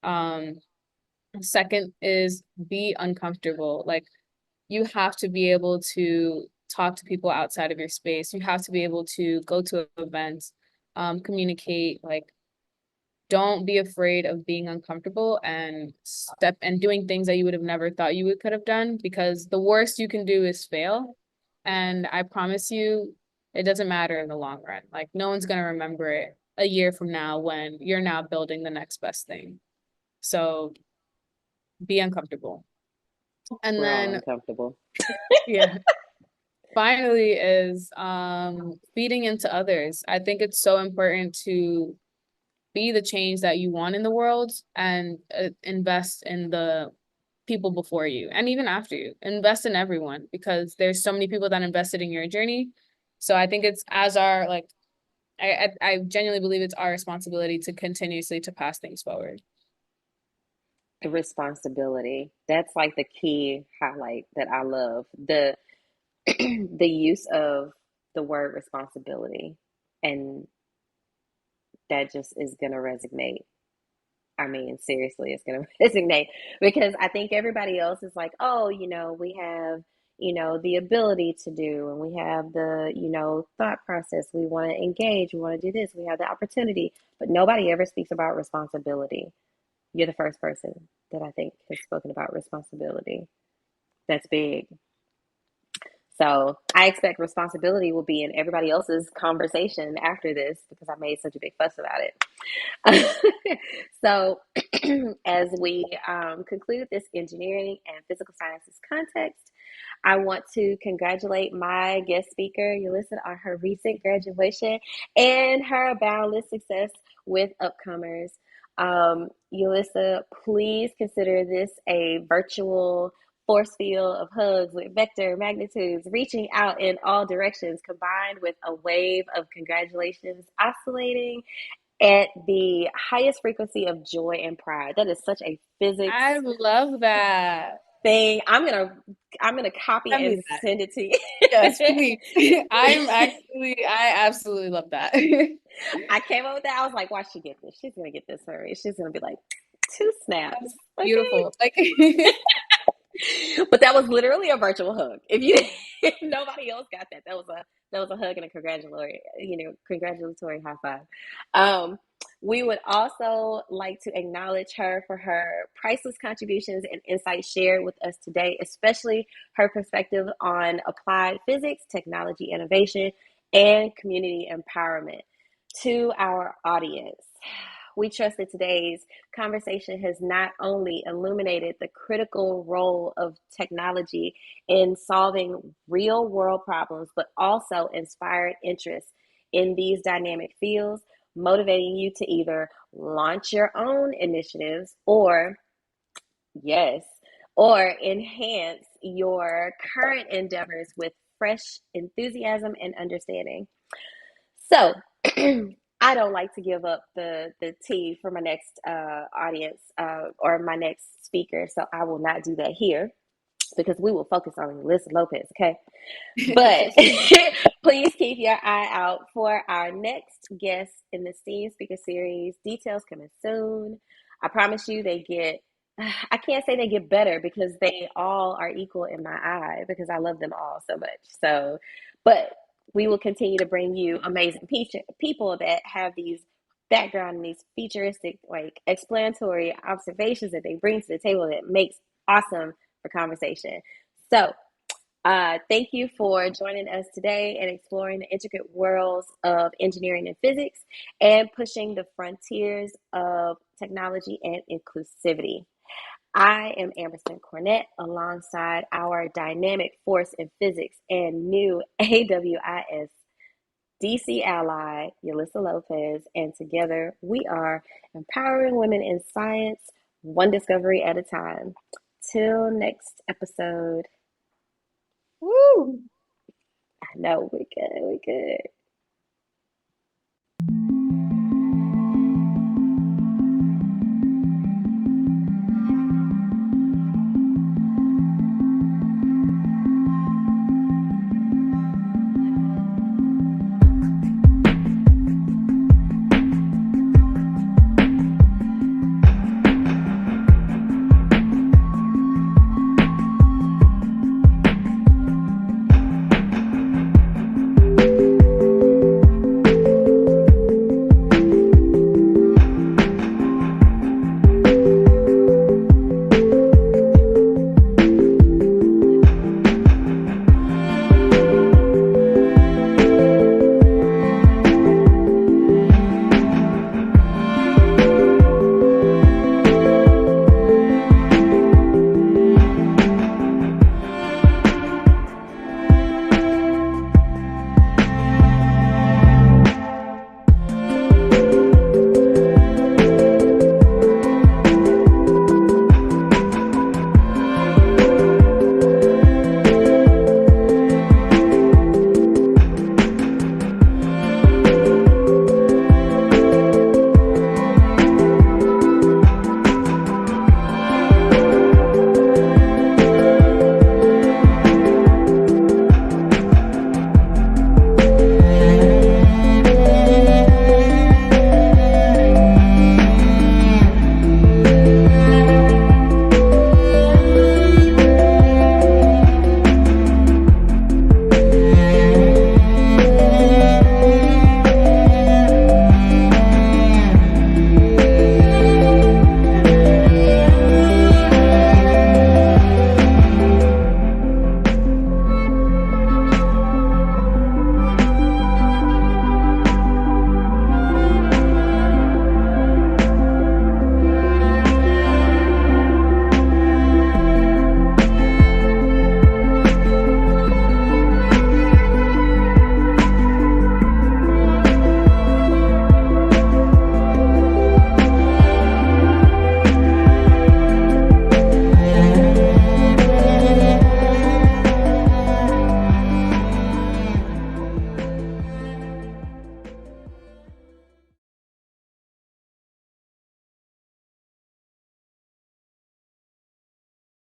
Um, Second is be uncomfortable. Like, you have to be able to talk to people outside of your space. You have to be able to go to events, communicate. Like, don't be afraid of being uncomfortable and step and doing things that you would have never thought you could have done, because the worst you can do is fail. And I promise you, it doesn't matter in the long run. Like, no one's going to remember it a year from now when you're now building the next best thing. So be uncomfortable. And We're all then, uncomfortable. yeah, finally is feeding into others. I think it's so important to be the change that you want in the world, and invest in the people before you and even after you. Invest in everyone, because there's so many people that invested in your journey. So I think it's as our like I genuinely believe it's our responsibility to continuously to pass things forward. The responsibility. That's like the key highlight that I love. The the use of the word responsibility. And that just is gonna resonate. I mean, seriously, it's going to resonate, because I think everybody else is like, oh, we have, the ability to do, and we have the, thought process. We want to engage. We want to do this. We have the opportunity, but nobody ever speaks about responsibility. You're the first person that I think has spoken about responsibility. That's big. So I expect responsibility will be in everybody else's conversation after this, because I made such a big fuss about it. So, as we conclude this engineering and physical sciences context, I want to congratulate my guest speaker, Yelissa, on her recent graduation and her boundless success with Upcomers. Yelissa, please consider this a virtual force field of hugs with vector magnitudes reaching out in all directions, combined with a wave of congratulations oscillating at the highest frequency of joy and pride. That is such a physics I love that. thing. I'm gonna copy Send and me that. send it to you. Yes, please. I absolutely love that. I came up with that. I was like, watch she get this. She's gonna get this for me. She's gonna be like, two snaps. That's Okay. beautiful. Like, But that was literally a virtual hug. If nobody else got that, that was a hug and a congratulatory high five. Um, we would also like to acknowledge her for her priceless contributions and insights shared with us today, especially her perspective on applied physics, technology innovation, and community empowerment. To our audience, we trust that today's conversation has not only illuminated the critical role of technology in solving real world problems, but also inspired interest in these dynamic fields, motivating you to either launch your own initiatives or, yes, or enhance your current endeavors with fresh enthusiasm and understanding. So, I don't like to give up the tea for my next audience or my next speaker, so I will not do that here because we will focus on Yelissa Lopez, okay? But please keep your eye out for our next guest in the STEAM Speaker Series. Details coming soon. I promise you they get, I can't say they get better because they all are equal in my eye because I love them all so much. So, but we will continue to bring you amazing people that have these background and these futuristic, like explanatory observations that they bring to the table that makes awesome for conversation. So, thank you for joining us today and exploring the intricate worlds of engineering and physics and pushing the frontiers of technology and inclusivity. I am Amberson Cornett alongside our dynamic force in physics and new AWIS DC ally, Yelissa Lopez, and together we are empowering women in science, one discovery at a time. Till next episode. Woo! I know we good. We good.